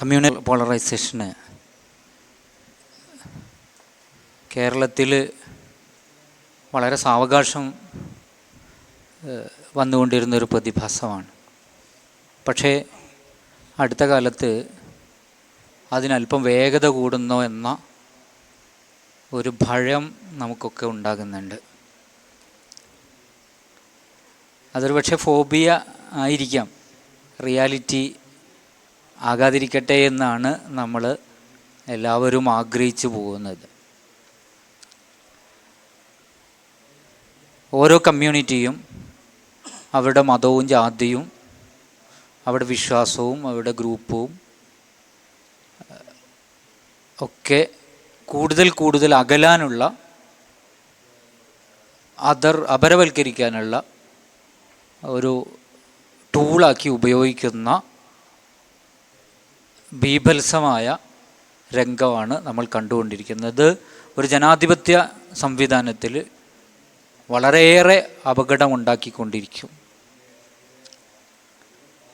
Communal പോളറൈസേഷന് കേരളത്തിൽ വളരെ സാവകാശം വന്നുകൊണ്ടിരുന്നൊരു പ്രതിഭാസമാണ്. പക്ഷേ അടുത്ത കാലത്ത് അതിനല്പം വേഗത കൂടുന്നോ എന്ന ഒരു ഭയം നമുക്കൊക്കെ ഉണ്ടാകുന്നുണ്ട്. അതൊരു പക്ഷേ ഫോബിയ ആയിരിക്കാം, റിയാലിറ്റി ആകാതിരിക്കട്ടെ എന്നാണ് നമ്മൾ എല്ലാവരും ആഗ്രഹിച്ചു പോകുന്നത്. ഓരോ കമ്മ്യൂണിറ്റിയും അവരുടെ മതവും ജാതിയും അവരുടെ വിശ്വാസവും അവരുടെ ഗ്രൂപ്പും ഒക്കെ കൂടുതൽ അകലാനുള്ള, അപരവൽക്കരിക്കാനുള്ള ഒരു ടൂളാക്കി ഉപയോഗിക്കുന്ന ബീഭത്സമായ രംഗമാണ് നമ്മൾ കണ്ടുകൊണ്ടിരിക്കുന്നത്. ഒരു ജനാധിപത്യ സംവിധാനത്തിൽ വളരെയേറെ അപകടമുണ്ടാക്കിക്കൊണ്ടിരിക്കും.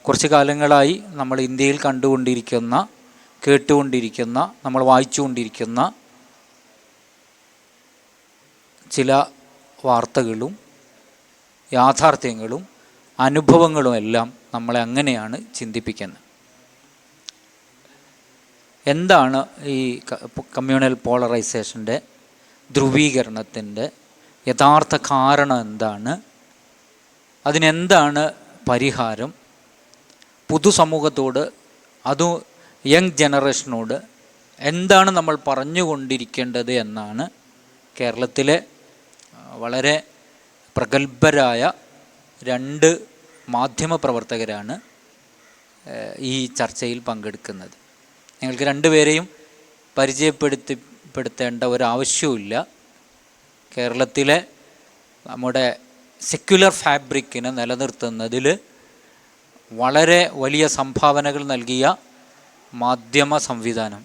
കുറച്ച് കാലങ്ങളായി നമ്മൾ ഇന്ത്യയിൽ കണ്ടുകൊണ്ടിരിക്കുന്ന, കേട്ടുകൊണ്ടിരിക്കുന്ന, നമ്മൾ വായിച്ചുകൊണ്ടിരിക്കുന്ന ചില വാർത്തകളും യാഥാർത്ഥ്യങ്ങളും അനുഭവങ്ങളും എല്ലാം നമ്മളെ അങ്ങനെയാണ് ചിന്തിപ്പിക്കുന്നത്. എന്താണ് ഈ കമ്മ്യൂണൽ പോളറൈസേഷൻ്റെ, ധ്രുവീകരണത്തിൻ്റെ യഥാർത്ഥ കാരണം എന്താണ്? അതിനെന്താണ് പരിഹാരം? പൊതുസമൂഹത്തോട്, അതും യങ് ജനറേഷനോട് എന്താണ് നമ്മൾ പറഞ്ഞുകൊണ്ടിരിക്കേണ്ടത് എന്നാണ് കേരളത്തിലെ വളരെ പ്രഗത്ഭരായ 2 മാധ്യമപ്രവർത്തകരാണ് ഈ ചർച്ചയിൽ പങ്കെടുക്കുന്നത്. ഞങ്ങൾക്ക് 2 പേരെയും പരിചയപ്പെടുത്തേണ്ട ഒരാവശ്യവുമില്ല. കേരളത്തിലെ നമ്മുടെ സെക്യുലർ ഫാബ്രിക്കിനെ നിലനിർത്തുന്നതിൽ വളരെ വലിയ സംഭാവനകൾ നൽകിയ മാധ്യമ സംവിധാനം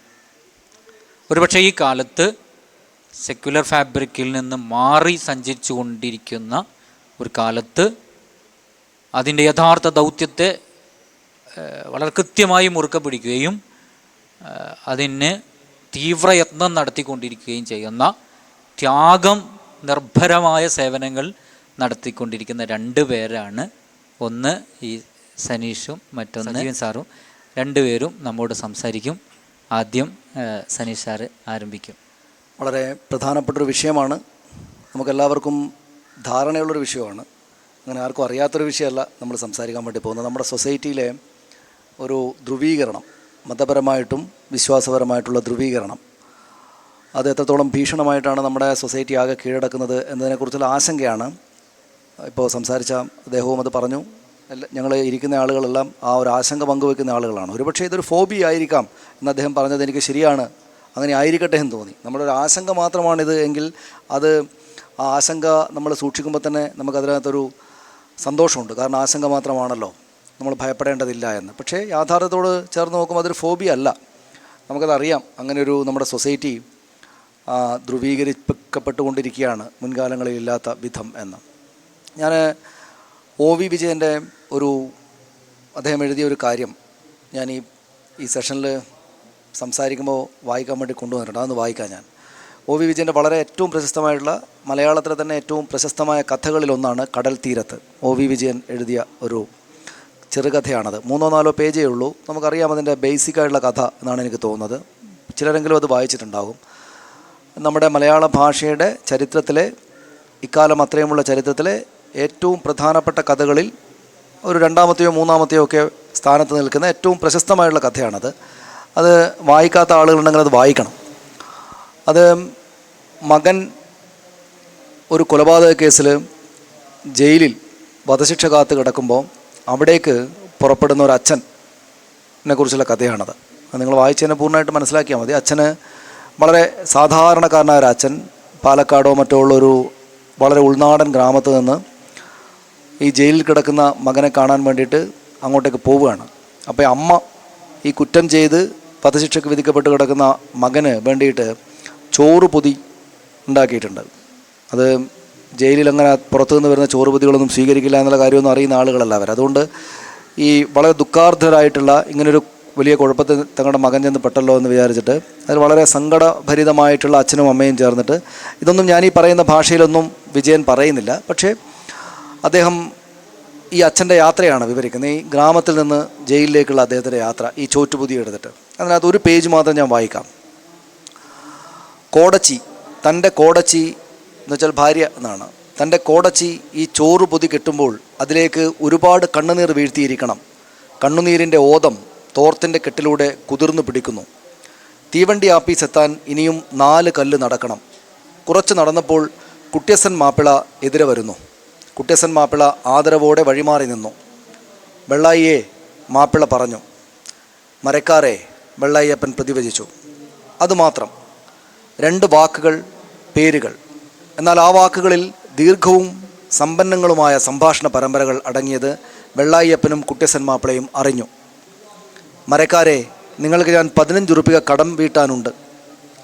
ഒരുപക്ഷെ ഈ കാലത്ത് സെക്യുലർ ഫാബ്രിക്കിൽ നിന്ന് മാറി സഞ്ചരിച്ചു കൊണ്ടിരിക്കുന്ന ഒരു കാലത്ത് അതിൻ്റെ യഥാർത്ഥ ദൗത്യത്തെ വളരെ കൃത്യമായി മുറുക്കെ പിടിക്കുകയും അതിന് തീവ്രയത്നം നടത്തിക്കൊണ്ടിരിക്കുകയും ചെയ്യുന്ന, ത്യാഗം നിർഭരമായ സേവനങ്ങൾ നടത്തിക്കൊണ്ടിരിക്കുന്ന 2 പേരാണ്. ഒന്ന് ഈ സനീഷും മറ്റൊന്ന് ജീവൻ സാറും. 2 പേരും നമ്മോട് സംസാരിക്കും. ആദ്യം സനീഷ് സാറ് ആരംഭിക്കും. വളരെ പ്രധാനപ്പെട്ടൊരു വിഷയമാണ്, നമുക്കെല്ലാവർക്കും ധാരണയുള്ളൊരു വിഷയമാണ്. അങ്ങനെ ആർക്കും അറിയാത്തൊരു വിഷയമല്ല നമ്മൾ സംസാരിക്കാൻ വേണ്ടി പോകുന്നത്. നമ്മുടെ സൊസൈറ്റിയിലെ ഒരു ധ്രുവീകരണം, മതപരമായിട്ടും വിശ്വാസപരമായിട്ടുള്ള ധ്രുവീകരണം, അത് എത്രത്തോളം ഭീഷണമായിട്ടാണ് നമ്മുടെ സൊസൈറ്റി ആകെ കീഴടക്കുന്നത് എന്നതിനെക്കുറിച്ചുള്ള ആശങ്കയാണ്. ഇപ്പോൾ സംസാരിച്ച അദ്ദേഹവും അത് പറഞ്ഞു. ഞങ്ങൾ ഇരിക്കുന്ന ആളുകളെല്ലാം ആ ഒരു ആശങ്ക പങ്കുവെക്കുന്ന ആളുകളാണ്. ഒരുപക്ഷെ ഇതൊരു ഫോബി ആയിരിക്കാം എന്ന് അദ്ദേഹം പറഞ്ഞത് എനിക്ക് ശരിയാണ്, അങ്ങനെ ആയിരിക്കട്ടെ എന്ന് തോന്നി. നമ്മുടെ ഒരു ആശങ്ക മാത്രമാണിത് എങ്കിൽ അത് ആ ആശങ്ക നമ്മൾ സൂക്ഷിക്കുമ്പോൾ തന്നെ നമുക്കതിനകത്തൊരു സന്തോഷമുണ്ട്. കാരണം ആശങ്ക മാത്രമാണല്ലോ, നമ്മൾ ഭയപ്പെടേണ്ടതില്ല എന്ന്. പക്ഷേ യാഥാർത്ഥ്യത്തോട് ചേർന്ന് നോക്കുമ്പോൾ അതൊരു ഫോബി അല്ല. നമുക്കതറിയാം, അങ്ങനെയൊരു നമ്മുടെ സൊസൈറ്റി ധ്രുവീകരിക്കപ്പെട്ടുകൊണ്ടിരിക്കുകയാണ് മുൻകാലങ്ങളിലില്ലാത്ത വിധം എന്ന്. ഞാൻ OV വിജയൻ്റെ അദ്ദേഹം എഴുതിയ ഒരു കാര്യം ഞാൻ ഈ സെഷനിൽ സംസാരിക്കുമ്പോൾ വായിക്കാൻ വേണ്ടി കൊണ്ടുവന്നിട്ടുണ്ട്. അതൊന്ന് വായിക്കാം ഞാൻ. OV വിജയൻ്റെ വളരെ ഏറ്റവും പ്രശസ്തമായിട്ടുള്ള, മലയാളത്തിലെ തന്നെ ഏറ്റവും പ്രശസ്തമായ കഥകളിലൊന്നാണ് കടൽ തീരത്ത്. OV വിജയൻ എഴുതിയ ഒരു ചെറുകഥയാണത്. 3-4 പേജേ ഉള്ളൂ. നമുക്കറിയാം അതിൻ്റെ ബേസിക്കായിട്ടുള്ള കഥ എന്നാണ് എനിക്ക് തോന്നുന്നത്. ചിലരെങ്കിലും അത് വായിച്ചിട്ടുണ്ടാകും. നമ്മുടെ മലയാള ഭാഷയുടെ ചരിത്രത്തിലെ, ഇക്കാലം അത്രയുമുള്ള ചരിത്രത്തിലെ ഏറ്റവും പ്രധാനപ്പെട്ട കഥകളിൽ ഒരു 2-മത്തെയോ 3-മത്തെയോ ഒക്കെ സ്ഥാനത്ത് നിൽക്കുന്ന ഏറ്റവും പ്രശസ്തമായിട്ടുള്ള കഥയാണത്. അത് വായിക്കാത്ത ആളുകളുണ്ടെങ്കിൽ അത് വായിക്കണം. അത് മകൻ ഒരു കൊലപാതക കേസിൽ ജയിലിൽ വധശിക്ഷ കാത്ത് കിടക്കുമ്പോൾ അവിടേക്ക് പുറപ്പെടുന്ന ഒരു അച്ഛനെ കുറിച്ചുള്ള കഥയാണത്. നിങ്ങൾ വായിച്ചതിനെ പൂർണ്ണമായിട്ട് മനസ്സിലാക്കിയാൽ മതി. അച്ഛന് വളരെ സാധാരണക്കാരനായ ഒരു അച്ഛൻ, പാലക്കാടോ മറ്റോ ഉള്ളൊരു വളരെ ഉൾനാടൻ ഗ്രാമത്തിൽ നിന്ന് ഈ ജയിലിൽ കിടക്കുന്ന മകനെ കാണാൻ വേണ്ടിയിട്ട് അങ്ങോട്ടേക്ക് പോവുകയാണ്. അപ്പോൾ അമ്മ ഈ കുറ്റം ചെയ്ത് വധശിക്ഷയ്ക്ക് വിധിക്കപ്പെട്ട് കിടക്കുന്ന മകന് വേണ്ടിയിട്ട് ചോറ് പൊതി ഉണ്ടാക്കിയിട്ടുണ്ട്. അത് ജയിലിൽ അങ്ങനെ പുറത്തുനിന്ന് വരുന്ന ചോറ് പൊതികളൊന്നും സ്വീകരിക്കില്ല എന്നുള്ള കാര്യമൊന്നും അറിയുന്ന ആളുകളല്ല അവർ. അതുകൊണ്ട് ഈ വളരെ ദുഃഖാർദ്ധരായിട്ടുള്ള ഇങ്ങനൊരു വലിയ കുഴപ്പത്തിൽ തങ്ങളുടെ മകൻ ചെന്ന് പെട്ടല്ലോ എന്ന് വിചാരിച്ചിട്ട് അതിൽ വളരെ സങ്കടഭരിതമായിട്ടുള്ള അച്ഛനും അമ്മയും ചേർന്നിട്ട്, ഇതൊന്നും ഞാൻ ഈ പറയുന്ന ഭാഷയിലൊന്നും വിജയൻ പറയുന്നില്ല, പക്ഷേ അദ്ദേഹം ഈ അച്ഛൻ്റെ യാത്രയാണ് വിവരിക്കുന്നത്. ഈ ഗ്രാമത്തിൽ നിന്ന് ജയിലിലേക്കുള്ള അദ്ദേഹത്തിൻ്റെ യാത്ര, ഈ ചോറ്റുപുതി എടുത്തിട്ട് അതിനകത്ത് ഒരു പേജ് മാത്രം ഞാൻ വായിക്കാം. കോടച്ചി, തൻ്റെ കോടച്ചി എന്ന് വെച്ചാൽ ഭാര്യ എന്നാണ്, തൻ്റെ കോടച്ചി ഈ ചോറ് പൊതി കെട്ടുമ്പോൾ അതിലേക്ക് ഒരുപാട് കണ്ണുനീർ വീഴ്ത്തിയിരിക്കണം. കണ്ണുനീരിൻ്റെ ഓതം തോർത്തിൻ്റെ കെട്ടിലൂടെ കുതിർന്നു പിടിക്കുന്നു. തീവണ്ടി ആപ്പീസ് എത്താൻ ഇനിയും 4 കല്ല് നടക്കണം. കുറച്ച് നടന്നപ്പോൾ കുട്ട്യസൻ മാപ്പിള എതിരെ വരുന്നു. കുട്ട്യസൻ മാപ്പിള ആദരവോടെ വഴിമാറി നിന്നു. വെള്ളായിയെ, മാപ്പിള പറഞ്ഞു. മരക്കാരെ, വെള്ളായിയപ്പൻ പ്രതിവചിച്ചു. അതുമാത്രം 2 വാക്കുകൾ, പേരുകൾ. എന്നാൽ ആ വാക്കുകളിൽ ദീർഘവും സമ്പന്നങ്ങളുമായ സംഭാഷണ പരമ്പരകൾ അടങ്ങിയത് വെള്ളായിയപ്പനും കുട്ട്യസൻ മാപ്പിളയും അറിഞ്ഞു. മരക്കാരെ, നിങ്ങൾക്ക് ഞാൻ 15 ഉറുപ്പിക കടം വീട്ടാനുണ്ട്.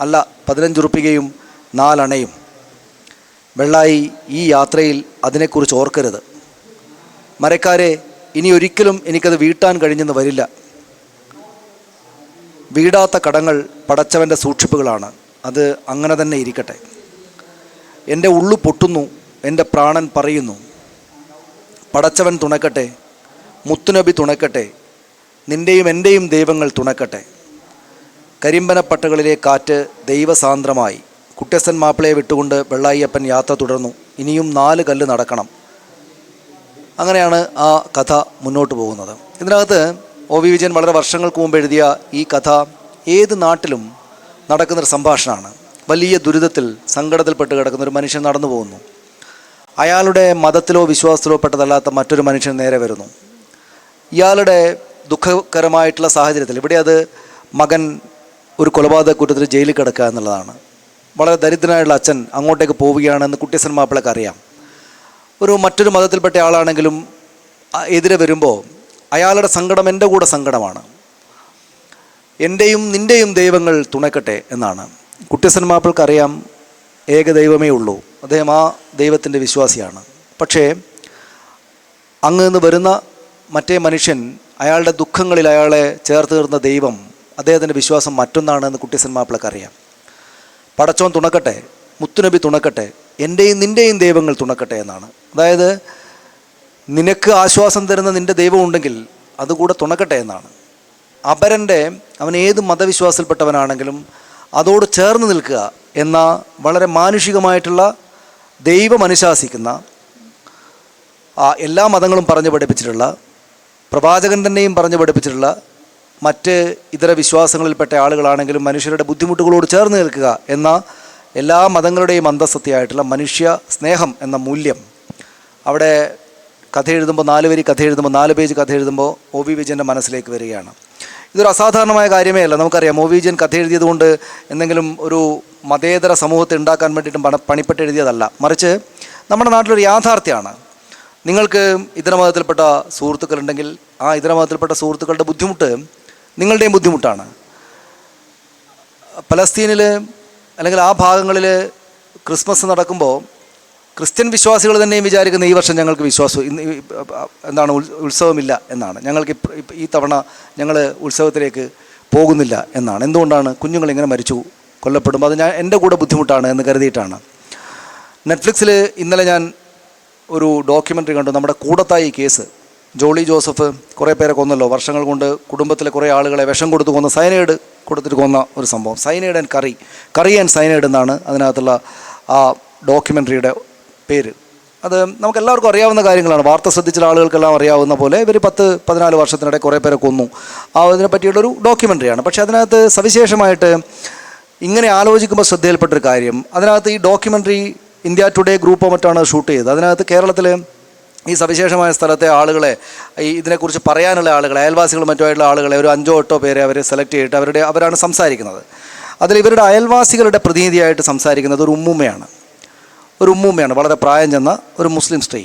അല്ല, 15 ഉറുപ്പികയും 4 അണയും. വെള്ളായി, ഈ യാത്രയിൽ അതിനെക്കുറിച്ച് ഓർക്കരുത്. മരക്കാരെ, ഇനി ഒരിക്കലും എനിക്കത് വീട്ടാൻ കഴിഞ്ഞെന്ന് വരില്ല. വീടാത്ത കടങ്ങൾ പടച്ചവൻ്റെ സൂക്ഷിപ്പുകളാണ്. അത് അങ്ങനെ തന്നെ ഇരിക്കട്ടെ. എൻ്റെ ഉള്ളു പൊട്ടുന്നു, എൻ്റെ പ്രാണൻ പറയുന്നു. പടച്ചവൻ തുണക്കട്ടെ, മുത്തുനബി തുണക്കട്ടെ, നിൻ്റെയും എൻ്റെയും ദൈവങ്ങൾ തുണക്കട്ടെ. കരിമ്പനപ്പട്ടകളിലെ കാറ്റ് ദൈവസാന്ദ്രമായി. കുട്ട്യസൻ മാപ്പിളയെ വിട്ടുകൊണ്ട് വെള്ളായിയപ്പൻ യാത്ര തുടർന്നു. ഇനിയും 4 കല്ല് നടക്കണം. അങ്ങനെയാണ് ആ കഥ മുന്നോട്ട് പോകുന്നത്. ഇതിനകത്ത് ഒ വി വിജയൻ വളരെ വർഷങ്ങൾക്ക് മുമ്പ് എഴുതിയ ഈ കഥ ഏത് നാട്ടിലും നടക്കുന്നൊരു സംഭാഷണമാണ്. വലിയ ദുരിതത്തിൽ, സങ്കടത്തിൽപ്പെട്ട് കിടക്കുന്ന ഒരു മനുഷ്യൻ നടന്നു പോകുന്നു. അയാളുടെ മതത്തിലോ വിശ്വാസത്തിലോ പെട്ടതല്ലാത്ത മറ്റൊരു മനുഷ്യൻ നേരെ വരുന്നു. ഇയാളുടെ ദുഃഖകരമായിട്ടുള്ള സാഹചര്യത്തിൽ, ഇവിടെ അത് മകൻ ഒരു കൊലപാതക കുറ്റത്തിൽ ജയിലിൽ കിടക്കുക എന്നുള്ളതാണ്. വളരെ ദരിദ്രനായുള്ള അച്ഛൻ അങ്ങോട്ടേക്ക് പോവുകയാണെന്ന് കുട്ട്യസൻ മാപ്പിളക്ക് അറിയാം. മറ്റൊരു മതത്തിൽപ്പെട്ട ആളാണെങ്കിലും എതിരെ വരുമ്പോൾ അയാളുടെ സങ്കടം എൻ്റെ കൂടെ സങ്കടമാണ്. എൻ്റെയും നിൻ്റെയും ദൈവങ്ങൾ തുണക്കട്ടെ എന്നാണ്. കുട്ട്യസൻ മാപ്പിൾക്ക് അറിയാം, ഏക ദൈവമേ ഉള്ളൂ. അദ്ദേഹം ആ ദൈവത്തിൻ്റെ വിശ്വാസിയാണ്. പക്ഷേ അങ്ങ് നിന്ന് വരുന്ന മറ്റേ മനുഷ്യൻ, അയാളുടെ ദുഃഖങ്ങളിൽ അയാളെ ചേർത്ത് നിർന്ന ദൈവം, അദ്ദേഹത്തിൻ്റെ വിശ്വാസം മറ്റൊന്നാണെന്ന് കുട്ട്യസൻ മാപ്പിളക്ക് അറിയാം. പടച്ചോൻ തുണക്കട്ടെ, മുത്തുനബി തുണക്കട്ടെ, എൻ്റെയും നിൻ്റെയും ദൈവങ്ങൾ തുണക്കട്ടെ എന്നാണ്. അതായത് നിനക്ക് ആശ്വാസം തരുന്ന നിൻ്റെ ദൈവം ഉണ്ടെങ്കിൽ അതുകൂടെ തുണക്കട്ടെ എന്നാണ്. അപരൻ്റെ, അവൻ ഏത് മതവിശ്വാസത്തിൽപ്പെട്ടവനാണെങ്കിലും അതോട് ചേർന്ന് നിൽക്കുക എന്ന വളരെ മാനുഷികമായിട്ടുള്ള, ദൈവം അനുശാസിക്കുന്ന, എല്ലാ മതങ്ങളും പറഞ്ഞു പഠിപ്പിച്ചിട്ടുള്ള, പ്രവാചകൻ തന്നെയും പറഞ്ഞു പഠിപ്പിച്ചിട്ടുള്ള, മറ്റ് ഇതര വിശ്വാസങ്ങളിൽപ്പെട്ട ആളുകളാണെങ്കിലും മനുഷ്യരുടെ ബുദ്ധിമുട്ടുകളോട് ചേർന്ന് നിൽക്കുക എന്ന എല്ലാ മതങ്ങളുടെയും അന്തസ്സത്തെയായിട്ടുള്ള മനുഷ്യ സ്നേഹം എന്ന മൂല്യം അവിടെ കഥ എഴുതുമ്പോൾ, 4 വരി കഥ എഴുതുമ്പോൾ, 4 പേജ് കഥ എഴുതുമ്പോൾ ഒ വി വിജയൻ്റെ മനസ്സിലേക്ക് വരികയാണ്. ഇതൊരു അസാധാരണമായ കാര്യമേ അല്ല. നമുക്കറിയാം, ഒ വി വിജയൻ കഥ എഴുതിയത് കൊണ്ട് എന്തെങ്കിലും ഒരു മതേതര സമൂഹത്തെ ഉണ്ടാക്കാൻ വേണ്ടിയിട്ടും പണിപ്പെട്ട് എഴുതിയതല്ല. മറിച്ച് നമ്മുടെ നാട്ടിലൊരു യാഥാർത്ഥ്യമാണ്. നിങ്ങൾക്ക് ഇതര മതത്തിൽപ്പെട്ട സുഹൃത്തുക്കളുണ്ടെങ്കിൽ ആ ഇതര മതത്തിൽപ്പെട്ട സുഹൃത്തുക്കളുടെ ബുദ്ധിമുട്ട് നിങ്ങളുടെയും ബുദ്ധിമുട്ടാണ്. പലസ്തീനിൽ അല്ലെങ്കിൽ ആ ഭാഗങ്ങളിൽ ക്രിസ്മസ് നടക്കുമ്പോൾ ക്രിസ്ത്യൻ വിശ്വാസികൾ തന്നെയും വിചാരിക്കുന്ന ഈ വർഷം ഞങ്ങൾക്ക് ഉത്സവമില്ല എന്നാണ്. ഞങ്ങൾക്ക് ഈ തവണ ഞങ്ങൾ ഉത്സവത്തിലേക്ക് പോകുന്നില്ല എന്നാണ്. എന്തുകൊണ്ടാണ്? കുഞ്ഞുങ്ങൾ ഇങ്ങനെ മരിച്ചു കൊല്ലപ്പെടുമ്പോൾ അത് എൻ്റെ കൂടെ ബുദ്ധിമുട്ടാണ് എന്ന് കരുതിയിട്ടാണ്. നെറ്റ്ഫ്ലിക്സിൽ ഇന്നലെ ഞാൻ ഒരു ഡോക്യുമെൻ്ററി കണ്ടു. നമ്മുടെ കൂടത്തായി കേസ്, ജോളി ജോസഫ് കുറേ പേരെ കൊന്നല്ലോ. വർഷങ്ങൾ കൊണ്ട് കുടുംബത്തിലെ കുറേ ആളുകളെ വിഷം കൊടുത്ത് കൊന്ന, സൈനൈഡ് കൊടുത്തിട്ട് കൊന്ന ഒരു സംഭവം. Cyanide and curry and cyanide എന്നാണ് അതിനകത്തുള്ള ആ ഡോക്യുമെൻ്ററിയുടെ പേര്. അത് നമുക്കെല്ലാവർക്കും അറിയാവുന്ന കാര്യങ്ങളാണ്. വാർത്ത ശ്രദ്ധിച്ച ആളുകൾക്കെല്ലാം അറിയാവുന്ന പോലെ ഇവർ 10-14 വർഷത്തിനിടെ കുറേ പേരെ കൊന്നു. അതിനെ പറ്റിയുള്ളൊരു ഡോക്യുമെൻ്ററിയാണ്. പക്ഷേ അതിനകത്ത് സവിശേഷമായിട്ട് ഇങ്ങനെ ആലോചിക്കുമ്പോൾ ശ്രദ്ധയിൽപ്പെട്ടൊരു കാര്യം, അതിനകത്ത് ഈ ഡോക്യുമെൻ്ററി ഇന്ത്യ ടുഡേ ഗ്രൂപ്പോ മറ്റാണ് ഷൂട്ട് ചെയ്തത്. അതിനകത്ത് കേരളത്തിൽ ഈ സവിശേഷമായ സ്ഥലത്തെ ആളുകളെ, ഇതിനെക്കുറിച്ച് പറയാനുള്ള ആളുകളെ, അയൽവാസികൾ മറ്റുമായിട്ടുള്ള ആളുകളെ ഒരു 5-8 പേരെ അവർ സെലക്ട് ചെയ്തിട്ട് അവരാണ് സംസാരിക്കുന്നത്. അതിൽ ഇവരുടെ അയൽവാസികളുടെ പ്രതിനിധിയായിട്ട് സംസാരിക്കുന്നത് ഒരു ഉമ്മൂമ്മയാണ്. വളരെ പ്രായം ചെന്ന ഒരു മുസ്ലിം സ്ത്രീ.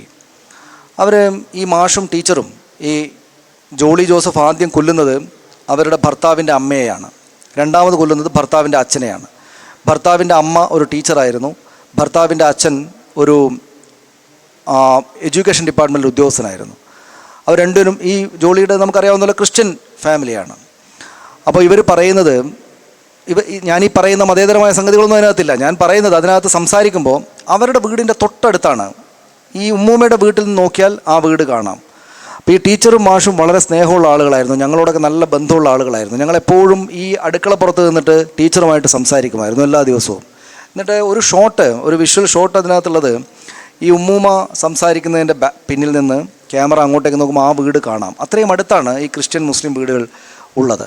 അവർ ഈ മാഷും ടീച്ചറും ഈ ജോളി ജോസഫ് ആദ്യം കൊല്ലുന്നത് അവരുടെ ഭർത്താവിൻ്റെ അമ്മയെയാണ്. രണ്ടാമത് കൊല്ലുന്നത് ഭർത്താവിൻ്റെ അച്ഛനെയാണ്. ഭർത്താവിൻ്റെ അമ്മ ഒരു ടീച്ചറായിരുന്നു. ഭർത്താവിൻ്റെ അച്ഛൻ ഒരു എഡ്യൂക്കേഷൻ ഡിപ്പാർട്ട്മെൻറ്റിൽ ഉദ്യോഗസ്ഥനായിരുന്നു. അവർ രണ്ടുപേരും, ഈ ജോളിയുടെ നമുക്കറിയാവുന്ന പോലെ ക്രിസ്ത്യൻ ഫാമിലിയാണ്. അപ്പോൾ ഇവർ പറയുന്നത് ഞാനീ പറയുന്ന മതേതരമായ സംഗതികളൊന്നും അതിനകത്തില്ല. ഞാൻ പറയുന്നത് അതിനകത്ത് സംസാരിക്കുമ്പോൾ അവരുടെ വീടിൻ്റെ തൊട്ടടുത്താണ്, ഈ ഉമ്മൂമ്മയുടെ വീട്ടിൽ നിന്ന് നോക്കിയാൽ ആ വീട് കാണാം. അപ്പോൾ ഈ ടീച്ചറും മാഷും വളരെ സ്നേഹമുള്ള ആളുകളായിരുന്നു, ഞങ്ങളോടൊക്കെ നല്ല ബന്ധമുള്ള ആളുകളായിരുന്നു. ഞങ്ങളെപ്പോഴും ഈ അടുക്കളപ്പുറത്ത് നിന്നിട്ട് ടീച്ചറുമായിട്ട് സംസാരിക്കുമായിരുന്നു എല്ലാ ദിവസവും. എന്നിട്ട് ഒരു വിഷ്വൽ ഷോട്ട് അതിനകത്തുള്ളത്, ഈ ഉമ്മൂമ്മ സംസാരിക്കുന്നതിൻ്റെ പിന്നിൽ നിന്ന് ക്യാമറ അങ്ങോട്ടേക്ക് നോക്കുമ്പോൾ ആ വീട് കാണാം. അത്രയും അടുത്താണ് ഈ ക്രിസ്ത്യൻ മുസ്ലിം വീടുകൾ ഉള്ളത്.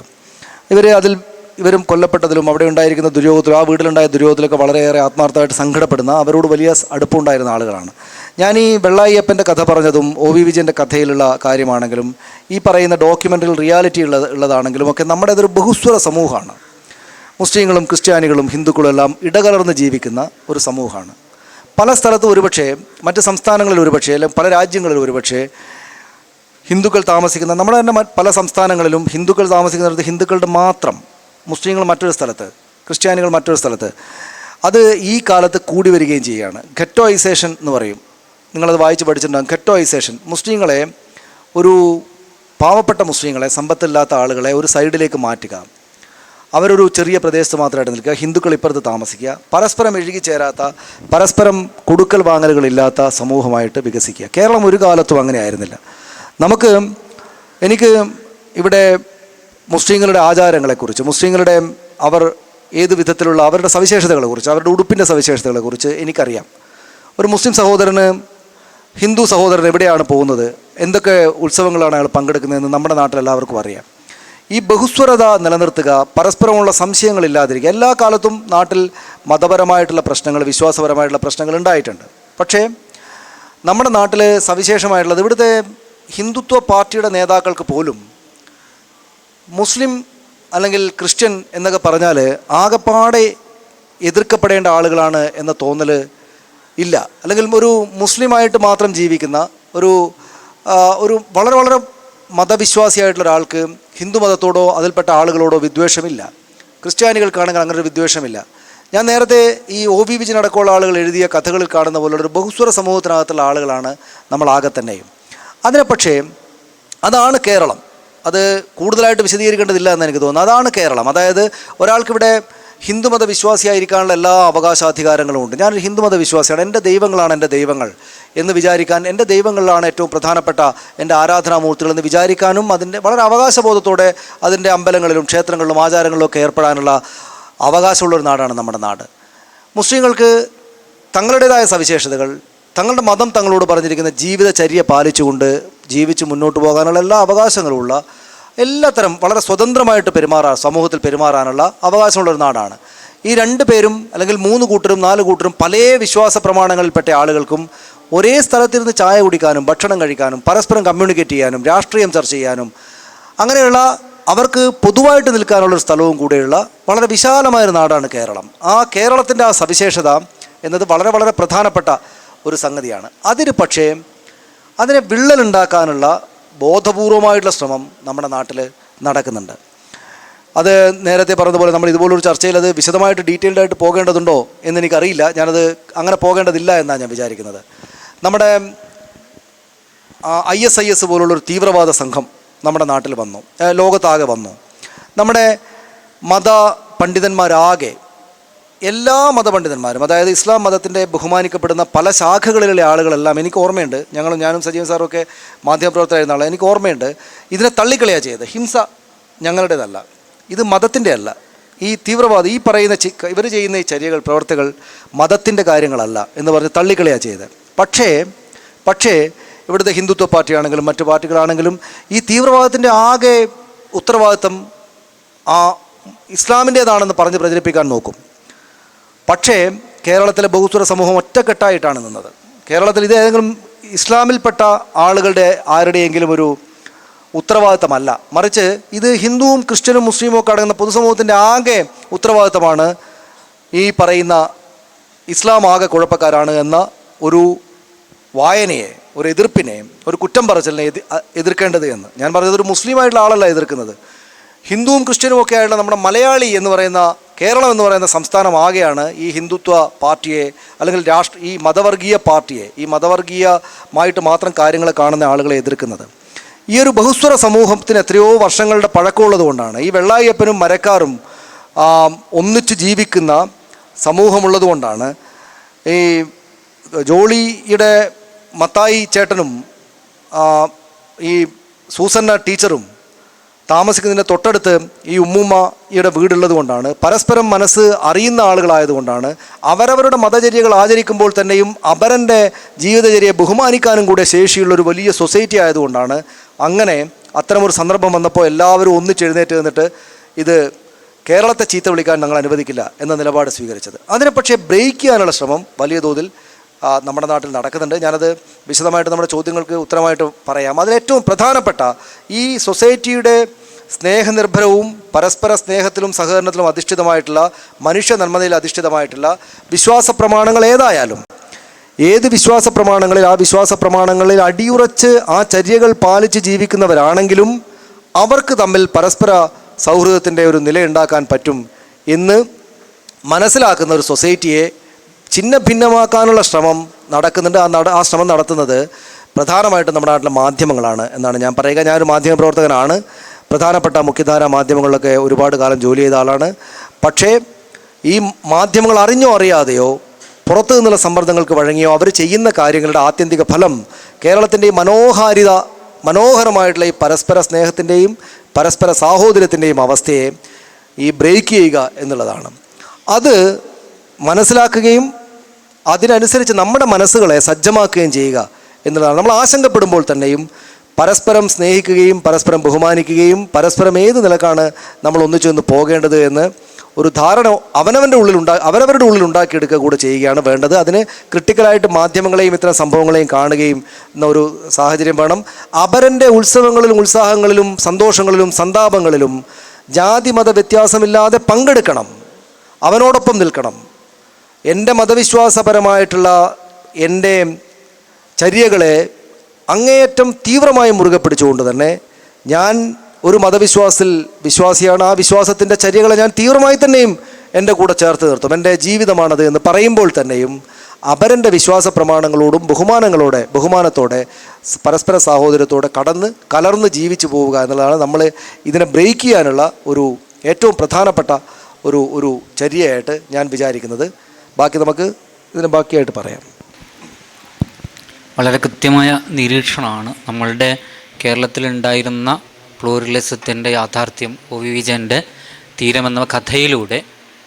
ഇവരും കൊല്ലപ്പെട്ടതിലും അവിടെ ഉണ്ടായിരിക്കുന്ന ദുര്യോഗത്തിലും ആ വീട്ടിലുണ്ടായ ദുര്യോഗത്തിലൊക്കെ വളരെയേറെ ആത്മാർത്ഥമായിട്ട് സങ്കടപ്പെടുന്ന, അവരോട് വലിയ അടുപ്പമുണ്ടായിരുന്ന ആളുകളാണ്. ഞാൻ ഈ വെള്ളായിയപ്പൻ്റെ കഥ പറഞ്ഞതും ഒ വി വിജയൻ്റെ കഥയിലുള്ള കാര്യമാണെങ്കിലും ഈ പറയുന്ന ഡോക്യുമെൻ്ററിൽ റിയാലിറ്റി ഉള്ളതാണെങ്കിലും ഒക്കെ നമ്മുടെ അതൊരു ബഹുസ്വര സമൂഹമാണ്. മുസ്ലിങ്ങളും ക്രിസ്ത്യാനികളും ഹിന്ദുക്കളും എല്ലാം ഇടകലർന്ന് ജീവിക്കുന്ന ഒരു സമൂഹമാണ്. പല സ്ഥലത്തും ഒരുപക്ഷെ, മറ്റ് സംസ്ഥാനങ്ങളിൽ ഒരുപക്ഷെ, അല്ലെങ്കിൽ പല രാജ്യങ്ങളിൽ ഒരുപക്ഷെ ഹിന്ദുക്കൾ താമസിക്കുന്ന, നമ്മുടെ തന്നെ പല സംസ്ഥാനങ്ങളിലും ഹിന്ദുക്കൾ താമസിക്കുന്നിടത്ത് ഹിന്ദുക്കളുടെ മാത്രം, മുസ്ലിങ്ങൾ മറ്റൊരു സ്ഥലത്ത്, ക്രിസ്ത്യാനികൾ മറ്റൊരു സ്ഥലത്ത്, അത് ഈ കാലത്ത് കൂടി വരികയും ചെയ്യുകയാണ്. ഘറ്റോഐസേഷൻ എന്ന് പറയും, നിങ്ങളത് വായിച്ച് പഠിച്ചിട്ടുണ്ടാകും. ഘറ്റോഐസേഷൻ, മുസ്ലിങ്ങളെ, ഒരു പാവപ്പെട്ട മുസ്ലിങ്ങളെ, സമ്പത്തില്ലാത്ത ആളുകളെ ഒരു സൈഡിലേക്ക് മാറ്റുക, അവരൊരു ചെറിയ പ്രദേശത്ത് മാത്രമായിട്ട് നിൽക്കുക, ഹിന്ദുക്കൾ ഇപ്പുറത്ത് താമസിക്കുക, പരസ്പരം ഇഴുകിച്ചേരാത്ത, പരസ്പരം കൊടുക്കൽ വാങ്ങലുകളില്ലാത്ത സമൂഹമായിട്ട് വികസിക്കുക. കേരളം ഒരു കാലത്തും അങ്ങനെ ആയിരുന്നില്ല. എനിക്ക് ഇവിടെ മുസ്ലിങ്ങളുടെ ആചാരങ്ങളെക്കുറിച്ച്, മുസ്ലിങ്ങളുടെ അവർ ഏത് വിധത്തിലുള്ള അവരുടെ സവിശേഷതകളെക്കുറിച്ച്, അവരുടെ ഉടുപ്പിൻ്റെ സവിശേഷതകളെക്കുറിച്ച് എനിക്കറിയാം. ഒരു മുസ്ലിം സഹോദരന് ഹിന്ദു സഹോദരൻ എവിടെയാണ് പോകുന്നത്, എന്തൊക്കെ ഉത്സവങ്ങളാണ് അയാൾ പങ്കെടുക്കുന്നതെന്ന് നമ്മുടെ നാട്ടിലെല്ലാവർക്കും അറിയാം. ഈ ബഹുസ്വരത നിലനിർത്തുക, പരസ്പരമുള്ള സംശയങ്ങളില്ലാതിരിക്കുക. എല്ലാ കാലത്തും നാട്ടിൽ മതപരമായിട്ടുള്ള പ്രശ്നങ്ങൾ, വിശ്വാസപരമായിട്ടുള്ള പ്രശ്നങ്ങൾ ഉണ്ടായിട്ടുണ്ട്. പക്ഷേ നമ്മുടെ നാട്ടിൽ സവിശേഷമായിട്ടുള്ളത്, ഇവിടുത്തെ ഹിന്ദുത്വ പാർട്ടിയുടെ നേതാക്കൾക്ക് പോലും മുസ്ലിം അല്ലെങ്കിൽ ക്രിസ്ത്യൻ എന്നൊക്കെ പറഞ്ഞാൽ ആകെപ്പാടെ എതിർക്കപ്പെടേണ്ട ആളുകളാണ് എന്ന തോന്നൽ ഇല്ല. അല്ലെങ്കിൽ ഒരു മുസ്ലിമായിട്ട് മാത്രം ജീവിക്കുന്ന ഒരു വളരെ വളരെ മതവിശ്വാസിയായിട്ടുള്ള ഒരാൾക്ക് ഹിന്ദു മതത്തോടോ അതിൽപ്പെട്ട ആളുകളോടോ വിദ്വേഷമില്ല. ക്രിസ്ത്യാനികൾക്കാണെങ്കിൽ അങ്ങനെ ഒരു വിദ്വേഷമില്ല. ഞാൻ നേരത്തെ ഈ ഒ വി വിജയൻ അടക്കമുള്ള ആളുകൾ എഴുതിയ കഥകളിൽ കാണുന്ന പോലുള്ള ഒരു ബഹുസ്വര സമൂഹത്തിനകത്തുള്ള ആളുകളാണ് നമ്മളാകെ തന്നെയും. പക്ഷേ അതാണ് കേരളം. അത് കൂടുതലായിട്ട് വിശദീകരിക്കേണ്ടതില്ല എന്ന് എനിക്ക് തോന്നുന്നു. അതാണ് കേരളം. അതായത് ഒരാൾക്കിവിടെ ഹിന്ദുമത വിശ്വാസിയായിരിക്കാനുള്ള എല്ലാ അവകാശാധികാരങ്ങളും ഉണ്ട്. ഞാനൊരു ഹിന്ദുമത വിശ്വാസിയാണ്, എൻ്റെ ദൈവങ്ങളാണ് എൻ്റെ ദൈവങ്ങൾ എന്ന് വിചാരിക്കാൻ, എൻ്റെ ദൈവങ്ങളിലാണ് ഏറ്റവും പ്രധാനപ്പെട്ട എൻ്റെ ആരാധനാമൂർത്തികളെന്ന് വിചാരിക്കാനും അതിൻ്റെ വളരെ അവകാശബോധത്തോടെ അതിൻ്റെ അമ്പലങ്ങളിലും ക്ഷേത്രങ്ങളിലും ആചാരങ്ങളിലും ഒക്കെ ഏർപ്പെടാനുള്ള അവകാശമുള്ളൊരു നാടാണ് നമ്മുടെ നാട്. മുസ്ലിങ്ങൾക്ക് തങ്ങളുടേതായ സവിശേഷതകൾ, തങ്ങളുടെ മതം തങ്ങളോട് പറഞ്ഞിരിക്കുന്ന ജീവിതചര്യ പാലിച്ചുകൊണ്ട് ജീവിച്ച് മുന്നോട്ട് പോകാനുള്ള എല്ലാ അവകാശങ്ങളുമുള്ള, എല്ലാത്തരം വളരെ സ്വതന്ത്രമായിട്ട് സമൂഹത്തിൽ പെരുമാറാനുള്ള അവകാശമുള്ളൊരു നാടാണ്. ഈ 2 പേരും അല്ലെങ്കിൽ 3 കൂട്ടരും 4 കൂട്ടരും പല വിശ്വാസ പ്രമാണങ്ങളിൽപ്പെട്ട ആളുകൾക്കും ഒരേ സ്ഥലത്തിരുന്ന് ചായ കുടിക്കാനും ഭക്ഷണം കഴിക്കാനും പരസ്പരം കമ്മ്യൂണിക്കേറ്റ് ചെയ്യാനും രാഷ്ട്രീയം ചർച്ച ചെയ്യാനും അങ്ങനെയുള്ള അവർക്ക് പൊതുവായിട്ട് നിൽക്കാനുള്ളൊരു സ്ഥലവും കൂടെയുള്ള വളരെ വിശാലമായൊരു നാടാണ് കേരളം. ആ കേരളത്തിൻ്റെ ആ സവിശേഷത എന്നത് വളരെ വളരെ പ്രധാനപ്പെട്ട ഒരു സംഗതിയാണ്. പക്ഷേ അതിനെ വിള്ളലുണ്ടാക്കാനുള്ള ബോധപൂർവമായിട്ടുള്ള ശ്രമം നമ്മുടെ നാട്ടിൽ നടക്കുന്നുണ്ട്. അത് നേരത്തെ പറഞ്ഞതുപോലെ നമ്മൾ ഇതുപോലൊരു ചർച്ചയിൽ അത് വിശദമായിട്ട് ഡീറ്റെയിൽഡായിട്ട് പോകേണ്ടതുണ്ടോ എന്നെനിക്കറിയില്ല. ഞാനത് അങ്ങനെ പോകേണ്ടതില്ല എന്നാണ് ഞാൻ വിചാരിക്കുന്നത്. നമ്മുടെ ISIS പോലുള്ളൊരു തീവ്രവാദ സംഘം നമ്മുടെ നാട്ടിൽ വന്നു, ലോകത്താകെ വന്നു. നമ്മുടെ മത പണ്ഡിതന്മാരാകെ, എല്ലാ മതപണ്ഡിതന്മാരും, അതായത് ഇസ്ലാം മതത്തിൻ്റെ ബഹുമാനിക്കപ്പെടുന്ന പല ശാഖകളിലെ ആളുകളെല്ലാം, എനിക്ക് ഓർമ്മയുണ്ട്, ഞാനും സജീവൻ സാറും ഒക്കെ മാധ്യമപ്രവർത്തകരായിരുന്ന ആളെ, എനിക്ക് ഓർമ്മയുണ്ട്, ഇതിനെ തള്ളിക്കളയാണ് ചെയ്തത്. ഹിംസ ഞങ്ങളുടേതല്ല, ഇത് മതത്തിൻ്റെ അല്ല, ഈ തീവ്രവാദം ഈ പറയുന്ന ഇവർ ചെയ്യുന്ന ഈ ചര്യകൾ പ്രവർത്തികൾ മതത്തിൻ്റെ കാര്യങ്ങളല്ല എന്ന് പറഞ്ഞ് തള്ളിക്കളയാണ് ചെയ്തത്. പക്ഷേ ഇവിടുത്തെ ഹിന്ദുത്വ പാർട്ടിയാണെങ്കിലും മറ്റു പാർട്ടികളാണെങ്കിലും ഈ തീവ്രവാദത്തിൻ്റെ ആകെ ഉത്തരവാദിത്വം ഇസ്ലാമിൻ്റേതാണെന്ന് പറഞ്ഞ് പ്രചരിപ്പിക്കാൻ നോക്കും. പക്ഷേ കേരളത്തിലെ ബഹുസ്വര സമൂഹം ഒറ്റക്കെട്ടായിട്ടാണ് നിന്നത്. കേരളത്തിൽ ഇത് ഏതെങ്കിലും ഇസ്ലാമിൽപ്പെട്ട ആളുകളുടെ ആരുടെയെങ്കിലും ഒരു ഉത്തരവാദിത്തമല്ല, മറിച്ച് ഇത് ഹിന്ദുവും ക്രിസ്ത്യനും മുസ്ലിമും ഒക്കെ അടങ്ങുന്ന പൊതുസമൂഹത്തിൻ്റെ ആകെ ഉത്തരവാദിത്തമാണ് ഈ പറയുന്ന ഇസ്ലാം ആകെ കുഴപ്പക്കാരാണ് എന്ന ഒരു വായനയെ, ഒരു എതിർപ്പിനെ, ഒരു കുറ്റം പറച്ചിലിനെ എതിർക്കേണ്ടത് എന്ന്. ഞാൻ പറഞ്ഞത് ഒരു മുസ്ലിമായിട്ടുള്ള ആളല്ല എതിർക്കുന്നത്, ഹിന്ദുവും ക്രിസ്ത്യനും ഒക്കെ ആയിട്ടുള്ള നമ്മുടെ മലയാളി എന്ന് പറയുന്ന കേരളം എന്ന് പറയുന്ന സംസ്ഥാനം ആകെയാണ് ഈ ഹിന്ദുത്വ പാർട്ടിയെ അല്ലെങ്കിൽ ഈ മതവർഗീയ പാർട്ടിയെ, ഈ മതവർഗീയമായിട്ട് മാത്രം കാര്യങ്ങളെ കാണുന്ന ആളുകളെ എതിർക്കുന്നത്. ഈ ഒരു ബഹുസ്വര സമൂഹത്തിന് എത്രയോ വർഷങ്ങളുടെ പഴക്കമുള്ളത് കൊണ്ടാണ്, ഈ വെള്ളായപ്പനും മരക്കാരും ഒന്നിച്ച് ജീവിക്കുന്ന സമൂഹമുള്ളത് കൊണ്ടാണ് ഈ ജോളിയുടെ മത്തായി ചേട്ടനും ഈ സൂസന്ന ടീച്ചറും താമസിക്കുന്നതിൻ്റെ തൊട്ടടുത്ത് ഈ ഉമ്മുമ്മയുടെ വീടുള്ളത് കൊണ്ടാണ്, പരസ്പരം മനസ്സ് അറിയുന്ന ആളുകളായതുകൊണ്ടാണ്, അവരവരുടെ മതചര്യകൾ ആചരിക്കുമ്പോൾ തന്നെയും അപരൻ്റെ ജീവിതചര്യയെ ബഹുമാനിക്കാനും കൂടെ ശേഷിയുള്ളൊരു വലിയ സൊസൈറ്റി ആയതുകൊണ്ടാണ് അങ്ങനെ അത്തരമൊരു സന്ദർഭം വന്നപ്പോൾ എല്ലാവരും ഒന്നിച്ചെഴുന്നേറ്റ് നിന്നിട്ട് ഇത് കേരളത്തെ ചീത്ത വിളിക്കാൻ ഞങ്ങൾ അനുവദിക്കില്ല എന്ന നിലപാട് സ്വീകരിച്ചത്. അതിനെ പക്ഷേ ബ്രേക്ക് ചെയ്യാനുള്ള ശ്രമം വലിയ തോതിൽ നമ്മുടെ നാട്ടിൽ നടക്കുന്നുണ്ട്. ഞാനത് വിശദമായിട്ട് നമ്മുടെ ചോദ്യങ്ങൾക്ക് ഉത്തരമായിട്ട് പറയാം. അതിലേറ്റവും പ്രധാനപ്പെട്ട ഈ സൊസൈറ്റിയുടെ സ്നേഹനിർഭരവും പരസ്പര സ്നേഹത്തിലും സഹകരണത്തിലും അധിഷ്ഠിതമായിട്ടുള്ള, മനുഷ്യ നന്മതയിൽ അധിഷ്ഠിതമായിട്ടുള്ള വിശ്വാസ പ്രമാണങ്ങൾ ഏതായാലും, ഏത് വിശ്വാസ പ്രമാണങ്ങളിൽ ആ വിശ്വാസ പ്രമാണങ്ങളിൽ അടിയുറച്ച് ആ ചര്യകൾ പാലിച്ച് ജീവിക്കുന്നവരാണെങ്കിലും അവർക്ക് തമ്മിൽ പരസ്പര സൗഹൃദത്തിൻ്റെ ഒരു നിലയുണ്ടാക്കാൻ പറ്റും എന്ന് മനസ്സിലാക്കുന്ന ഒരു സൊസൈറ്റിയെ ഛിന്ന ഭിന്നമാക്കാനുള്ള ശ്രമം നടക്കുന്നുണ്ട്. ആ ശ്രമം നടത്തുന്നത് പ്രധാനമായിട്ടും നമ്മുടെ നാട്ടിലെ മാധ്യമങ്ങളാണ് എന്നാണ് ഞാൻ പറയുക. ഞാനൊരു മാധ്യമപ്രവർത്തകനാണ്. പ്രധാനപ്പെട്ട മുഖ്യധാര മാധ്യമങ്ങളിലൊക്കെ ഒരുപാട് കാലം ജോലി ചെയ്ത ആളാണ്. പക്ഷേ ഈ മാധ്യമങ്ങൾ അറിഞ്ഞോ അറിയാതെയോ പുറത്തു നിന്നുള്ള സമ്മർദ്ദങ്ങൾക്ക് വഴങ്ങിയോ അവർ ചെയ്യുന്ന കാര്യങ്ങളുടെ ആത്യന്തിക ഫലം കേരളത്തിൻ്റെ ഈ മനോഹരമായിട്ടുള്ള ഈ പരസ്പര സ്നേഹത്തിൻ്റെയും പരസ്പര സാഹോദര്യത്തിൻ്റെയും അവസ്ഥയെ ഈ ബ്രേക്ക് ചെയ്യുക എന്നുള്ളതാണ്. അത് മനസ്സിലാക്കുകയും അതിനനുസരിച്ച് നമ്മുടെ മനസ്സുകളെ സജ്ജമാക്കുകയും ചെയ്യുക എന്നുള്ളതാണ്. നമ്മൾ ആശങ്കപ്പെടുമ്പോൾ തന്നെയും പരസ്പരം സ്നേഹിക്കുകയും പരസ്പരം ബഹുമാനിക്കുകയും പരസ്പരം ഏത് നിലക്കാണ് നമ്മൾ ഒന്നിച്ചു നിന്ന് പോകേണ്ടത് എന്ന് ഒരു ധാരണ അവരവരുടെ ഉള്ളിൽ ഉണ്ടാക്കിയെടുക്കുക കൂടെ ചെയ്യുകയാണ് വേണ്ടത്. അതിന് ക്രിട്ടിക്കലായിട്ട് മാധ്യമങ്ങളെയും ഇത്തരം സംഭവങ്ങളെയും കാണുകയും എന്ന ഒരു സാഹചര്യം വേണം. അപരൻ്റെ ഉത്സവങ്ങളിലും ഉത്സാഹങ്ങളിലും സന്തോഷങ്ങളിലും സന്താപങ്ങളിലും ജാതി മത വ്യത്യാസമില്ലാതെ പങ്കെടുക്കണം, അവനോടൊപ്പം നിൽക്കണം. എൻ്റെ മതവിശ്വാസപരമായിട്ടുള്ള എൻ്റെ ചര്യകളെ അങ്ങേയറ്റം തീവ്രമായി മുറുകെ പിടിച്ചുകൊണ്ട് തന്നെ ഞാൻ ഒരു മതവിശ്വാസത്തിൽ വിശ്വാസിയാണ്, ആ വിശ്വാസത്തിൻ്റെ ചര്യകളെ ഞാൻ തീവ്രമായി തന്നെയും എൻ്റെ കൂടെ ചേർത്ത് നിർത്തും, എൻ്റെ ജീവിതമാണത് എന്ന് പറയുമ്പോൾ തന്നെയും അപരൻ്റെ വിശ്വാസ പ്രമാണങ്ങളോടും ബഹുമാനത്തോടെ പരസ്പര സാഹോദര്യത്തോടെ കലർന്ന് ജീവിച്ചു പോവുക എന്നുള്ളതാണ് നമ്മൾ ഇതിനെ ബ്രേക്ക് ചെയ്യാനുള്ള ഒരു ഏറ്റവും പ്രധാനപ്പെട്ട ഒരു ചര്യയായിട്ട് ഞാൻ വിചാരിക്കുന്നത്. ബാക്കി നമുക്ക് ഇതിന് ബാക്കിയായിട്ട് പറയാം. വളരെ കൃത്യമായ നിരീക്ഷണമാണ്. നമ്മളുടെ കേരളത്തിലുണ്ടായിരുന്ന പ്ലൂറലിസത്തിൻ്റെ യാഥാർത്ഥ്യം ഒ വി വിജയൻ്റെ തീരമെന്ന കഥയിലൂടെ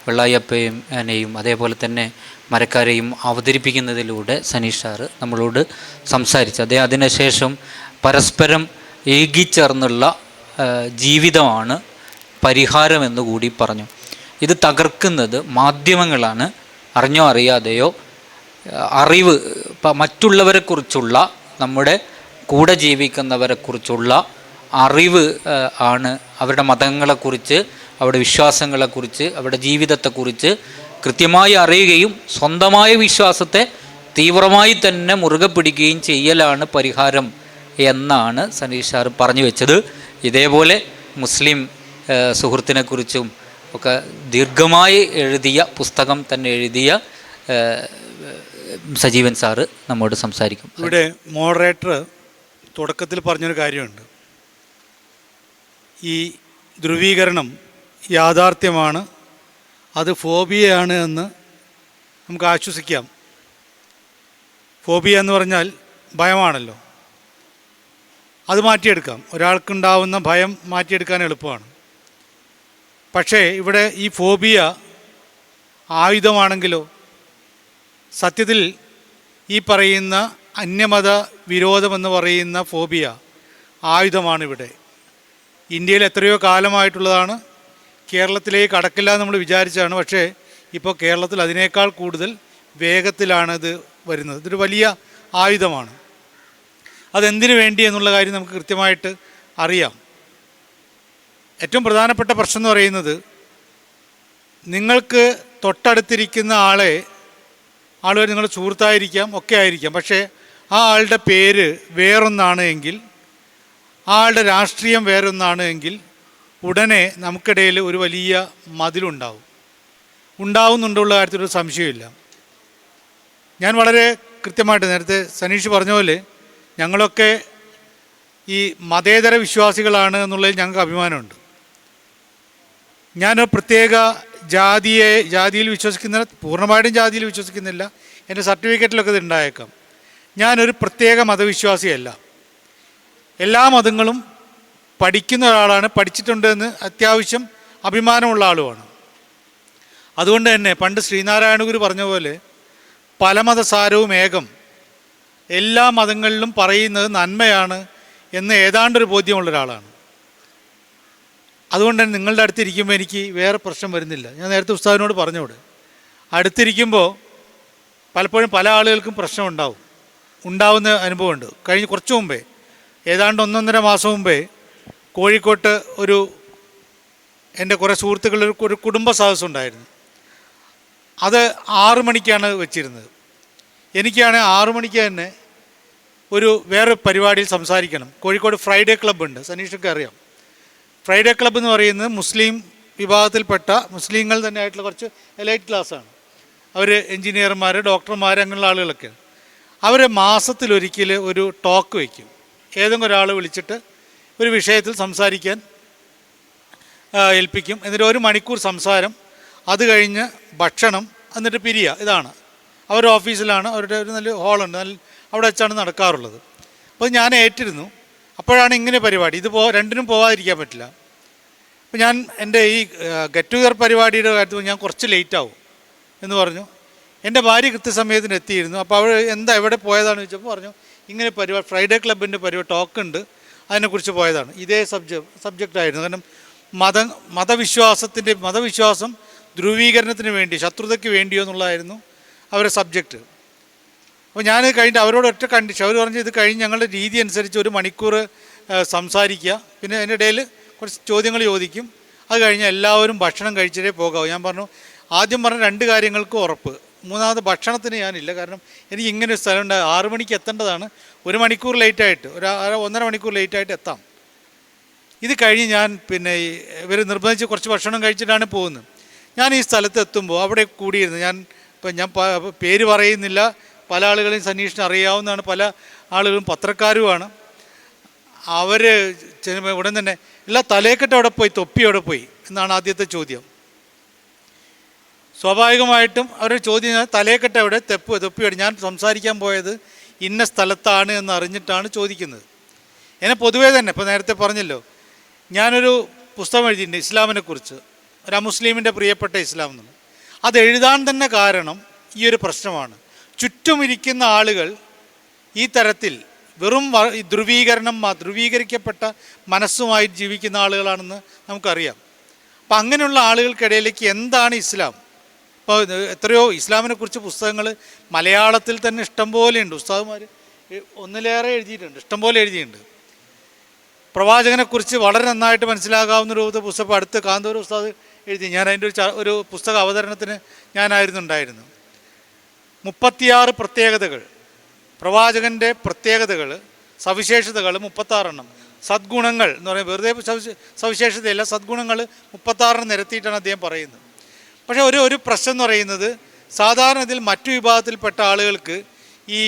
വെള്ളായപ്പനെയും അതേപോലെ തന്നെ മരക്കാരെയും അവതരിപ്പിക്കുന്നതിലൂടെ സനീഷ് സാറ് നമ്മളോട് സംസാരിച്ചു. അതിനുശേഷം പരസ്പരം ഏകിച്ചേർന്നുള്ള ജീവിതമാണ് പരിഹാരമെന്ന് കൂടി പറഞ്ഞു. ഇത് തകർക്കുന്നത് മാധ്യമങ്ങളാണ്. അറിഞ്ഞോ അറിയാതെയോ അറിവ് മറ്റുള്ളവരെക്കുറിച്ചുള്ള, നമ്മുടെ കൂടെ ജീവിക്കുന്നവരെക്കുറിച്ചുള്ള അറിവ് ആണ് അവരുടെ മതങ്ങളെക്കുറിച്ച്, അവരുടെ വിശ്വാസങ്ങളെക്കുറിച്ച്, അവരുടെ ജീവിതത്തെക്കുറിച്ച് കൃത്യമായി അറിയുകയും സ്വന്തമായ വിശ്വാസത്തെ തീവ്രമായി തന്നെ മുറുകെ പിടിക്കുകയും ചെയ്യലാണ് പരിഹാരം എന്നാണ് സനീഷ് സാർ പറഞ്ഞു വെച്ചത്. ഇതേപോലെ മുസ്ലിം സുഹൃത്തിനെക്കുറിച്ചും ഒക്കെ ദീർഘമായി എഴുതിയ പുസ്തകം തന്നെ എഴുതിയ സജീവൻ സാറ് നമ്മോട് സംസാരിക്കും. ഇവിടെ മോഡറേറ്റർ തുടക്കത്തിൽ പറഞ്ഞൊരു കാര്യമുണ്ട്. ഈ ധ്രുവീകരണം യാഥാർത്ഥ്യമാണ്, അത് ഫോബിയയാണ് എന്ന് നമുക്ക് ആശ്വസിക്കാം. ഫോബിയ എന്ന് പറഞ്ഞാൽ ഭയമാണല്ലോ, അത് മാറ്റിയെടുക്കാം. ഒരാൾക്കുണ്ടാവുന്ന ഭയം മാറ്റിയെടുക്കാൻ എളുപ്പമാണ്. പക്ഷേ ഇവിടെ ഈ ഫോബിയ ആയുധമാണെങ്കിലോ, സത്യത്തിൽ ഈ പറയുന്ന അന്യമത വിരോധമെന്ന് പറയുന്ന ഫോബിയ ആയുധമാണ്. ഇവിടെ ഇന്ത്യയിൽ എത്രയോ കാലമായിട്ടുള്ളതാണ്, കേരളത്തിലേക്ക് കടക്കില്ല എന്ന് നമ്മൾ വിചാരിച്ചാണ്. പക്ഷേ ഇപ്പോൾ കേരളത്തിൽ അതിനേക്കാൾ കൂടുതൽ വേഗത്തിലാണ് ഇത് വരുന്നത്. ഇതൊരു വലിയ ആയുധമാണ്. അതെന്തിനു വേണ്ടി എന്നുള്ള കാര്യം നമുക്ക് കൃത്യമായിട്ട് അറിയാം. ഏറ്റവും പ്രധാനപ്പെട്ട പ്രശ്നം എന്ന് പറയുന്നത്, നിങ്ങൾക്ക് തൊട്ടടുത്തിരിക്കുന്ന ആളുകൾ നിങ്ങളുടെ സുഹൃത്തായിരിക്കാം, ഒക്കെ ആയിരിക്കാം. പക്ഷേ ആ ആളുടെ പേര് വേറൊന്നാണ് എങ്കിൽ, ആ ആളുടെ രാഷ്ട്രീയം വേറൊന്നാണ് എങ്കിൽ ഉടനെ നമുക്കിടയിൽ ഒരു വലിയ ഉണ്ടാവുന്നുണ്ടുള്ള കാര്യത്തിലൊരു സംശയമില്ല. ഞാൻ വളരെ കൃത്യമായിട്ട് നേരത്തെ സനീഷ് പറഞ്ഞ പോലെ ഞങ്ങളൊക്കെ ഈ മതേതര വിശ്വാസികളാണ് എന്നുള്ളതിൽ ഞങ്ങൾക്ക് അഭിമാനമുണ്ട്. ഞാനൊരു പ്രത്യേക ജാതിയിൽ വിശ്വസിക്കുന്നില്ല, പൂർണ്ണമായിട്ടും ജാതിയിൽ വിശ്വസിക്കുന്നില്ല. എൻ്റെ സർട്ടിഫിക്കറ്റിലൊക്കെ ഇത് ഉണ്ടായേക്കാം. ഞാനൊരു പ്രത്യേക മതവിശ്വാസിയല്ല. എല്ലാ മതങ്ങളും പഠിക്കുന്ന ഒരാളാണ്, പഠിച്ചിട്ടുണ്ടെന്ന് അത്യാവശ്യം അഭിമാനമുള്ള ആളുമാണ്. അതുകൊണ്ട് തന്നെ പണ്ട് ശ്രീനാരായണ ഗുരു പറഞ്ഞ പോലെ പല മതസാരവും ഏകം, എല്ലാ മതങ്ങളിലും പറയുന്നത് നന്മയാണ് എന്ന് ഏതാണ്ടൊരു ബോധ്യമുള്ള ഒരാളാണ്. അതുകൊണ്ട് തന്നെ നിങ്ങളുടെ അടുത്തിരിക്കുമ്പോൾ എനിക്ക് വേറെ പ്രശ്നം വരുന്നില്ല. ഞാൻ നേരത്തെ ഉസ്താദിനോട് പറഞ്ഞോട്, അടുത്തിരിക്കുമ്പോൾ പലപ്പോഴും പല ആളുകൾക്കും പ്രശ്നം ഉണ്ടാവുന്ന അനുഭവമുണ്ട്. കഴിഞ്ഞ് കുറച്ച് മുമ്പേ, ഏതാണ്ട് 1.5 മാസം മുമ്പേ കോഴിക്കോട്ട് എൻ്റെ കുറേ സുഹൃത്തുക്കളുടെ ഒരു കുടുംബ സദസ്സ് ഉണ്ടായിരുന്നു. അത് 6 മണിക്കാണ് വെച്ചിരുന്നത്. എനിക്കാണെങ്കിൽ 6 മണിക്ക് തന്നെ വേറെ പരിപാടിയിൽ സംസാരിക്കണം. കോഴിക്കോട് ഫ്രൈഡേ ക്ലബ്ബ് ഉണ്ട്, സനീഷൊക്കെ അറിയാം. ഫ്രൈഡേ ക്ലബ്ബ് എന്ന് പറയുന്നത് മുസ്ലിം വിഭാഗത്തിൽപ്പെട്ട മുസ്ലിങ്ങൾ തന്നെ ആയിട്ടുള്ള കുറച്ച് എലൈറ്റ് ക്ലാസ്സാണ്. അവർ എൻജിനീയർമാർ, ഡോക്ടർമാർ, അങ്ങനെയുള്ള ആളുകളൊക്കെ. അവർ മാസത്തിലൊരിക്കൽ ഒരു ടോക്ക് വയ്ക്കും. ഏതെങ്കിലും ഒരാൾ വിളിച്ചിട്ട് ഒരു വിഷയത്തിൽ സംസാരിക്കാൻ ഏൽപ്പിക്കും. എന്നിട്ട് 1 മണിക്കൂർ സംസാരം, അത് കഴിഞ്ഞ് ഭക്ഷണം, എന്നിട്ട് പിരിയുക. ഇതാണ് അവരുടെ ഓഫീസിലാണ്, അവരുടെ ഒരു നല്ല ഹാളുണ്ട്, അവിടെ വെച്ചാണ് നടക്കാറുള്ളത്. അപ്പോൾ ഞാൻ ഏറ്റിരുന്നു. അപ്പോഴാണ് ഇങ്ങനെ പരിപാടി. രണ്ടിനും പോകാതിരിക്കാൻ പറ്റില്ല. അപ്പോൾ ഞാൻ എൻ്റെ ഈ ഗെറ്റ് ടുഗദർ പരിപാടിയുടെ കാര്യത്തിൽ ഞാൻ കുറച്ച് ലേറ്റാവും എന്ന് പറഞ്ഞു. എൻ്റെ ഭാര്യ കൃത്യസമയത്തിന് എത്തിയിരുന്നു. അപ്പോൾ അവൾ എവിടെ പോയതാണെന്ന് ചോദിച്ചപ്പോൾ പറഞ്ഞു, ഇങ്ങനെ പരിപാടി ഫ്രൈഡേ ക്ലബിൻ്റെ ടോക്ക് ഉണ്ട്, അതിനെക്കുറിച്ച് പോയതാണ്. ഇതേ സബ്ജക്റ്റായിരുന്നു. കാരണം മതവിശ്വാസം ധ്രുവീകരണത്തിന് വേണ്ടി, ശത്രുതയ്ക്ക് വേണ്ടിയോ എന്നുള്ളതായിരുന്നു അവരുടെ സബ്ജക്റ്റ്. അപ്പോൾ ഞാൻ കഴിഞ്ഞിട്ട് അവരോട് ഒറ്റ കണ്ടീഷൻ, അവർ പറഞ്ഞു ഇത് കഴിഞ്ഞ് ഞങ്ങളുടെ രീതി അനുസരിച്ച് 1 മണിക്കൂർ സംസാരിക്കുക, പിന്നെ അതിൻ്റെ ഇടയിൽ കുറച്ച് ചോദ്യങ്ങൾ ചോദിക്കും, അത് കഴിഞ്ഞ് എല്ലാവരും ഭക്ഷണം കഴിച്ചിട്ടേ പോകാവൂ. ഞാൻ പറഞ്ഞു, ആദ്യം പറഞ്ഞ 2 കാര്യങ്ങൾക്ക് ഉറപ്പ്, മൂന്നാമത് ഭക്ഷണത്തിന് ഞാനില്ല. കാരണം എനിക്ക് ഇങ്ങനെ ഒരു സ്ഥലമുണ്ട്, 6 മണിക്ക് എത്തേണ്ടതാണ്, 1 മണിക്കൂർ ലേറ്റായിട്ട്, 1.5 മണിക്കൂർ ലേറ്റായിട്ട് എത്താം. ഇത് കഴിഞ്ഞ് ഞാൻ പിന്നെ ഇവർ നിർബന്ധിച്ച് കുറച്ച് ഭക്ഷണം കഴിച്ചിട്ടാണ് പോകുന്നത്. ഞാൻ ഈ സ്ഥലത്ത് എത്തുമ്പോൾ അവിടെ കൂടിയിരുന്നു, ഞാൻ പേര് പറയുന്നില്ല, പല ആളുകളെയും സനീഷിന് അറിയാവുന്നതാണ്, പല ആളുകളും പത്രക്കാരുമാണ്. അവർ ഉടൻ തന്നെ എല്ലാ തലേക്കെട്ട് അവിടെ പോയി, തൊപ്പി അവിടെ പോയി എന്നാണ് ആദ്യത്തെ ചോദ്യം. സ്വാഭാവികമായിട്ടും അവരുടെ ചോദ്യം, തലേക്കെട്ട് എവിടെ, തൊപ്പി എവിടെ, ഞാൻ സംസാരിക്കാൻ പോയത് ഇന്ന സ്ഥലത്താണ് എന്ന് അറിഞ്ഞിട്ടാണ് ചോദിക്കുന്നത്. എന്നെ പൊതുവേ തന്നെ ഇപ്പോൾ നേരത്തെ പറഞ്ഞല്ലോ, ഞാനൊരു പുസ്തകം എഴുതിയിട്ടുണ്ട് ഇസ്ലാമിനെക്കുറിച്ച്, ഒരു അമുസ്ലിമിൻ്റെ പ്രിയപ്പെട്ട ഇസ്ലാം എന്നുള്ളത്. അത് എഴുതാൻ തന്നെ കാരണം ഈ ഒരു പ്രശ്നമാണ്. ചുറ്റുമിരിക്കുന്ന ആളുകൾ ഈ തരത്തിൽ വെറും ധ്രുവീകരിക്കപ്പെട്ട മനസ്സുമായി ജീവിക്കുന്ന ആളുകളാണെന്ന് നമുക്കറിയാം. അപ്പം അങ്ങനെയുള്ള ആളുകൾക്കിടയിലേക്ക് എന്താണ് ഇസ്ലാം? ഇപ്പോൾ എത്രയോ ഇസ്ലാമിനെക്കുറിച്ച് പുസ്തകങ്ങൾ മലയാളത്തിൽ തന്നെ ഇഷ്ടംപോലെയുണ്ട്. ഉസ്താദുമാർ 1-ലേറെ എഴുതിയിട്ടുണ്ട്, ഇഷ്ടംപോലെ എഴുതിയിട്ടുണ്ട്. പ്രവാചകനെക്കുറിച്ച് വളരെ നന്നായിട്ട് മനസ്സിലാകാവുന്ന രൂപത്തിൽ പുസ്തകം അടുത്ത് കാന്തൂർ ഉസ്താദ് എഴുതി. ഞാൻ അതിൻ്റെ ഒരു പുസ്തക അവതരണത്തിന് ഉണ്ടായിരുന്നു. 36 പ്രത്യേകതകൾ, പ്രവാചകൻ്റെ പ്രത്യേകതകൾ, സവിശേഷതകൾ 36 സദ്ഗുണങ്ങൾ എന്ന് പറയുന്നത് വെറുതെ സവിശേഷതയല്ല, സദ്ഗുണങ്ങൾ 36 നിരത്തിയിട്ടാണ് അദ്ദേഹം പറയുന്നത്. പക്ഷേ ഒരു പ്രശ്നം എന്ന് പറയുന്നത്, സാധാരണ ഇതിൽ മറ്റു വിഭാഗത്തിൽപ്പെട്ട ആളുകൾക്ക് ഈ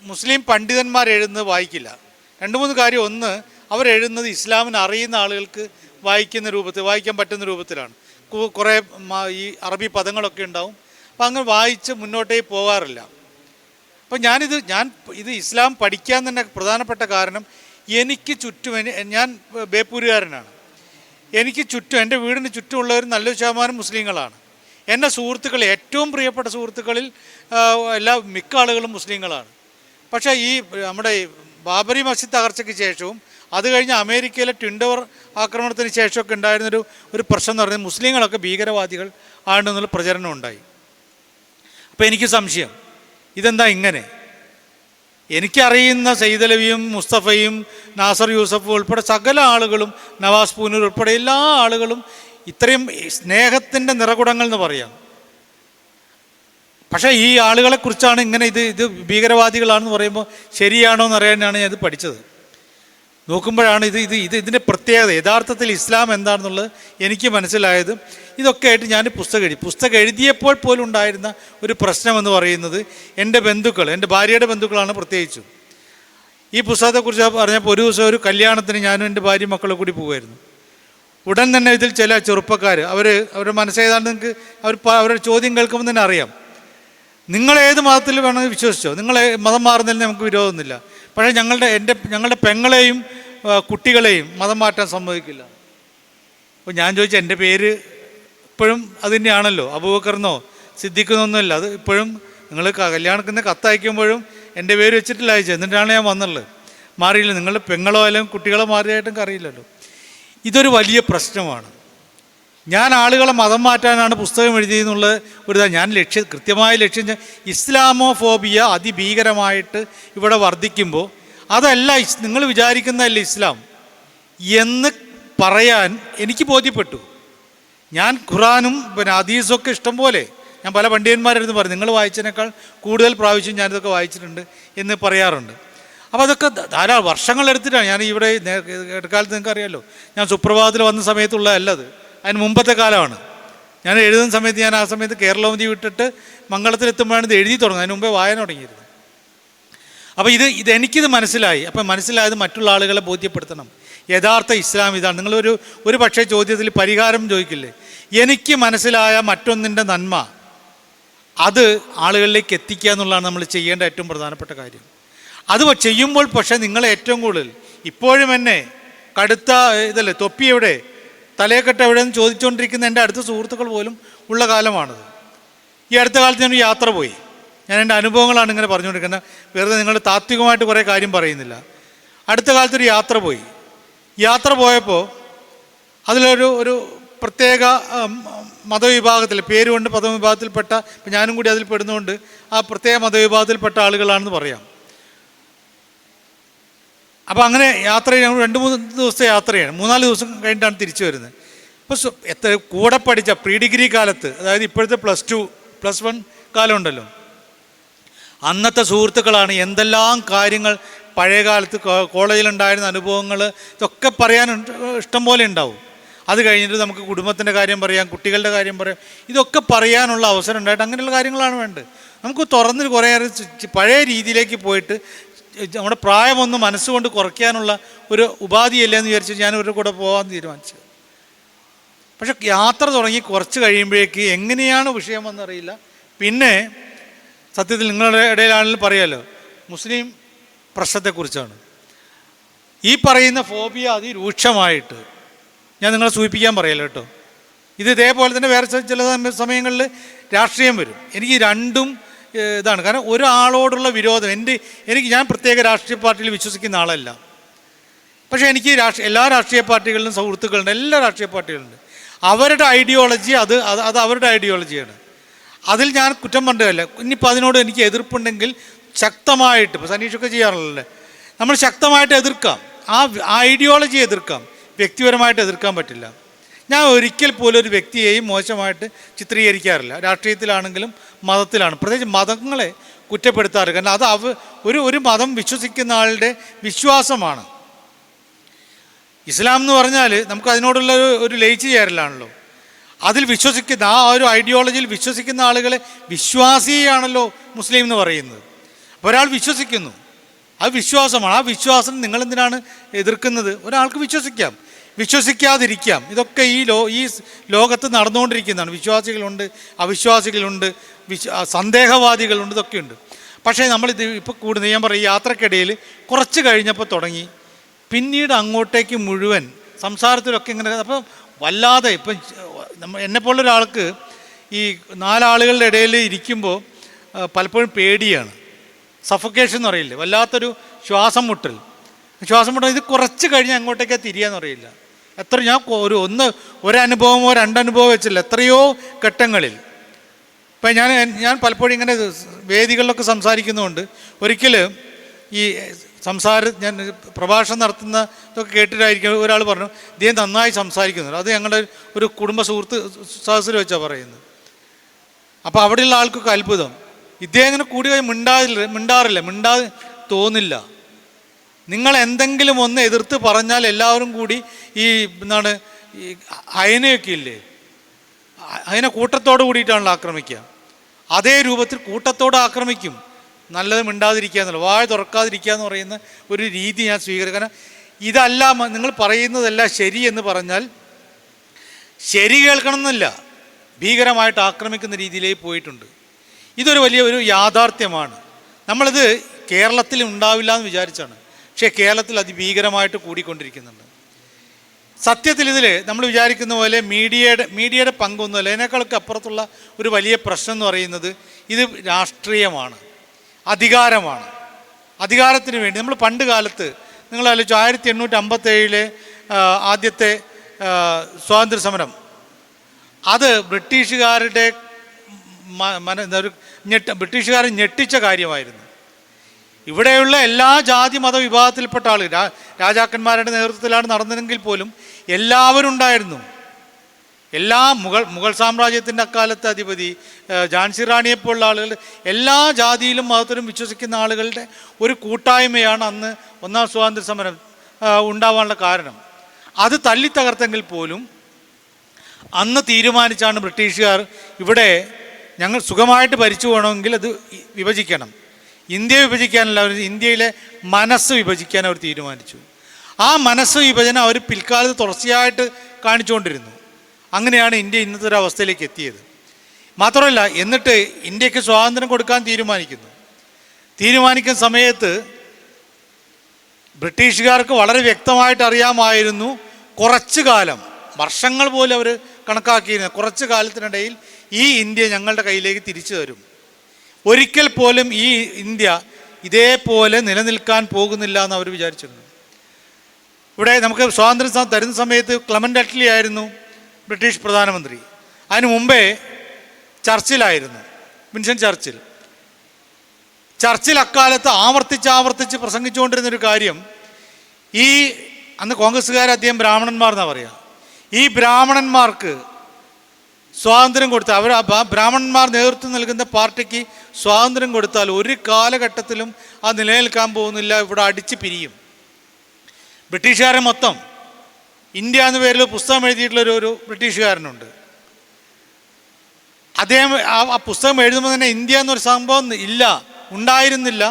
മുസ്ലിം പണ്ഡിതന്മാർ എഴുതുന്നത് വായിക്കില്ല. 2-3 കാര്യം. ഒന്ന്, അവരെഴുതുന്നത് ഇസ്ലാമിന് അറിയുന്ന ആളുകൾക്ക് വായിക്കാൻ പറ്റുന്ന രൂപത്തിലാണ്. കുറേ ഈ അറബി പദങ്ങളൊക്കെ ഉണ്ടാവും. അപ്പം അങ്ങനെ വായിച്ച് മുന്നോട്ടേ പോകാറില്ല. അപ്പം ഇത് ഇസ്ലാം പഠിക്കാൻ തന്നെ പ്രധാനപ്പെട്ട കാരണം, എനിക്ക് ചുറ്റും, ഞാൻ ബേപ്പൂരുകാരനാണ്, എനിക്ക് ചുറ്റും, എൻ്റെ വീടിന് ചുറ്റുമുള്ളവർ നല്ലൊരു ശതമാനം മുസ്ലിങ്ങളാണ്. എൻ്റെ സുഹൃത്തുക്കൾ, ഏറ്റവും പ്രിയപ്പെട്ട സുഹൃത്തുക്കളിൽ മിക്ക ആളുകളും മുസ്ലിങ്ങളാണ്. പക്ഷേ ഈ നമ്മുടെ ബാബറി മസ്ജിദ് തകർച്ചയ്ക്ക് ശേഷവും അത് കഴിഞ്ഞ് അമേരിക്കയിലെ ട്വിൻ ടവർ ആക്രമണത്തിന് ശേഷമൊക്കെ ഉണ്ടായിരുന്നൊരു പ്രശ്നം എന്ന് പറയുന്നത് മുസ്ലിങ്ങളൊക്കെ ഭീകരവാദികൾ ആണെന്നുള്ള പ്രചരണം ഉണ്ടായി. അപ്പോൾ എനിക്ക് സംശയം, ഇതെന്താ ഇങ്ങനെ? എനിക്കറിയുന്ന സയ്യിദലവിയും മുസ്തഫയും നാസർ യൂസഫും ഉൾപ്പെടെ സകല ആളുകളും, നവാസ് പൂനൂർ ഉൾപ്പെടെ എല്ലാ ആളുകളും ഇത്രയും സ്നേഹത്തിൻ്റെ നിറകുടങ്ങൾ എന്ന് പറയാം. പക്ഷേ ഈ ആളുകളെക്കുറിച്ചാണ് ഇങ്ങനെ ഇത് ഭീകരവാദികളാണെന്ന് പറയുമ്പോൾ ശരിയാണോ എന്ന് അറിയാനാണ് ഞാൻ ഇത് പഠിച്ചത്. നോക്കുമ്പോഴാണ് ഇതിൻ്റെ പ്രത്യേകത, യഥാർത്ഥത്തിൽ ഇസ്ലാം എന്താണെന്നുള്ളത് എനിക്ക് മനസ്സിലായത്. ഇതൊക്കെ ആയിട്ട് ഞാൻ പുസ്തകം എഴുതിയപ്പോൾ പോലും ഉണ്ടായിരുന്ന ഒരു പ്രശ്നമെന്ന് പറയുന്നത്, എൻ്റെ ഭാര്യയുടെ ബന്ധുക്കളാണ് പ്രത്യേകിച്ചും. ഈ പുസ്തകത്തെക്കുറിച്ച് പറഞ്ഞപ്പോൾ ഒരു ദിവസം ഒരു കല്യാണത്തിന് ഞാനും എൻ്റെ ഭാര്യയും മക്കളെ കൂടി പോകുമായിരുന്നു. ഉടൻ തന്നെ ഇതിൽ ചില ചെറുപ്പക്കാർ അവരുടെ മനസ്സേതാണ്ട് നിങ്ങൾക്ക് അവരുടെ ചോദ്യം കേൾക്കുമ്പോൾ തന്നെ അറിയാം. നിങ്ങളേത് മതത്തിൽ വേണമെങ്കിൽ വിശ്വസിച്ചോ, നിങ്ങളെ മതം മാറുന്നതിൽ നമുക്ക് വിരോധമൊന്നുമില്ല, പക്ഷേ ഞങ്ങളുടെ പെങ്ങളെയും കുട്ടികളെയും മതം മാറ്റാൻ സമ്മതിക്കില്ല. അപ്പോൾ ഞാൻ ചോദിച്ചു, എൻ്റെ പേര് ഇപ്പോഴും അത് തന്നെയാണല്ലോ, അബൂബക്കർന്നോ സിദ്ദീഖെന്നൊന്നുമില്ല, അത് ഇപ്പോഴും നിങ്ങൾ കല്യാണത്തിന് കത്തയക്കുമ്പോഴും എൻ്റെ പേര് വെച്ചിട്ടില്ല അയച്ചത്, എന്നിട്ടാണ് ഞാൻ വന്നുള്ളത്. മാറിയില്ല, നിങ്ങളുടെ പെങ്ങളോ അല്ലെങ്കിൽ കുട്ടികളോ മാറിയായിട്ടും അറിയില്ലല്ലോ. ഇതൊരു വലിയ പ്രശ്നമാണ്. ഞാൻ ആളുകളെ മതം മാറ്റാനാണ് പുസ്തകം എഴുതിയെന്നുള്ളത് ഞാൻ കൃത്യമായ ലക്ഷ്യം ഇസ്ലാമോഫോബിയ അതിഭീകരമായിട്ട് ഇവിടെ വർദ്ധിക്കുമ്പോൾ അതല്ല നിങ്ങൾ വിചാരിക്കുന്നതല്ല ഇസ്ലാം എന്ന് പറയാൻ എനിക്ക് ബോധ്യപ്പെട്ടു. ഞാൻ ഖുറാനും പിന്നെ ഹദീസൊക്കെ ഇഷ്ടം പോലെ ഞാൻ പല പണ്ഡിതന്മാരെടുത്ത് പറഞ്ഞു, നിങ്ങൾ വായിച്ചതിനേക്കാൾ കൂടുതൽ പ്രാവശ്യം ഞാനിതൊക്കെ വായിച്ചിട്ടുണ്ട് എന്ന് പറയാറുണ്ട്. അപ്പോൾ അതൊക്കെ ധാരാളം വർഷങ്ങളെടുത്തിട്ടാണ് ഞാൻ ഇവിടെ ഇടക്കാലത്ത് നിങ്ങൾക്ക് അറിയാമല്ലോ, ഞാൻ സുപ്രഭാതത്തിൽ വന്ന സമയത്തുള്ളതല്ല, അതിന് മുമ്പത്തെ കാലമാണ്. ഞാൻ എഴുതുന്ന സമയത്ത് ഞാൻ ആ സമയത്ത് കേരളവധി വിട്ടിട്ട് മംഗളത്തിലെത്തുമ്പോഴാണ് ഇത് എഴുതി തുടങ്ങുന്നത്, അതിന് മുമ്പേ വായന തുടങ്ങിയിരുന്നു. അപ്പോൾ എനിക്കിത് മനസ്സിലായി. അപ്പം മനസ്സിലായത് മറ്റുള്ള ആളുകളെ ബോധ്യപ്പെടുത്തണം യഥാർത്ഥ ഇസ്ലാം ഇതാണ്. നിങ്ങളൊരു പക്ഷേ ചോദ്യത്തിൽ പരിഹാരം ചോദിക്കില്ലേ, എനിക്ക് മനസ്സിലായ മറ്റൊന്നിൻ്റെ നന്മ അത് ആളുകളിലേക്ക് എത്തിക്കുക എന്നുള്ളതാണ് നമ്മൾ ചെയ്യേണ്ട ഏറ്റവും പ്രധാനപ്പെട്ട കാര്യം. അത് ചെയ്യുമ്പോൾ പക്ഷേ നിങ്ങളെ ഏറ്റവും കൂടുതൽ ഇപ്പോഴും എന്നെ കടുത്ത ഇതല്ലേ തൊപ്പി എവിടെ തലയെക്കെട്ട് എവിടെയെന്ന് ചോദിച്ചുകൊണ്ടിരിക്കുന്ന എൻ്റെ അടുത്ത സുഹൃത്തുക്കൾ പോലും ഉള്ള കാലമാണത്. ഈ അടുത്ത കാലത്ത് ഞാനൊരു യാത്ര പോയി. ഞാൻ എൻ്റെ അനുഭവങ്ങളാണ് ഇങ്ങനെ പറഞ്ഞുകൊണ്ടിരിക്കുന്നത്, വെറുതെ നിങ്ങൾ താത്വികമായിട്ട് കുറേ കാര്യം പറയുന്നില്ല. അടുത്ത കാലത്തൊരു യാത്ര പോയപ്പോൾ അതിലൊരു പ്രത്യേക മതവിഭാഗത്തിൽ പേരുകൊണ്ട് മതവിഭാഗത്തിൽപ്പെട്ട, ഇപ്പം ഞാനും കൂടി അതിൽ പെടുന്നതുകൊണ്ട് ആ പ്രത്യേക മതവിഭാഗത്തിൽപ്പെട്ട ആളുകളാണെന്ന് പറയാം. അപ്പോൾ അങ്ങനെ യാത്ര ചെയ്യണം, 2-3 ദിവസത്തെ യാത്രയാണ്, 3-4 ദിവസം കഴിഞ്ഞിട്ടാണ് തിരിച്ചു വരുന്നത്. അപ്പോൾ കൂടെ പഠിച്ച പ്രീ ഡിഗ്രി കാലത്ത്, അതായത് ഇപ്പോഴത്തെ +1 കാലം ഉണ്ടല്ലോ, അന്നത്തെ സുഹൃത്തുക്കളാണ്. എന്തെല്ലാം കാര്യങ്ങൾ പഴയ കാലത്ത് കോളേജിലുണ്ടായിരുന്ന അനുഭവങ്ങൾ ഇതൊക്കെ പറയാൻ ഇഷ്ടം പോലെ ഉണ്ടാവും. അത് കഴിഞ്ഞിട്ട് നമുക്ക് കുടുംബത്തിൻ്റെ കാര്യം പറയാം, കുട്ടികളുടെ കാര്യം പറയാം, ഇതൊക്കെ പറയാനുള്ള അവസരം ഉണ്ടായിട്ട് അങ്ങനെയുള്ള കാര്യങ്ങളാണ് വേണ്ടത്. നമുക്ക് തുറന്ന് കുറേയേറെ പഴയ രീതിയിലേക്ക് പോയിട്ട് നമ്മുടെ പ്രായമൊന്ന് മനസ്സുകൊണ്ട് കുറയ്ക്കാനുള്ള ഒരു ഉപാധിയല്ല എന്ന് വിചാരിച്ച് ഞാനവരുടെ കൂടെ പോകാൻ തീരുമാനിച്ചു. പക്ഷെ യാത്ര തുടങ്ങി കുറച്ച് കഴിയുമ്പോഴേക്ക് എങ്ങനെയാണ് വിഷയമെന്നറിയില്ല. പിന്നെ സത്യത്തിൽ നിങ്ങളുടെ ഇടയിലാണെങ്കിലും പറയാമല്ലോ, മുസ്ലിം പ്രശ്നത്തെക്കുറിച്ചാണ് ഈ പറയുന്ന ഫോബിയ അതിരൂക്ഷമായിട്ട്. ഞാൻ നിങ്ങളെ സൂചിപ്പിക്കാൻ പറയല്ലോ കേട്ടോ. ഇതേപോലെ തന്നെ വേറെ ചില സമയങ്ങളിൽ രാഷ്ട്രീയം വരും. എനിക്ക് രണ്ടും ഇതാണ്. കാരണം ഒരാളോടുള്ള വിരോധം ഞാൻ പ്രത്യേക രാഷ്ട്രീയ പാർട്ടിയിൽ വിശ്വസിക്കുന്ന ആളല്ല. പക്ഷേ എനിക്ക് എല്ലാ രാഷ്ട്രീയ പാർട്ടികളിലും സുഹൃത്തുക്കളുണ്ട്, എല്ലാ രാഷ്ട്രീയ പാർട്ടികളുണ്ട്. അവരുടെ ഐഡിയോളജി അത് അവരുടെ ഐഡിയോളജിയാണ്. അതിൽ ഞാൻ കുറ്റം പറഞ്ഞതല്ല. ഇനിയിപ്പോൾ അതിനോട് എനിക്ക് എതിർപ്പുണ്ടെങ്കിൽ ശക്തമായിട്ട്, ഇപ്പോൾ സനീഷൊക്കെ ചെയ്യാറുള്ളല്ലേ, നമ്മൾ ശക്തമായിട്ട് എതിർക്കാം, ആ ഐഡിയോളജി എതിർക്കാം, വ്യക്തിപരമായിട്ട് എതിർക്കാൻ പറ്റില്ല. ഞാൻ ഒരിക്കൽ പോലും ഒരു വ്യക്തിയെയും മോശമായിട്ട് ചിത്രീകരിക്കാറില്ല, രാഷ്ട്രീയത്തിലാണെങ്കിലും മതത്തിലാണ്. പ്രത്യേകിച്ച് മതങ്ങളെ കുറ്റപ്പെടുത്താറ്. കാരണം അത് ഒരു മതം വിശ്വസിക്കുന്ന ആളുടെ വിശ്വാസമാണ്. ഇസ്ലാം എന്ന് പറഞ്ഞാൽ നമുക്ക് അതിനോടുള്ള ഒരു ലയിച്ചു ചേരലാണല്ലോ. അതിൽ വിശ്വസിക്കുന്ന ആ ഒരു ഐഡിയോളജിയിൽ വിശ്വസിക്കുന്ന ആളുകളെ വിശ്വാസിയാണല്ലോ മുസ്ലിം എന്ന് പറയുന്നത്. അപ്പോൾ ഒരാൾ വിശ്വസിക്കുന്നു, അത് വിശ്വാസമാണ്. ആ വിശ്വാസം നിങ്ങളെന്തിനാണ് എതിർക്കുന്നത്? ഒരാൾക്ക് വിശ്വസിക്കാം, വിശ്വസിക്കാതിരിക്കാം. ഇതൊക്കെ ഈ ലോകത്ത് നടന്നുകൊണ്ടിരിക്കുന്നതാണ്. വിശ്വാസികളുണ്ട്, അവിശ്വാസികളുണ്ട്, സന്ദേഹവാദികളുണ്ട്, ഇതൊക്കെയുണ്ട്. പക്ഷേ നമ്മളിത് ഇപ്പോൾ കൂടുന്നത് ഞാൻ പറയും, യാത്രക്കിടയിൽ കുറച്ച് കഴിഞ്ഞപ്പോൾ തുടങ്ങി, പിന്നീട് അങ്ങോട്ടേക്ക് മുഴുവൻ സംസാരത്തിലൊക്കെ ഇങ്ങനെ. അപ്പം വല്ലാതെ ഇപ്പം എന്നെപ്പോലൊരാൾക്ക് ഈ 4 ആളുകളുടെ ഇടയിൽ ഇരിക്കുമ്പോൾ പലപ്പോഴും പേടിയാണ്. സഫോക്കേഷൻ എന്ന് പറയില്ലേ, വല്ലാത്തൊരു ശ്വാസം മുട്ടൽ. ഇത് കുറച്ച് കഴിഞ്ഞ് അങ്ങോട്ടേക്ക് തിരിയാന്ന് അറിയില്ല. ഞാൻ ഒരനുഭവമോ 2 അനുഭവമോ വെച്ചില്ല, എത്രയോ ഘട്ടങ്ങളിൽ. ഇപ്പം ഞാൻ പലപ്പോഴും ഇങ്ങനെ വേദികളിലൊക്കെ സംസാരിക്കുന്നതുകൊണ്ട് ഒരിക്കൽ ഈ ഞാൻ പ്രഭാഷണം നടത്തുന്ന ഇതൊക്കെ കേട്ടിട്ടായിരിക്കും ഒരാൾ പറഞ്ഞു, ഇദ്ദേഹം നന്നായി സംസാരിക്കുന്നുണ്ട്. അത് ഞങ്ങളുടെ ഒരു കുടുംബ സുഹൃത്ത് സദസ്സിൽ വെച്ചാണ് പറയുന്നത്. അപ്പോൾ അവിടെയുള്ള ആൾക്കൊക്കെ അത്ഭുതം, ഇദ്ദേഹം ഇങ്ങനെ കൂടുതൽ മിണ്ടാതെ തോന്നില്ല. നിങ്ങൾ എന്തെങ്കിലും ഒന്ന് എതിർത്ത് പറഞ്ഞാൽ എല്ലാവരും കൂടി ഈ ഹയനയൊക്കെ ഇല്ലേ, ഹയന കൂട്ടത്തോട് കൂടിയിട്ടാണല്ലോ ആക്രമിക്കുക. അതേ രൂപത്തിൽ കൂട്ടത്തോട് ആക്രമിക്കും. നല്ലത് മിണ്ടാതിരിക്കുക എന്നുള്ള, വായ തുറക്കാതിരിക്കുക എന്ന് പറയുന്ന ഒരു രീതി ഞാൻ സ്വീകരിക്കും. കാരണം ഇതല്ല, നിങ്ങൾ പറയുന്നതല്ല ശരി എന്ന് പറഞ്ഞാൽ ശരി കേൾക്കണം എന്നല്ല, ഭീകരമായിട്ട് ആക്രമിക്കുന്ന രീതിയിലേക്ക് പോയിട്ടുണ്ട്. ഇതൊരു വലിയ ഒരു യാഥാർത്ഥ്യമാണ്. നമ്മളിത് കേരളത്തിൽ ഉണ്ടാവില്ല എന്ന് വിചാരിച്ചാണ്, പക്ഷേ കേരളത്തിൽ അതിഭീകരമായിട്ട് കൂടിക്കൊണ്ടിരിക്കുന്നുണ്ട്. സത്യത്തിൽ ഇതിൽ നമ്മൾ വിചാരിക്കുന്ന പോലെ മീഡിയയുടെ പങ്കൊന്നുമല്ല. അതിനേക്കാളൊക്കെ അപ്പുറത്തുള്ള ഒരു വലിയ പ്രശ്നം എന്ന് പറയുന്നത് ഇത് രാഷ്ട്രീയമാണ്, അധികാരമാണ്. അധികാരത്തിന് വേണ്ടി നമ്മൾ പണ്ട് കാലത്ത് നിങ്ങൾ ആലോചിച്ചു, 1857 ആദ്യത്തെ സ്വാതന്ത്ര്യ സമരം, അത് ബ്രിട്ടീഷുകാരുടെ ബ്രിട്ടീഷുകാരെ ഞെട്ടിച്ച കാര്യമായിരുന്നു. ഇവിടെയുള്ള എല്ലാ ജാതി മത വിഭാഗത്തിൽപ്പെട്ട ആളുകൾ, രാജാക്കന്മാരുടെ നേതൃത്വത്തിലാണ് നടന്നതെങ്കിൽ പോലും എല്ലാവരും ഉണ്ടായിരുന്നു. എല്ലാ മുഗൾ സാമ്രാജ്യത്തിൻ്റെ അക്കാലത്തെ അധിപതി ഝാൻസി റാണിയെപ്പോലുള്ള ആളുകൾ, എല്ലാ ജാതിയിലും മതത്തിലും വിശ്വസിക്കുന്ന ആളുകളുടെ ഒരു കൂട്ടായ്മയാണ് അന്ന് ഒന്നാം സ്വാതന്ത്ര്യ സമരം ഉണ്ടാവാനുള്ള കാരണം. അത് തല്ലിത്തകർത്തെങ്കിൽ പോലും അന്ന് തീരുമാനിച്ചാണ് ബ്രിട്ടീഷുകാർ, ഇവിടെ ഞങ്ങൾ സുഖമായിട്ട് ഭരിച്ചു പോകണമെങ്കിൽ അത് വിഭജിക്കണം. ഇന്ത്യ വിഭജിക്കാനല്ല, അവർ ഇന്ത്യയിലെ മനസ്സ് വിഭജിക്കാൻ അവർ തീരുമാനിച്ചു. ആ മനസ്സ് വിഭജനം അവർ പിൽക്കാലത്ത് തുടർച്ചയായിട്ട് കാണിച്ചുകൊണ്ടിരുന്നു. അങ്ങനെയാണ് ഇന്ത്യ ഇന്നത്തെ ഒരു അവസ്ഥയിലേക്ക് എത്തിയത്. മാത്രമല്ല, എന്നിട്ട് ഇന്ത്യക്ക് സ്വാതന്ത്ര്യം കൊടുക്കാൻ തീരുമാനിക്കുന്ന സമയത്ത് ബ്രിട്ടീഷുകാർക്ക് വളരെ വ്യക്തമായിട്ട് അറിയാമായിരുന്നു, കുറച്ചു കാലം, വർഷങ്ങൾ പോലും അവർ കണക്കാക്കിയിരുന്നു, കുറച്ചു കാലത്തിനിടയിൽ ഈ ഇന്ത്യ ഞങ്ങളുടെ കയ്യിലേക്ക് തിരിച്ചു തരും. ഒരിക്കൽ പോലും ഈ ഇന്ത്യ ഇതേപോലെ നിലനിൽക്കാൻ പോകുന്നില്ല എന്ന് അവർ വിചാരിച്ചിരുന്നു. ഇവിടെ നമുക്ക് സ്വാതന്ത്ര്യം തരുന്ന സമയത്ത് ക്ലെമന്റ് അറ്റ്ലി ആയിരുന്നു ബ്രിട്ടീഷ് പ്രധാനമന്ത്രി. അതിനു മുമ്പേ ചർച്ചിലായിരുന്നു, വിൻസ്റ്റൺ ചർച്ചിൽ അക്കാലത്ത് ആവർത്തിച്ച് പ്രസംഗിച്ചുകൊണ്ടിരുന്നൊരു കാര്യം, ഈ അന്ന് കോൺഗ്രസ്സുകാർ അദ്ദേഹം ബ്രാഹ്മണന്മാർ എന്നാണ് പറയുക, ഈ ബ്രാഹ്മണന്മാർക്ക് സ്വാതന്ത്ര്യം കൊടുത്താൽ, അവർ ബ്രാഹ്മണന്മാർ നേതൃത്വം നൽകുന്ന പാർട്ടിക്ക് സ്വാതന്ത്ര്യം കൊടുത്താൽ ഒരു കാലഘട്ടത്തിലും അത് നിലനിൽക്കാൻ പോകുന്നില്ല, ഇവിടെ അടിച്ച് പിരിയും. ബ്രിട്ടീഷുകാരെ മൊത്തം, ഇന്ത്യ എന്ന പേരിൽ പുസ്തകം എഴുതിയിട്ടുള്ളൊരു ബ്രിട്ടീഷുകാരനുണ്ട്. അദ്ദേഹം ആ പുസ്തകം എഴുതുമ്പോൾ തന്നെ ഇന്ത്യ എന്നൊരു സംഭവം ഉണ്ടായിരുന്നില്ല,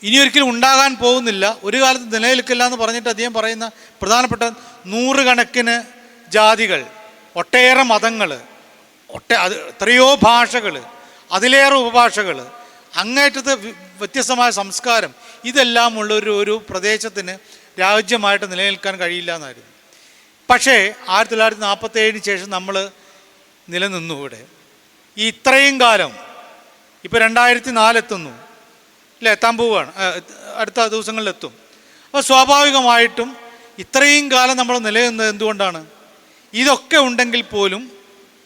ഇനിയൊരിക്കലും ഉണ്ടാകാൻ പോകുന്നില്ല, ഒരു കാലത്ത് നിലനിൽക്കില്ല എന്ന് പറഞ്ഞിട്ട് അദ്ദേഹം പറയുന്ന പ്രധാനപ്പെട്ട 100 കണക്കിന് ജാതികൾ, ഒട്ടേറെ മതങ്ങൾ, എത്രയോ ഭാഷകൾ, അതിലേറെ ഉപഭാഷകൾ, അങ്ങേറ്റത്തെ വ്യത്യസ്തമായ സംസ്കാരം, ഇതെല്ലാം ഉള്ള ഒരു പ്രദേശത്തിന് രാജ്യമായിട്ട് നിലനിൽക്കാൻ കഴിയില്ല എന്നായിരുന്നു. പക്ഷേ 1947 ശേഷം നമ്മൾ നിലനിന്നു ഇവിടെ. ഈ ഇത്രയും കാലം, ഇപ്പോൾ 2004 എത്തുന്നു അല്ലേ, എത്താൻ പോവുകയാണ്, അടുത്ത ദിവസങ്ങളിലെത്തും. അപ്പോൾ സ്വാഭാവികമായിട്ടും ഇത്രയും കാലം നമ്മൾ നിലനിന്നത് എന്തുകൊണ്ടാണ്? ഇതൊക്കെ ഉണ്ടെങ്കിൽ പോലും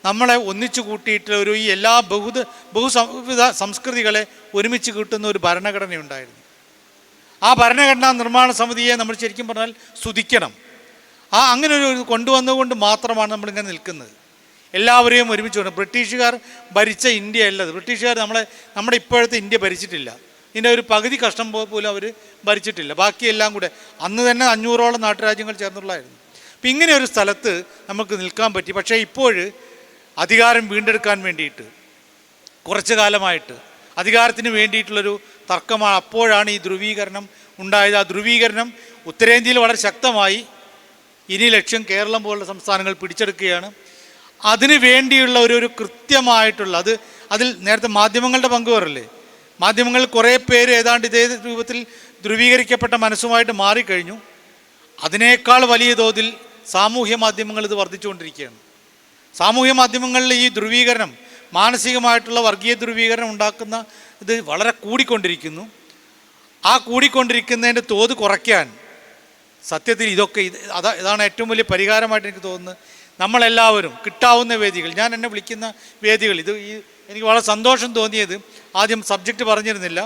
നമ്മളെ ഒന്നിച്ചു കൂട്ടിയിട്ട് ഈ എല്ലാ ബഹുവിധ സംസ്കൃതികളെ ഒരുമിച്ച് കിട്ടുന്ന ഒരു ഭരണഘടനയുണ്ടായിരുന്നു. ആ ഭരണഘടനാ നിർമ്മാണ സമിതിയെ നമ്മൾ ശരിക്കും പറഞ്ഞാൽ സ്തുതിക്കണം. അങ്ങനെ ഒരു കൊണ്ടുവന്നുകൊണ്ട് മാത്രമാണ് നമ്മളിങ്ങനെ നിൽക്കുന്നത്, എല്ലാവരെയും ഒരുമിച്ച് കൊണ്ട്. ബ്രിട്ടീഷുകാർ ഭരിച്ച ഇന്ത്യ അല്ലത്. ബ്രിട്ടീഷുകാർ നമ്മുടെ ഇപ്പോഴത്തെ ഇന്ത്യ ഭരിച്ചിട്ടില്ല, ഇതിൻ്റെ ഒരു പകുതി കഷ്ടം പോലും അവർ ഭരിച്ചിട്ടില്ല. ബാക്കിയെല്ലാം കൂടെ അന്ന് തന്നെ 500ഓളം നാട്ടുരാജ്യങ്ങൾ ചേർന്നുള്ളതായിരുന്നു. അപ്പം ഇങ്ങനെ ഒരു സ്ഥലത്ത് നമുക്ക് നിൽക്കാൻ പറ്റി. പക്ഷേ ഇപ്പോൾ അധികാരം വീണ്ടെടുക്കാൻ വേണ്ടിയിട്ട് കുറച്ചു കാലമായിട്ട് അധികാരത്തിന് വേണ്ടിയിട്ടുള്ളൊരു തർക്കമാണ്. അപ്പോഴാണ് ഈ ധ്രുവീകരണം ഉണ്ടായത്. ആ ധ്രുവീകരണം ഉത്തരേന്ത്യയിൽ വളരെ ശക്തമായി. ഇനി ലക്ഷ്യം കേരളം പോലുള്ള സംസ്ഥാനങ്ങൾ പിടിച്ചെടുക്കുകയാണ്. അതിന് വേണ്ടിയുള്ള ഒരു കൃത്യമായിട്ടുള്ള അതിൽ നേരത്തെ മാധ്യമങ്ങളുടെ പങ്ക് പറയല്ലേ, മാധ്യമങ്ങൾ കുറേ പേര് ഏതാണ്ട് ഇതേ രൂപത്തിൽ ധ്രുവീകരിക്കപ്പെട്ട മനസ്സുമായിട്ട് മാറിക്കഴിഞ്ഞു. അതിനേക്കാൾ വലിയ തോതിൽ സാമൂഹ്യ മാധ്യമങ്ങൾ ഇത് വർദ്ധിച്ചുകൊണ്ടിരിക്കുകയാണ്. സാമൂഹ്യ മാധ്യമങ്ങളിൽ ഈ ധ്രുവീകരണം, മാനസികമായിട്ടുള്ള വർഗീയ ധ്രുവീകരണം ഉണ്ടാക്കുന്ന ഇത് വളരെ കൂടിക്കൊണ്ടിരിക്കുന്നു. ആ കൂടിക്കൊണ്ടിരിക്കുന്നതിൻ്റെ തോത് കുറയ്ക്കാൻ സത്യത്തിൽ ഇതാണ് ഏറ്റവും വലിയ പരിഹാരമായിട്ട് എനിക്ക് തോന്നുന്നത്. നമ്മളെല്ലാവരും കിട്ടാവുന്ന വേദികൾ, ഞാൻ എന്നെ വിളിക്കുന്ന വേദികൾ, എനിക്ക് വളരെ സന്തോഷം തോന്നിയത്, ആദ്യം സബ്ജക്റ്റ് പറഞ്ഞിരുന്നില്ല,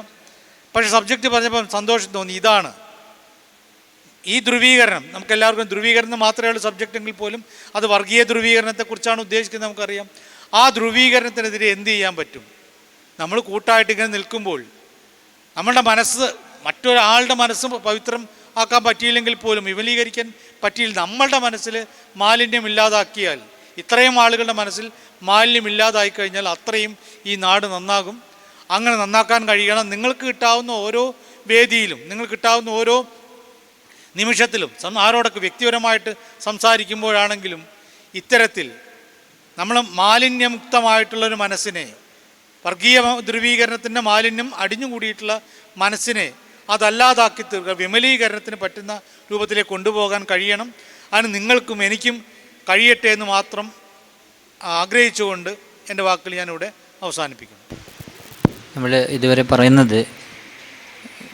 പക്ഷേ സബ്ജക്റ്റ് പറഞ്ഞപ്പോൾ സന്തോഷം തോന്നി. ഇതാണ് ഈ ധ്രുവീകരണം. നമുക്കെല്ലാവർക്കും ധ്രുവീകരണം മാത്രമേ ഉള്ളൂ സബ്ജക്റ്റെങ്കിൽ പോലും അത് വർഗീയ ധ്രുവീകരണത്തെക്കുറിച്ചാണ് ഉദ്ദേശിക്കുന്നത്, നമുക്കറിയാം. ആ ധ്രുവീകരണത്തിനെതിരെ എന്ത് ചെയ്യാൻ പറ്റും? നമ്മൾ കൂട്ടായിട്ട് ഇങ്ങനെ നിൽക്കുമ്പോൾ നമ്മളുടെ മനസ്സ്, മറ്റൊരാളുടെ മനസ്സ് പവിത്രം ആക്കാൻ പറ്റിയില്ലെങ്കിൽ പോലും, വിപുലീകരിക്കാൻ പറ്റിയില്ല, നമ്മളുടെ മനസ്സിൽ മാലിന്യം ഇല്ലാതാക്കിയാൽ, ഇത്രയും ആളുകളുടെ മനസ്സിൽ മാലിന്യം ഇല്ലാതായി കഴിഞ്ഞാൽ അത്രയും ഈ നാട് നന്നാകും. അങ്ങനെ നന്നാക്കാൻ കഴിയണം. നിങ്ങൾക്ക് കിട്ടാവുന്ന ഓരോ വേദിയിലും, നിങ്ങൾക്ക് കിട്ടാവുന്ന ഓരോ നിമിഷത്തിലും, ആരോടൊക്കെ വ്യക്തിപരമായിട്ട് സംസാരിക്കുമ്പോഴാണെങ്കിലും ഇത്തരത്തിൽ നമ്മൾ മാലിന്യമുക്തമായിട്ടുള്ളൊരു മനസ്സിനെ, വർഗീയ ധ്രുവീകരണത്തിൻ്റെ മാലിന്യം അടിഞ്ഞുകൂടിയിട്ടുള്ള മനസ്സിനെ അതല്ലാതാക്കി തീർക്കുക, വിമലീകരണത്തിന് പറ്റുന്ന രൂപത്തിലേക്ക് കൊണ്ടുപോകാൻ കഴിയണം. അതിന് നിങ്ങൾക്കും എനിക്കും കഴിയട്ടെ എന്ന് മാത്രം ആഗ്രഹിച്ചുകൊണ്ട് എൻ്റെ വാക്കുകൾ ഞാനിവിടെ അവസാനിപ്പിക്കുന്നു. നമ്മൾ ഇതുവരെ പറയുന്നത്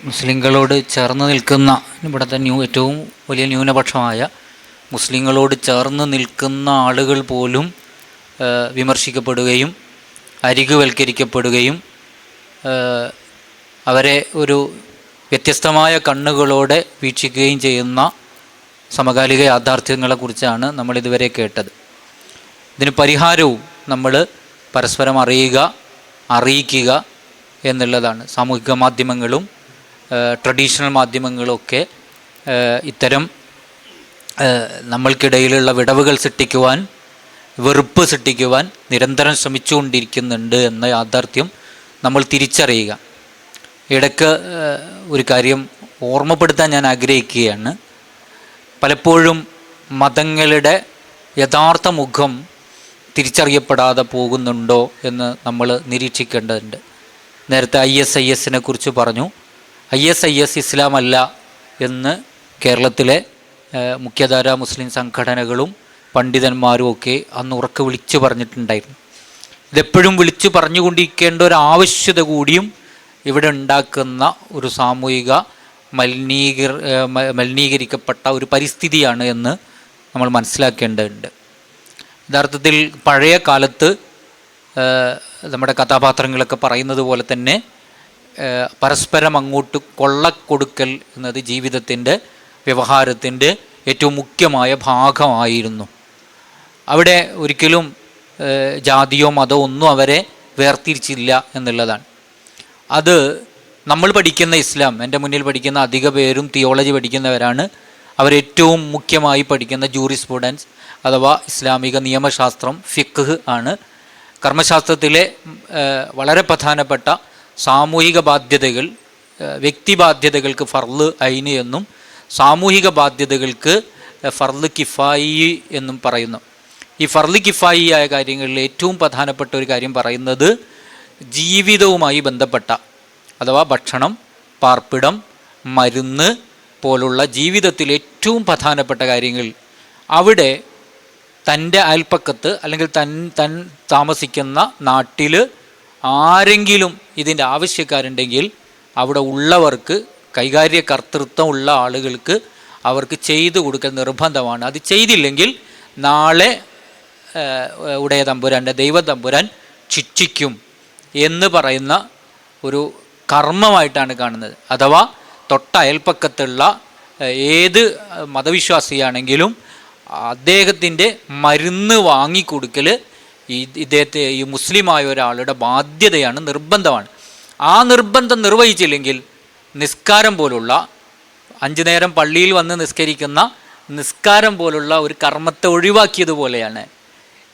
മുസ്ലിങ്ങളോട് ചേർന്ന് നിൽക്കുന്ന, ഇവിടുത്തെ ഏറ്റവും വലിയ ന്യൂനപക്ഷമായ മുസ്ലിങ്ങളോട് ചേർന്ന് നിൽക്കുന്ന ആളുകൾ പോലും വിമർശിക്കപ്പെടുകയും അരികുവൽക്കരിക്കപ്പെടുകയും അവരെ ഒരു വ്യത്യസ്തമായ കണ്ണുകളോടെ വീക്ഷിക്കുകയും ചെയ്യുന്ന സമകാലിക യാഥാർത്ഥ്യങ്ങളെക്കുറിച്ചാണ് നമ്മളിതുവരെ കേട്ടത്. ഇതിന് പരിഹാരവും നമ്മൾ പരസ്പരം അറിയിക്കുക എന്നുള്ളതാണ്. സാമൂഹിക മാധ്യമങ്ങളും ട്രഡീഷണൽ മാധ്യമങ്ങളുമൊക്കെ ഇത്തരം നമ്മൾക്കിടയിലുള്ള വിടവുകൾ സൃഷ്ടിക്കുവാൻ, വെറുപ്പ് സൃഷ്ടിക്കുവാൻ നിരന്തരം ശ്രമിച്ചുകൊണ്ടിരിക്കുന്നുണ്ട് എന്ന യാഥാർത്ഥ്യം നമ്മൾ തിരിച്ചറിയുക. ഇടയ്ക്ക് ഒരു കാര്യം ഓർമ്മപ്പെടുത്താൻ ഞാൻ ആഗ്രഹിക്കുകയാണ്. പലപ്പോഴും മതങ്ങളുടെ യഥാർത്ഥ മുഖം തിരിച്ചറിയപ്പെടാതെ പോകുന്നുണ്ടോ എന്ന് നമ്മൾ നിരീക്ഷിക്കേണ്ടതുണ്ട്. നേരത്തെ ISIS കുറിച്ച് പറഞ്ഞു. ISIS ഇസ്ലാമല്ല എന്ന് കേരളത്തിലെ മുഖ്യധാരാ മുസ്ലിം സംഘടനകളും പണ്ഡിതന്മാരും ഒക്കെ അന്ന് ഉറക്കെ വിളിച്ചു പറഞ്ഞിട്ടുണ്ടായിരുന്നു. ഇതെപ്പോഴും വിളിച്ചു പറഞ്ഞുകൊണ്ടിരിക്കേണ്ട ഒരു ആവശ്യകത കൂടിയും ഇവിടെ ഉണ്ടാക്കുന്ന ഒരു സാമൂഹിക മലിനീകരിക്കപ്പെട്ട ഒരു പരിസ്ഥിതിയാണ് എന്ന് നമ്മൾ മനസ്സിലാക്കേണ്ടതുണ്ട്. യഥാർത്ഥത്തിൽ പഴയ കാലത്ത് നമ്മുടെ കഥാപാത്രങ്ങളൊക്കെ പറയുന്നത് പോലെ തന്നെ പരസ്പരം അങ്ങോട്ട് കൊള്ളക്കൊടുക്കൽ എന്നത് ജീവിതത്തിൻ്റെ, വ്യവഹാരത്തിൻ്റെ ഏറ്റവും മുഖ്യമായ ഭാഗമായിരുന്നു. അവിടെ ഒരിക്കലും ജാതിയോ മതമോ ഒന്നും അവരെ വേർതിരിച്ചില്ല എന്നുള്ളതാണ്. അത് നമ്മൾ പഠിക്കുന്ന ഇസ്ലാം, എൻ്റെ മുന്നിൽ പഠിക്കുന്ന അധിക പേരും തിയോളജി പഠിക്കുന്നവരാണ്. അവരേറ്റവും മുഖ്യമായി പഠിക്കുന്ന ജൂറിസ്പ്രുഡൻസ് അഥവാ ഇസ്ലാമിക നിയമശാസ്ത്രം, ഫിഖ് ആണ്. കർമ്മശാസ്ത്രത്തിലെ വളരെ പ്രധാനപ്പെട്ട സാമൂഹിക ബാധ്യതകൾ, വ്യക്തി ബാധ്യതകൾക്ക് ഫർള് ഐന് എന്നും സാമൂഹിക ബാധ്യതകൾക്ക് ഫർള് കിഫായി എന്നും പറയുന്നു. ഈ ഫർള് കിഫായി ആയ കാര്യങ്ങളിൽ ഏറ്റവും പ്രധാനപ്പെട്ട ഒരു കാര്യം പറയുന്നത് ജീവിതവുമായി ബന്ധപ്പെട്ട, അഥവാ ഭക്ഷണം, പാർപ്പിടം, മരുന്ന് പോലുള്ള ജീവിതത്തിൽ ഏറ്റവും പ്രധാനപ്പെട്ട കാര്യങ്ങൾ അവിടെ തൻ്റെ അയൽപ്പക്കത്ത് അല്ലെങ്കിൽ തൻ താമസിക്കുന്ന നാട്ടിൽ ആരെങ്കിലും ഇതിൻ്റെ ആവശ്യക്കാരുണ്ടെങ്കിൽ അവിടെ ഉള്ളവർക്ക്, കൈകാര്യ കർത്തൃത്വം ഉള്ള ആളുകൾക്ക് അവർക്ക് ചെയ്തു കൊടുക്കൽ നിർബന്ധമാണ്. അത് ചെയ്തില്ലെങ്കിൽ നാളെ ഉടയ തമ്പുരാൻ്റെ ദൈവ തമ്പുരാൻ ശിക്ഷിക്കും എന്ന് പറയുന്ന ഒരു കർമ്മമായിട്ടാണ് കാണുന്നത്. അഥവാ തൊട്ട അയൽപ്പക്കത്തുള്ള ഏത് മതവിശ്വാസിയാണെങ്കിലും അദ്ദേഹത്തിൻ്റെ മരുന്ന് വാങ്ങിക്കൊടുക്കൽ ഇദ്ദേഹത്തെ, ഈ മുസ്ലിമായ ഒരാളുടെ ബാധ്യതയാണ്, നിർബന്ധമാണ്. ആ നിർബന്ധം നിർവഹിച്ചില്ലെങ്കിൽ നിസ്കാരം പോലുള്ള 5 നേരം പള്ളിയിൽ വന്ന് നിസ്കരിക്കുന്ന നിസ്കാരം പോലുള്ള ഒരു കർമ്മത്തെ ഒഴിവാക്കിയതുപോലെയാണ്.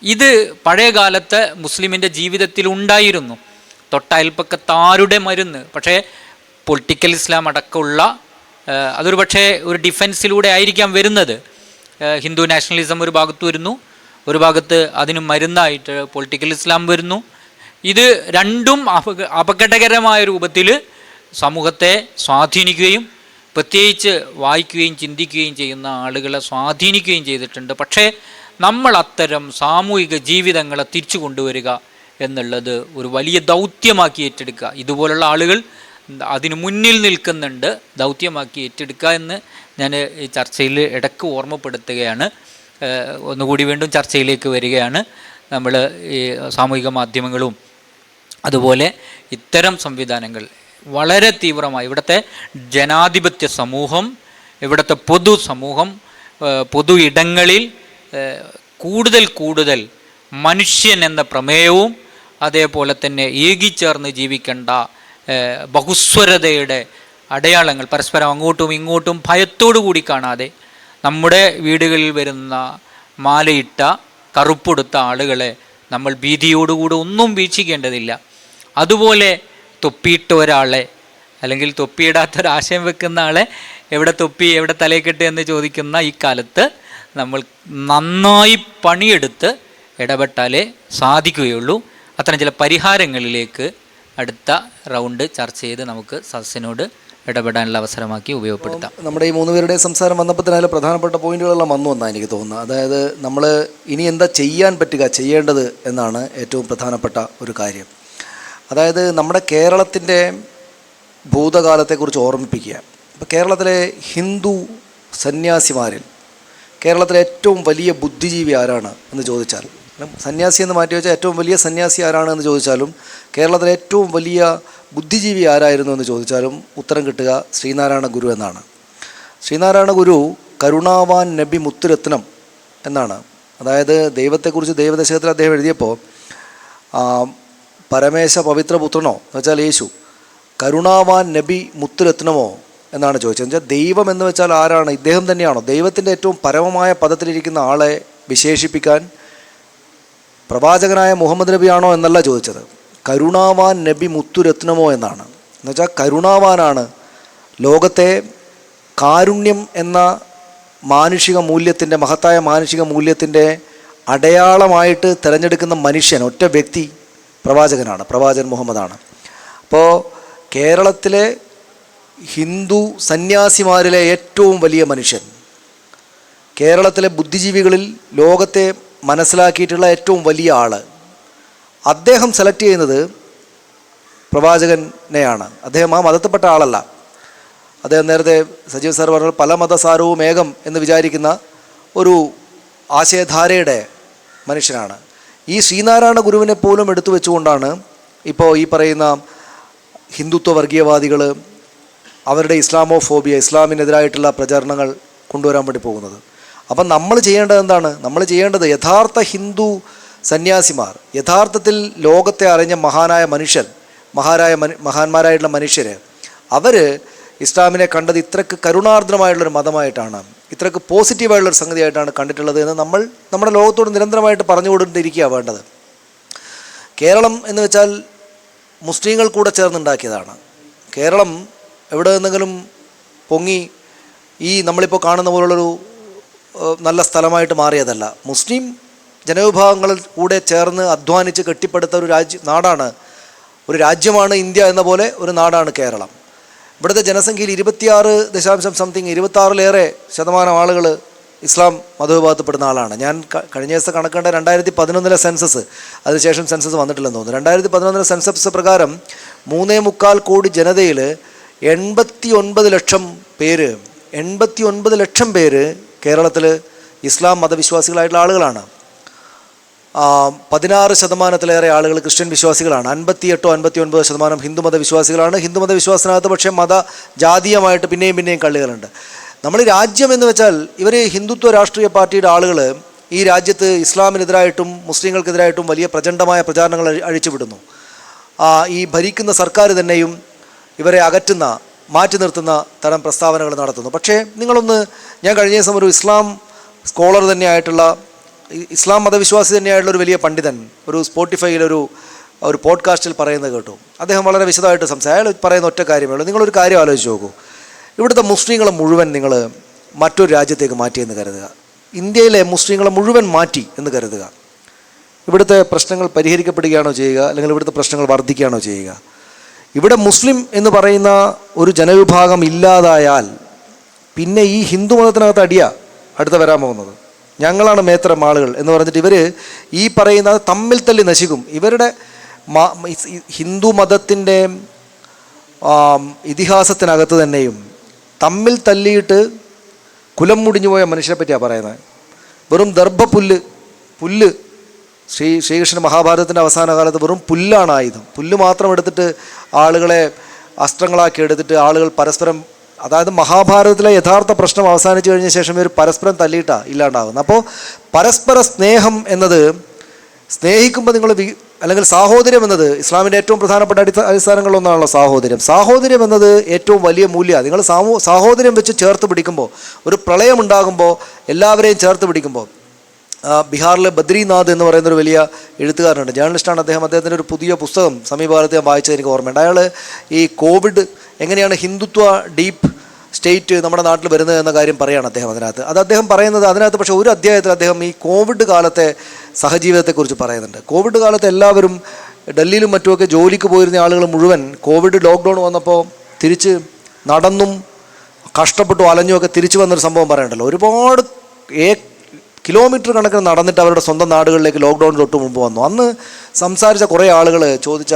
ഇത് പഴയ കാലത്തെ മുസ്ലിമിൻ്റെ ജീവിതത്തിൽ ഉണ്ടായിരുന്നു. തൊട്ടയൽപ്പക്കത്താരുടെ മരുന്ന്. പക്ഷേ പൊളിറ്റിക്കൽ ഇസ്ലാം അടക്കമുള്ള അതൊരു പക്ഷേ ഒരു ഡിഫൻസിലൂടെ ആയിരിക്കാം വരുന്നത്. ഹിന്ദു നാഷണലിസം ഒരു ഭാഗത്ത് വരുന്നു, ഒരു ഭാഗത്ത് അതിന് മരുന്നായിട്ട് പൊളിറ്റിക്കൽ ഇസ്ലാം വരുന്നു. ഇത് രണ്ടും അപകടകരമായ രൂപത്തിൽ സമൂഹത്തെ സ്വാധീനിക്കുകയും പ്രത്യേകിച്ച് വായിക്കുകയും ചിന്തിക്കുകയും ചെയ്യുന്ന ആളുകളെ സ്വാധീനിക്കുകയും ചെയ്തിട്ടുണ്ട്. പക്ഷേ നമ്മൾ അത്തരം സാമൂഹിക ജീവിതങ്ങളെ തിരിച്ചു കൊണ്ടുവരിക എന്നുള്ളത് ഒരു വലിയ ദൗത്യമാക്കി ഏറ്റെടുക്കുക. ഇതുപോലുള്ള ആളുകൾ അതിനു മുന്നിൽ നിൽക്കുന്നുണ്ട്. ദൗത്യമാക്കി ഏറ്റെടുക്കുക എന്ന് ഞാൻ ഈ ചർച്ചയിൽ ഇടയ്ക്ക് ഓർമ്മപ്പെടുത്തുകയാണ്. ഒന്നുകൂടി വീണ്ടും ചർച്ചയിലേക്ക് വരികയാണ്. നമ്മൾ ഈ സാമൂഹിക മാധ്യമങ്ങളും അതുപോലെ ഇത്തരം സംവിധാനങ്ങൾ വളരെ തീവ്രമായി ഇവിടുത്തെ ജനാധിപത്യ സമൂഹം, ഇവിടുത്തെ പൊതു സമൂഹം, പൊതു ഇടങ്ങളിൽ കൂടുതൽ മനുഷ്യൻ എന്ന പ്രമേയവും അതേപോലെ തന്നെ ഏകിച്ചേർന്ന് ജീവിക്കേണ്ട ബഹുസ്വരതയുടെ അടയാളങ്ങൾ പരസ്പരം അങ്ങോട്ടും ഇങ്ങോട്ടും ഭയത്തോടു കൂടി കാണാതെ നമ്മുടെ വീടുകളിൽ വരുന്ന മാലയിട്ട കറുപ്പെടുത്ത ആളുകളെ നമ്മൾ ഭീതിയോടുകൂടി ഒന്നും വീക്ഷിക്കേണ്ടതില്ല. അതുപോലെ തൊപ്പിയിട്ട ഒരാളെ അല്ലെങ്കിൽ തൊപ്പിയിടാത്തൊരാശയം വെക്കുന്ന ആളെ എവിടെ തൊപ്പി എവിടെ തലയിക്കെട്ട് എന്ന് ചോദിക്കുന്ന ഈ കാലത്ത് നമ്മൾ നന്നായി പണിയെടുത്ത് ഇടപെട്ടാലേ സാധിക്കുകയുള്ളൂ. അത്തരം ചില പരിഹാരങ്ങളിലേക്ക് അടുത്ത റൗണ്ട് ചർച്ച ചെയ്ത് നമുക്ക് സദസ്സിനോട് ഇടപെടാനുള്ള അവസരമാക്കി ഉപയോഗപ്പെടുത്താം. നമ്മുടെ ഈ 3 പേരുടെ സംസാരം വന്നപ്പോൾ തന്നെ അതിൽ പ്രധാനപ്പെട്ട പോയിന്റുകളെല്ലാം വന്നാണ് എനിക്ക് തോന്നുന്നത്. അതായത് നമ്മൾ ഇനി എന്താ ചെയ്യാൻ പറ്റുക, ചെയ്യേണ്ടത് എന്നാണ് ഏറ്റവും പ്രധാനപ്പെട്ട ഒരു കാര്യം. അതായത് നമ്മുടെ കേരളത്തിൻ്റെ ഭൂതകാലത്തെക്കുറിച്ച് ഓർമ്മിപ്പിക്കുക. ഇപ്പോൾ കേരളത്തിലെ ഹിന്ദു സന്യാസിമാരിൽ കേരളത്തിലെ ഏറ്റവും വലിയ ബുദ്ധിജീവി ആരാണ് എന്ന് ചോദിച്ചാൽ, സന്യാസി എന്ന് മാറ്റി വെച്ചാൽ ഏറ്റവും വലിയ സന്യാസി ആരാണ് എന്ന് ചോദിച്ചാലും കേരളത്തിലെ ഏറ്റവും വലിയ ബുദ്ധിജീവി ആരായിരുന്നു എന്ന് ചോദിച്ചാലും ഉത്തരം കിട്ടുക ശ്രീനാരായണ ഗുരു എന്നാണ്. ശ്രീനാരായണ ഗുരു കരുണാവാൻ നബി മുത്തുരത്നം എന്നാണ്. അതായത് ദൈവത്തെക്കുറിച്ച് ദൈവദശകത്തിൽ അദ്ദേഹം എഴുതിയപ്പോൾ പരമേശ പവിത്രപുത്രനോ എന്ന് വെച്ചാൽ യേശു, കരുണാവാൻ നബി മുത്തുരത്നമോ എന്നാണ് ചോദിച്ചത്. എന്നുവെച്ചാൽ ദൈവം എന്ന് വെച്ചാൽ ആരാണ്? ഇദ്ദേഹം തന്നെയാണോ? ദൈവത്തിൻ്റെ ഏറ്റവും പരമമായ പദത്തിലിരിക്കുന്ന ആളെ വിശേഷിപ്പിക്കാൻ പ്രവാചകനായ മുഹമ്മദ് നബിയാണോ എന്നല്ല ചോദിച്ചത്, കരുണാവാൻ നബി മുത്തുരത്നമോ എന്നാണ്. എന്നുവെച്ചാൽ കരുണാവാനാണ്. ലോകത്തെ കാരുണ്യം എന്ന മാനുഷിക മൂല്യത്തിൻ്റെ, മഹത്തായ മാനുഷിക മൂല്യത്തിൻ്റെ അടയാളമായിട്ട് തിരഞ്ഞെടുക്കുന്ന മനുഷ്യൻ, ഒറ്റ വ്യക്തി പ്രവാചകനാണ്, പ്രവാചകൻ മുഹമ്മദാണ്. അപ്പോൾ കേരളത്തിലെ ഹിന്ദു സന്യാസിമാരിലെ ഏറ്റവും വലിയ മനുഷ്യൻ, കേരളത്തിലെ ബുദ്ധിജീവികളിൽ ലോകത്തെ മനസ്സിലാക്കിയിട്ടുള്ള ഏറ്റവും വലിയ ആൾ, അദ്ദേഹം സെലക്ട് ചെയ്യുന്നത് പ്രവാചകനെയാണ്. അദ്ദേഹം ആ മതത്തിൽപ്പെട്ട ആളല്ല. അദ്ദേഹം നേരത്തെ സജീവ് സാർ പറഞ്ഞ പല മതസാരവും ഏകം എന്ന് വിചാരിക്കുന്ന ഒരു ആശയധാരയുടെ മനുഷ്യനാണ്. ഈ ശ്രീനാരായണ ഗുരുവിനെ പോലും എടുത്തു വെച്ചുകൊണ്ടാണ് ഇപ്പോൾ ഈ പറയുന്ന ഹിന്ദുത്വ വർഗീയവാദികൾ അവരുടെ ഇസ്ലാമോഫോബിയ, ഇസ്ലാമിനെതിരായിട്ടുള്ള പ്രചാരണങ്ങൾ കൊണ്ടുവരാൻ വേണ്ടി പോകുന്നത്. അപ്പം നമ്മൾ ചെയ്യേണ്ടത് എന്താണ്? നമ്മൾ ചെയ്യേണ്ടത് യഥാർത്ഥ ഹിന്ദു സന്യാസിമാർ, യഥാർത്ഥത്തിൽ ലോകത്തെ അറിഞ്ഞ മഹാനായ മനുഷ്യൻ, മഹാന്മാരായിട്ടുള്ള മനുഷ്യർ, അവർ ഇസ്ലാമിനെ കണ്ടത് ഇത്രയ്ക്ക് കരുണാർദ്രമായിട്ടുള്ളൊരു മതമായിട്ടാണ്, ഇത്രയ്ക്ക് പോസിറ്റീവായിട്ടുള്ളൊരു സംഗതിയായിട്ടാണ് കണ്ടിട്ടുള്ളത് എന്ന് നമ്മൾ നമ്മുടെ ലോകത്തോട് നിരന്തരമായിട്ട് പറഞ്ഞുകൊണ്ടിരിക്കുക വേണ്ടത്. കേരളം എന്ന് വെച്ചാൽ മുസ്ലിങ്ങൾ കൂടെ ചേർന്നുണ്ടാക്കിയതാണ്. കേരളം എവിടെ നിന്നെങ്കിലും പൊങ്ങി ഈ നമ്മളിപ്പോൾ കാണുന്ന പോലുള്ളൊരു നല്ല സ്ഥലമായിട്ട് മാറിയതല്ല. മുസ്ലിം ജനവിഭാഗങ്ങളിൽ കൂടെ ചേർന്ന് അധ്വാനിച്ച് കെട്ടിപ്പടുത്ത ഒരു നാടാണ്, ഒരു രാജ്യമാണ് ഇന്ത്യ എന്ന പോലെ ഒരു നാടാണ് കേരളം. ഇവിടുത്തെ ജനസംഖ്യയിൽ 26.6% ആളുകൾ ഇസ്ലാം മതവിഭാഗത്തിൽപ്പെടുന്ന ആളാണ്. ഞാൻ കഴിഞ്ഞ ദിവസം കണക്കേണ്ട 2011 സെൻസസ്, അതിനുശേഷം സെൻസസ് വന്നിട്ടില്ലെന്ന് തോന്നുന്നു. 2011 സെൻസസ് പ്രകാരം 3.25 കോടി ജനതയിൽ 89 ലക്ഷം പേര് കേരളത്തിൽ ഇസ്ലാം മതവിശ്വാസികളായിട്ടുള്ള ആളുകളാണ്. 16% ആളുകൾ ക്രിസ്ത്യൻ വിശ്വാസികളാണ്. 58-59% ഹിന്ദുമത വിശ്വാസികളാണ്. ഹിന്ദുമത വിശ്വാസത്തിനകത്ത് പക്ഷേ ജാതീയമായിട്ട് പിന്നെയും കള്ളികളുണ്ട്. നമ്മൾ രാജ്യം എന്ന് വെച്ചാൽ ഇവർ ഹിന്ദുത്വ രാഷ്ട്രീയ പാർട്ടിയുടെ ആളുകൾ ഈ രാജ്യത്ത് ഇസ്ലാമിനെതിരായിട്ടും മുസ്ലിങ്ങൾക്കെതിരായിട്ടും വലിയ പ്രചണ്ഡമായ പ്രചാരണങ്ങൾ അഴിച്ചുവിടുന്നു. ഈ ഭരിക്കുന്ന സർക്കാർ തന്നെയും ഇവരെ മാറ്റി നിർത്തുന്ന തരം പ്രസ്താവനകൾ നടത്തുന്നു. പക്ഷേ ഞാൻ കഴിഞ്ഞ ദിവസം ഒരു ഇസ്ലാം സ്കോളർ തന്നെയായിട്ടുള്ള, ഇസ്ലാം മതവിശ്വാസി തന്നെയായിട്ടുള്ള ഒരു വലിയ പണ്ഡിതൻ ഒരു സ്പോട്ടിഫൈയിലൊരു പോഡ്കാസ്റ്റിൽ പറയുന്നത് കേട്ടു. അദ്ദേഹം വളരെ വിശദമായിട്ട് അയാൾ പറയുന്ന ഒറ്റ കാര്യമേ ഉള്ളൂ. നിങ്ങളൊരു കാര്യം ആലോചിച്ച് നോക്കൂ. ഇവിടുത്തെ മുസ്ലിങ്ങളെ മുഴുവൻ നിങ്ങൾ മറ്റൊരു രാജ്യത്തേക്ക് മാറ്റിയെന്ന് കരുതുക. ഇന്ത്യയിലെ മുസ്ലിങ്ങളെ മുഴുവൻ മാറ്റി എന്ന് കരുതുക. ഇവിടുത്തെ പ്രശ്നങ്ങൾ പരിഹരിക്കപ്പെടുകയാണോ ചെയ്യുക, അല്ലെങ്കിൽ ഇവിടുത്തെ പ്രശ്നങ്ങൾ വർദ്ധിക്കുകയാണോ ചെയ്യുക? ഇവിടെ മുസ്ലിം എന്ന് പറയുന്ന ഒരു ജനവിഭാഗം ഇല്ലാതായാൽ പിന്നെ ഈ ഹിന്ദു മതത്തിനകത്ത് അടുത്ത വരാൻ പോകുന്നത്. ഞങ്ങളാണ് മേത്തരം ആളുകൾ എന്ന് പറഞ്ഞിട്ട് ഇവർ ഈ പറയുന്നത് തമ്മിൽ തല്ലി നശിക്കും. ഇവരുടെ ഹിന്ദു മതത്തിൻ്റെ ഇതിഹാസത്തിനകത്ത് തന്നെയും തമ്മിൽ തല്ലിയിട്ട് കുലം മുടിഞ്ഞു പോയ മനുഷ്യരെ പറ്റിയാണ് പറയുന്നത്. വെറും പുല്ല് ശ്രീകൃഷ്ണ മഹാഭാരതത്തിൻ്റെ അവസാന കാലത്ത് വെറും പുല്ലാണ് ആയുധം. പുല്ല് മാത്രം എടുത്തിട്ട് ആളുകളെ അസ്ത്രങ്ങളാക്കി എടുത്തിട്ട് ആളുകൾ പരസ്പരം, അതായത് മഹാഭാരതത്തിലെ യഥാർത്ഥ പ്രശ്നം അവസാനിച്ചു കഴിഞ്ഞ ശേഷം ഇവർ പരസ്പരം തല്ലിയിട്ടാണ് ഇല്ലാണ്ടാകുന്നത്. അപ്പോൾ പരസ്പര സ്നേഹം എന്നത്, സ്നേഹിക്കുമ്പോൾ അല്ലെങ്കിൽ സാഹോദര്യം എന്നത് ഇസ്ലാമിൻ്റെ ഏറ്റവും പ്രധാനപ്പെട്ട അടിസ്ഥാനങ്ങളിലൊന്നാണല്ലോ സാഹോദര്യം. സാഹോദര്യം എന്നത് ഏറ്റവും വലിയ മൂല്യമാണ്. നിങ്ങൾ സാഹോദര്യം വെച്ച് ചേർത്ത് പിടിക്കുമ്പോൾ, ഒരു പ്രളയം ഉണ്ടാകുമ്പോൾ എല്ലാവരെയും ചേർത്ത് പിടിക്കുമ്പോൾ, ബീഹാറിലെ ബദ്രിനാഥ് എന്ന് പറയുന്നൊരു വലിയ എഴുത്തുകാരനുണ്ട്, ജേർണലിസ്റ്റാണ് അദ്ദേഹം. അദ്ദേഹത്തിൻ്റെ ഒരു പുതിയ പുസ്തകം സമീപകാലത്ത് ഞാൻ വായിച്ചത് എനിക്ക് ഓർമ്മയുണ്ട്. അയാൾ ഈ കോവിഡ് എങ്ങനെയാണ് ഹിന്ദുത്വ ഡീപ്പ് സ്റ്റേറ്റ് നമ്മുടെ നാട്ടിൽ വരുന്നത് എന്ന കാര്യം പറയുകയാണ് അദ്ദേഹം അതിനകത്ത്. അദ്ദേഹം പറയുന്നത് അതിനകത്ത് പക്ഷേ ഒരു അധ്യായത്തിൽ അദ്ദേഹം ഈ കോവിഡ് കാലത്തെ സഹജീവിതത്തെക്കുറിച്ച് പറയുന്നുണ്ട്. കോവിഡ് കാലത്ത് എല്ലാവരും ഡൽഹിയിലും മറ്റുമൊക്കെ ജോലിക്ക് പോയിരുന്ന ആളുകൾ മുഴുവൻ കോവിഡ് ലോക്ക്ഡൗൺ വന്നപ്പോൾ തിരിച്ച് നടന്നും കഷ്ടപ്പെട്ടു അലഞ്ഞുമൊക്കെ തിരിച്ചു വന്നൊരു സംഭവം പറയണ്ടല്ലോ. ഒരുപാട് കിലോമീറ്റർ കണക്കിന് നടന്നിട്ട് അവരുടെ സ്വന്തം നാടുകളിലേക്ക് ലോക്ക്ഡൗൺ തൊട്ട് മുമ്പ് വന്നു. അന്ന് സംസാരിച്ച കുറേ ആളുകൾ ചോദിച്ച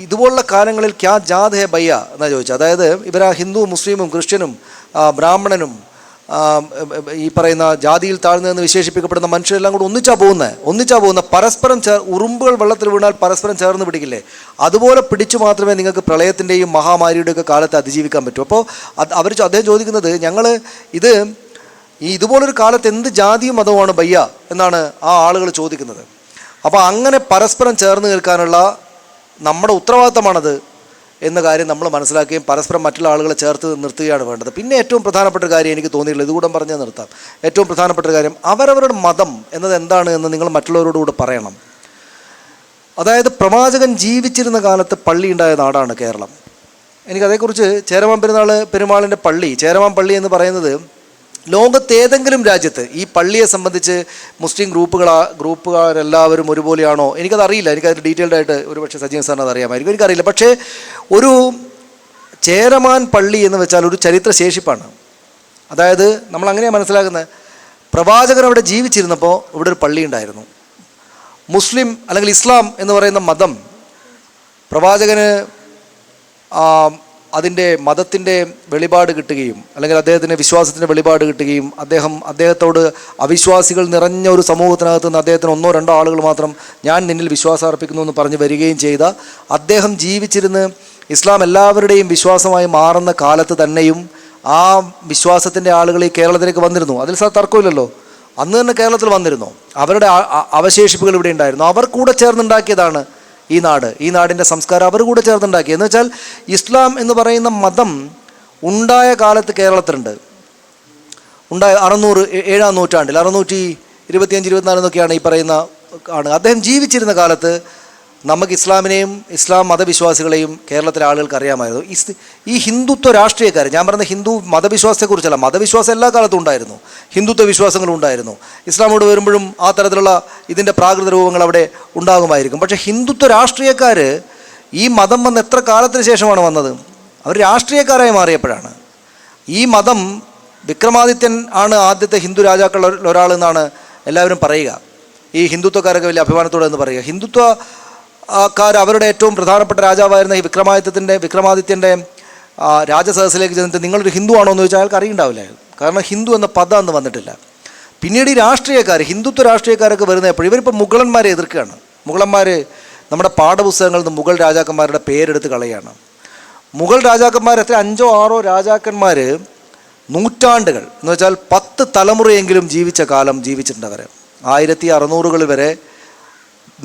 ഇതുപോലുള്ള കാലങ്ങളിൽ ക്യാ ജാത് ഹേ ബയ്യ എന്നാണ് ചോദിച്ചത്. അതായത് ഇവരാ ഹിന്ദു മുസ്ലിമും ക്രിസ്ത്യനും ബ്രാഹ്മണനും ഈ പറയുന്ന ജാതിയിൽ താഴ്ന്നതെന്ന് വിശേഷിപ്പിക്കപ്പെടുന്ന മനുഷ്യരെല്ലാം കൂടെ ഒന്നിച്ചാ പോകുന്നത് പരസ്പരം ഉറുമ്പുകൾ വെള്ളത്തിൽ വീണാൽ പരസ്പരം ചേർന്ന് പിടിക്കില്ലേ, അതുപോലെ പിടിച്ചു മാത്രമേ നിങ്ങൾക്ക് പ്രളയത്തിൻ്റെയും മഹാമാരിയുടെയൊക്കെ കാലത്ത് അതിജീവിക്കാൻ പറ്റൂ. അപ്പോൾ അദ്ദേഹം ചോദിക്കുന്നത് ഞങ്ങൾ ഇതുപോലൊരു കാലത്ത് എന്ത് ജാതിയും മതവുമാണ് ബയ്യ എന്നാണ് ആ ആളുകൾ ചോദിക്കുന്നത്. അപ്പോൾ അങ്ങനെ പരസ്പരം ചേർന്ന് നിൽക്കാനുള്ള നമ്മുടെ ഉത്തരവാദിത്തമാണത് എന്ന കാര്യം നമ്മൾ മനസ്സിലാക്കുകയും പരസ്പരം മറ്റുള്ള ആളുകളെ ചേർത്ത് നിർത്തുകയാണ് വേണ്ടത്. പിന്നെ ഏറ്റവും പ്രധാനപ്പെട്ട ഒരു കാര്യം എനിക്ക് തോന്നിയിട്ടുള്ളത്, ഇതുകൂടെ പറഞ്ഞാൽ നിർത്താം, ഏറ്റവും പ്രധാനപ്പെട്ട ഒരു കാര്യം അവരവരുടെ മതം എന്നത് എന്താണ് എന്ന് നിങ്ങൾ മറ്റുള്ളവരോടുകൂടെ പറയണം. അതായത് പ്രവാചകൻ ജീവിച്ചിരുന്ന കാലത്ത് പള്ളി ഉണ്ടായ നാടാണ് കേരളം. എനിക്കതേക്കുറിച്ച് ചേരമാൻ പെരുമാളിൻ്റെ പള്ളി, ചേരമാൻ പള്ളി എന്ന് പറയുന്നത് ലോകത്തേതെങ്കിലും രാജ്യത്ത് ഈ പള്ളിയെ സംബന്ധിച്ച് മുസ്ലിം ഗ്രൂപ്പുകാരെല്ലാവരും ഒരുപോലെയാണോ എനിക്കതറിയില്ല. എനിക്കതിൽ ഡീറ്റെയിൽഡ് ആയിട്ട് ഒരുപക്ഷെ സജീവൻ സാറിന് അത് അറിയാമായിരിക്കും, എനിക്കറിയില്ല. പക്ഷേ ഒരു ചേരമാൻ പള്ളി എന്ന് വെച്ചാൽ ഒരു ചരിത്ര ശേഷിപ്പാണ്. അതായത് നമ്മൾ അങ്ങനെയാണ് മനസ്സിലാക്കുന്നത്, പ്രവാചകൻ അവിടെ ജീവിച്ചിരുന്നപ്പോൾ ഇവിടെ ഒരു പള്ളി ഉണ്ടായിരുന്നു. മുസ്ലിം അല്ലെങ്കിൽ ഇസ്ലാം എന്ന് പറയുന്ന മതം പ്രവാചകന് അതിൻ്റെ മതത്തിൻ്റെ വെളിപാട് കിട്ടുകയും അല്ലെങ്കിൽ അദ്ദേഹത്തിൻ്റെ വിശ്വാസത്തിൻ്റെ വെളിപാട് കിട്ടുകയും അദ്ദേഹത്തോട് അവിശ്വാസികൾ നിറഞ്ഞ ഒരു സമൂഹത്തിനകത്ത് നിന്ന് അദ്ദേഹത്തിന് 1-2 ആളുകൾ മാത്രം ഞാൻ നിന്നിൽ വിശ്വാസം അർപ്പിക്കുന്നു എന്ന് പറഞ്ഞ് വരികയും ചെയ്ത അദ്ദേഹം ജീവിച്ചിരുന്ന് ഇസ്ലാം എല്ലാവരുടെയും വിശ്വാസമായി മാറുന്ന കാലത്ത് തന്നെയും ആ വിശ്വാസത്തിൻ്റെ ആളുകൾ ഈ കേരളത്തിലേക്ക് വന്നിരുന്നു. അതിൽ തർക്കമില്ലല്ലോ. അന്ന് തന്നെ കേരളത്തിൽ വന്നിരുന്നു. അവരുടെ അവശേഷിപ്പുകൾ ഇവിടെ ഉണ്ടായിരുന്നു. അവർ കൂടെ ചേർന്നുണ്ടാക്കിയതാണ് ഈ നാടിൻ്റെ സംസ്കാരം അവർ കൂടെ ചേർന്നുണ്ടാക്കി. എന്ന് വെച്ചാൽ ഇസ്ലാം എന്ന് പറയുന്ന മതം ഉണ്ടായ കാലത്ത് കേരളത്തിലുണ്ട്. 7-ാം നൂറ്റാണ്ടിൽ 625-24 എന്നൊക്കെയാണ് ഈ പറയുന്ന അദ്ദേഹം ജീവിച്ചിരുന്ന കാലത്ത് നമുക്ക് ഇസ്ലാമിനെയും ഇസ്ലാം മതവിശ്വാസികളെയും കേരളത്തിലെ ആളുകൾക്ക് അറിയാമായിരുന്നു. ഈ ഹിന്ദുത്വ രാഷ്ട്രീയക്കാർ, ഞാൻ പറയുന്ന ഹിന്ദു മതവിശ്വാസത്തെക്കുറിച്ചല്ല, മതവിശ്വാസം എല്ലാ കാലത്തും ഉണ്ടായിരുന്നു, ഹിന്ദുത്വ വിശ്വാസങ്ങളും ഉണ്ടായിരുന്നു. ഇസ്ലാമോട് വരുമ്പോഴും ആ തരത്തിലുള്ള ഇതിൻ്റെ പ്രാകൃത രൂപങ്ങൾ അവിടെ ഉണ്ടാകുമായിരിക്കും. പക്ഷേ ഹിന്ദുത്വ രാഷ്ട്രീയക്കാർ ഈ മതം വന്ന് എത്ര കാലത്തിന് ശേഷമാണ് വന്നത്? അവർ രാഷ്ട്രീയക്കാരായി മാറിയപ്പോഴാണ്. ഈ മതം വിക്രമാദിത്യൻ ആണ് ആദ്യത്തെ ഹിന്ദു രാജാക്കളിൽ ഒരാളെന്നാണ് എല്ലാവരും പറയുക. ഈ ഹിന്ദുത്വക്കാരൊക്കെ വലിയ അഭിമാനത്തോടെ എന്ന് പറയുക. അവരുടെ ഏറ്റവും പ്രധാനപ്പെട്ട രാജാവായിരുന്ന ഈ വിക്രമാദിത്യൻ്റെ രാജസദസ്സിലേക്ക് ചെന്നിട്ട് നിങ്ങളൊരു ഹിന്ദു ആണോ എന്ന് ചോദിച്ചാൽ അയാൾക്ക് അറിയുണ്ടാവില്ല. കാരണം ഹിന്ദു എന്ന പദം അന്ന് വന്നിട്ടില്ല. പിന്നീട് ഈ രാഷ്ട്രീയക്കാർ, ഹിന്ദുത്വ രാഷ്ട്രീയക്കാരൊക്കെ വരുന്ന എപ്പോഴും ഇവരിപ്പോൾ മുഗളന്മാരെ എതിർക്കുകയാണ്. മുഗളന്മാർ നമ്മുടെ പാഠപുസ്തകങ്ങളിൽ നിന്ന് മുഗൾ രാജാക്കന്മാരുടെ പേരെടുത്ത് കളയുകയാണ്. മുഗൾ രാജാക്കന്മാർ 5-6 രാജാക്കന്മാർ നൂറ്റാണ്ടുകൾ എന്ന് വെച്ചാൽ 10 തലമുറയെങ്കിലും ജീവിച്ച കാലം ജീവിച്ചിട്ടുണ്ട്. അവർ 1600 വരെ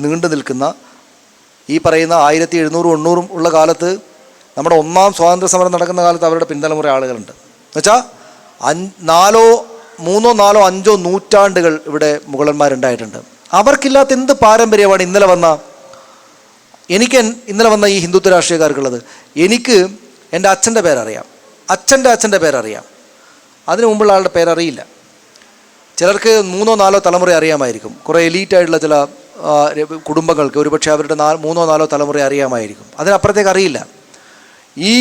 നീണ്ടു നിൽക്കുന്ന ഈ പറയുന്ന 1700-800 ഉള്ള കാലത്ത് നമ്മുടെ 1ാം സ്വാതന്ത്ര്യ സമരം നടക്കുന്ന കാലത്ത് അവരുടെ പിൻതലമുറ ആളുകളുണ്ട്. എന്നുവെച്ചാൽ 3-4 5 നൂറ്റാണ്ടുകൾ ഇവിടെ മുഗളന്മാരുണ്ടായിട്ടുണ്ട്. അവർക്കില്ലാത്ത എന്ത് പാരമ്പര്യമാണ് എനിക്ക് ഇന്നലെ വന്ന ഈ ഹിന്ദുത്വ രാഷ്ട്രീയക്കാർക്കുള്ളത്? എനിക്ക് എൻ്റെ അച്ഛൻ്റെ പേരറിയാം, അച്ഛൻ്റെ പേരറിയാം, അതിനു മുമ്പുള്ള ആളുടെ പേരറിയില്ല. ചിലർക്ക് 3-4 തലമുറ അറിയാമായിരിക്കും. കുറേ എലീറ്റായിട്ടുള്ള ചില കുടുംബങ്ങൾക്ക് ഒരുപക്ഷെ അവരുടെ 3-4 തലമുറ അറിയാമായിരിക്കും, അതിനപ്പുറത്തേക്ക് അറിയില്ല. ഈ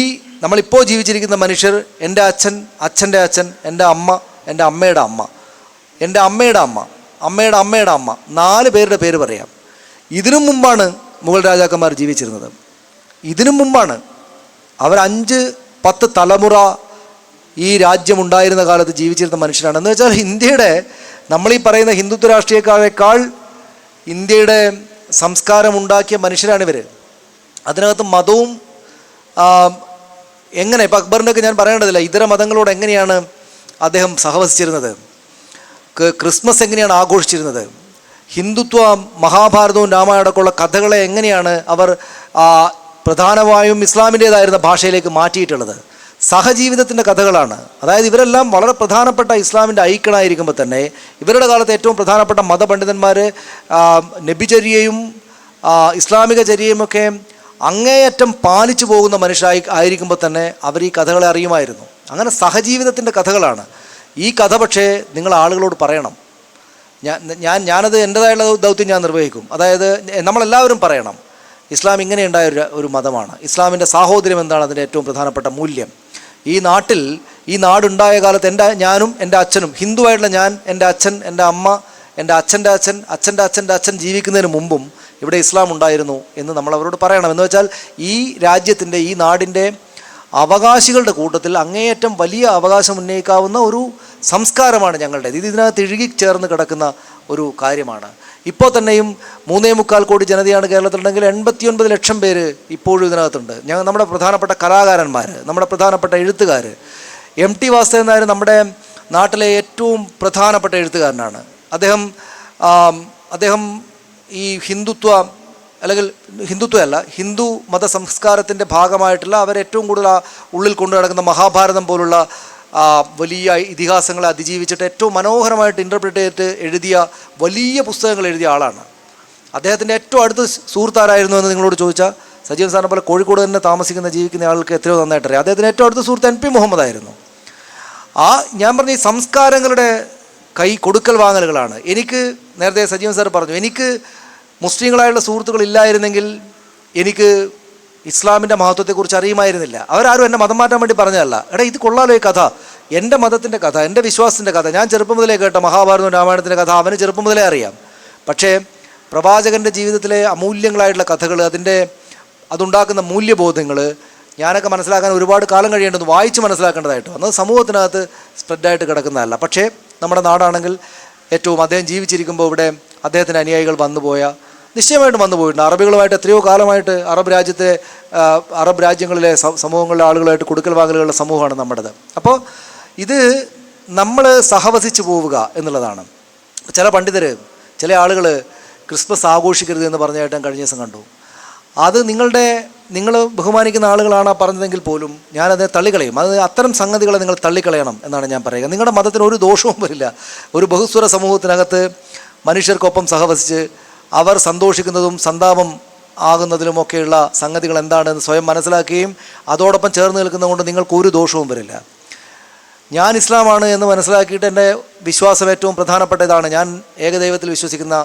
നമ്മളിപ്പോൾ ജീവിച്ചിരിക്കുന്ന മനുഷ്യർ എൻ്റെ അച്ഛൻ, അച്ഛൻ്റെ അച്ഛൻ, എൻ്റെ അമ്മ, എൻ്റെ അമ്മയുടെ അമ്മ, എൻ്റെ അമ്മയുടെ അമ്മ, അമ്മയുടെ അമ്മയുടെ അമ്മ, 4 പേരുടെ പേര് പറയാം. ഇതിനു മുമ്പാണ് മുഗൾ രാജാക്കന്മാർ ജീവിച്ചിരുന്നത്. ഇതിനു മുമ്പാണ് അവർ 5-10 തലമുറ ഈ രാജ്യമുണ്ടായിരുന്ന കാലത്ത് ജീവിച്ചിരുന്ന മനുഷ്യരാണ്. എന്ന് വെച്ചാൽ ഇന്ത്യയുടെ നമ്മളീ പറയുന്ന ഹിന്ദുത്വ രാഷ്ട്രീയക്കാരേക്കാൾ ഇന്ത്യയുടെ സംസ്കാരം ഉണ്ടാക്കിയ മനുഷ്യരാണിവർ. അതിനകത്ത് മതവും എങ്ങനെ ഇപ്പം അക്ബറിൻ്റെയൊക്കെ ഞാൻ പറയേണ്ടതില്ല, ഇതര മതങ്ങളോട് എങ്ങനെയാണ് അദ്ദേഹം സഹവസിച്ചിരുന്നത്, ക്രിസ്മസ് എങ്ങനെയാണ് ആഘോഷിച്ചിരുന്നത്, ഹിന്ദുത്വ മഹാഭാരതവും രാമായണമൊക്കെയുള്ള കഥകളെ എങ്ങനെയാണ് അവർ പ്രധാനമായും ഇസ്ലാമിൻ്റേതായിരുന്ന ഭാഷയിലേക്ക് മാറ്റിയിട്ടുള്ളത്, സഹജീവിതത്തിൻ്റെ കഥകളാണ്. അതായത് ഇവരെല്ലാം വളരെ പ്രധാനപ്പെട്ട ഇസ്ലാമിൻ്റെ ഐക്കണായിരിക്കുമ്പോൾ തന്നെ ഇവരുടെ കാലത്ത് ഏറ്റവും പ്രധാനപ്പെട്ട മതപണ്ഡിതന്മാർ നബിചര്യയും ഇസ്ലാമിക ചര്യയുമൊക്കെ അങ്ങേയറ്റം പാലിച്ചു പോകുന്ന ആയിരിക്കുമ്പോൾ തന്നെ അവർ ഈ കഥകളെ അറിയുമായിരുന്നു. അങ്ങനെ സഹജീവിതത്തിൻ്റെ കഥകളാണ് ഈ കഥ. പക്ഷേ നിങ്ങൾ ആളുകളോട് പറയണം. ഞാനത് എൻ്റേതായുള്ള ദൗത്യം ഞാൻ നിർവഹിക്കും. അതായത് നമ്മളെല്ലാവരും പറയണം, ഇസ്ലാം ഇങ്ങനെയുണ്ടായ ഒരു മതമാണ്. ഇസ്ലാമിൻ്റെ സാഹോദര്യം എന്താണ് അതിൻ്റെ ഏറ്റവും പ്രധാനപ്പെട്ട മൂല്യം. ഈ നാടുണ്ടായ കാലത്ത് ഞാനും എൻ്റെ അച്ഛനും, ഹിന്ദുവായിട്ടുള്ള ഞാൻ, എൻ്റെ അച്ഛൻ, എൻ്റെ അമ്മ, എൻ്റെ അച്ഛൻ്റെ അച്ഛൻ, അച്ഛൻ്റെ അച്ഛൻ്റെ അച്ഛൻ ജീവിക്കുന്നതിന് മുമ്പും ഇവിടെ ഇസ്ലാം ഉണ്ടായിരുന്നു എന്ന് നമ്മൾ അവരോട് പറയണം. എന്ന് വെച്ചാൽ ഈ രാജ്യത്തിൻ്റെ, ഈ നാടിൻ്റെ അവകാശികളുടെ കൂട്ടത്തിൽ അങ്ങേയറ്റം വലിയ അവകാശം ഉന്നയിക്കാവുന്ന ഒരു സംസ്കാരമാണ് ഞങ്ങളുടേത്. ഇതിനകത്ത് ഇഴുകിച്ചേർന്ന് കിടക്കുന്ന ഒരു കാര്യമാണ്. ഇപ്പോൾ തന്നെയും 3.25 കോടി ജനതയാണ് കേരളത്തിലുണ്ടെങ്കിൽ 89 ലക്ഷം പേര് ഇപ്പോഴും ഇതിനകത്തുണ്ട്. നമ്മുടെ പ്രധാനപ്പെട്ട കലാകാരന്മാർ, നമ്മുടെ പ്രധാനപ്പെട്ട എഴുത്തുകാർ. MT വാസുദേവൻ നായർ നമ്മുടെ നാട്ടിലെ ഏറ്റവും പ്രധാനപ്പെട്ട എഴുത്തുകാരനാണ്. അദ്ദേഹം ഈ ഹിന്ദു മത സംസ്കാരത്തിൻ്റെ ഭാഗമായിട്ടുള്ള അവരേറ്റവും കൂടുതൽ ഉള്ളിൽ കൊണ്ടു നടക്കുന്ന മഹാഭാരതം പോലുള്ള വലിയ ഇതിഹാസങ്ങളെ അതിജീവിച്ചിട്ട് ഏറ്റവും മനോഹരമായിട്ട് ഇൻ്റർപ്രിറ്റ് ചെയ്തിട്ട് എഴുതിയ വലിയ പുസ്തകങ്ങൾ എഴുതിയ ആളാണ്. അദ്ദേഹത്തിൻ്റെ ഏറ്റവും അടുത്ത സുഹൃത്താരായിരുന്നു എന്ന് നിങ്ങളോട് ചോദിച്ചാൽ, സജീവൻ സാറിനെ പോലെ കോഴിക്കോട് തന്നെ ജീവിക്കുന്ന ആൾക്ക് എത്രയോ നന്നായിട്ട് അറിയാം. അദ്ദേഹത്തിൻ്റെ ഏറ്റവും അടുത്ത സുഹൃത്ത് NP മുഹമ്മദ് ആയിരുന്നു. ഞാൻ പറഞ്ഞ ഈ സംസ്കാരങ്ങളുടെ കൊടുക്കൽ വാങ്ങലുകളാണ്. എനിക്ക് നേരത്തെ സജീവൻ സാർ പറഞ്ഞു, എനിക്ക് മുസ്ലിങ്ങളായുള്ള സുഹൃത്തുക്കൾ ഇല്ലായിരുന്നെങ്കിൽ എനിക്ക് ഇസ്ലാമിൻ്റെ മഹത്വത്തെക്കുറിച്ച് അറിയുമായിരുന്നില്ല. അവരാരും എന്നെ മതം മാറ്റാൻ വേണ്ടി പറഞ്ഞതല്ല. ഇത് കൊള്ളാലോ ഈ കഥ, എൻ്റെ മതത്തിൻ്റെ കഥ, എൻ്റെ വിശ്വാസത്തിൻ്റെ കഥ, ഞാൻ ചെറുപ്പം മുതലേ കേട്ട മഹാഭാരതവും രാമായണത്തിൻ്റെ കഥ അവന് ചെറുപ്പം മുതലേ അറിയാം. പക്ഷേ പ്രവാചകൻ്റെ ജീവിതത്തിലെ അമൂല്യങ്ങളായിട്ടുള്ള കഥകൾ, അതുണ്ടാക്കുന്ന മൂല്യബോധങ്ങൾ ഞാനൊക്കെ മനസ്സിലാക്കാൻ ഒരുപാട് കാലം കഴിയേണ്ടത്, വായിച്ച് മനസ്സിലാക്കേണ്ടതായിട്ട് വന്നത് സമൂഹത്തിനകത്ത് സ്പ്രെഡായിട്ട് കിടക്കുന്നതല്ല. പക്ഷേ നമ്മുടെ നാടാണെങ്കിൽ ഏറ്റവും അദ്ദേഹം ജീവിച്ചിരിക്കുമ്പോൾ ഇവിടെ അദ്ദേഹത്തിൻ്റെ അനുയായികൾ നിശ്ചയമായിട്ടും വന്നു പോയിട്ടുണ്ട്. അറബികളുമായിട്ട് എത്രയോ കാലമായിട്ട് അറബ് രാജ്യങ്ങളിലെ സമൂഹങ്ങളിലെ ആളുകളായിട്ട് കൊടുക്കൽ വാങ്ങലുകളുടെ സമൂഹമാണ് നമ്മുടേത്. അപ്പോൾ ഇത് നമ്മൾ സഹവസിച്ച് പോവുക എന്നുള്ളതാണ്. ചില പണ്ഡിതർ, ചില ആളുകൾ ക്രിസ്മസ് ആഘോഷിക്കരുത് എന്ന് പറഞ്ഞായിട്ട് ഞാൻ കഴിഞ്ഞ ദിവസം കണ്ടു. അത് നിങ്ങൾ ബഹുമാനിക്കുന്ന ആളുകളാണ് പറഞ്ഞതെങ്കിൽ പോലും ഞാനതിനെ തള്ളിക്കളയും. അത്തരം സംഗതികളെ നിങ്ങൾ തള്ളിക്കളയണം എന്നാണ് ഞാൻ പറയുക. നിങ്ങളുടെ മതത്തിന് ഒരു ദോഷവും വരില്ല. ഒരു ബഹുസ്വര സമൂഹത്തിനകത്ത് മനുഷ്യർക്കൊപ്പം സഹവസിച്ച് അവർ സന്തോഷിക്കുന്നതും സന്താപം ആകുന്നതിലുമൊക്കെയുള്ള സംഗതികൾ എന്താണെന്ന് സ്വയം മനസ്സിലാക്കുകയും അതോടൊപ്പം ചേർന്ന് നിൽക്കുന്നതുകൊണ്ട് നിങ്ങൾക്ക് ഒരു ദോഷവും വരില്ല. ഞാൻ ഇസ്ലാമാണ് എന്ന് മനസ്സിലാക്കിയിട്ട് എൻ്റെ വിശ്വാസം ഏറ്റവും പ്രധാനപ്പെട്ട ഇതാണ്, ഞാൻ ഏകദൈവത്തിൽ വിശ്വസിക്കുന്ന,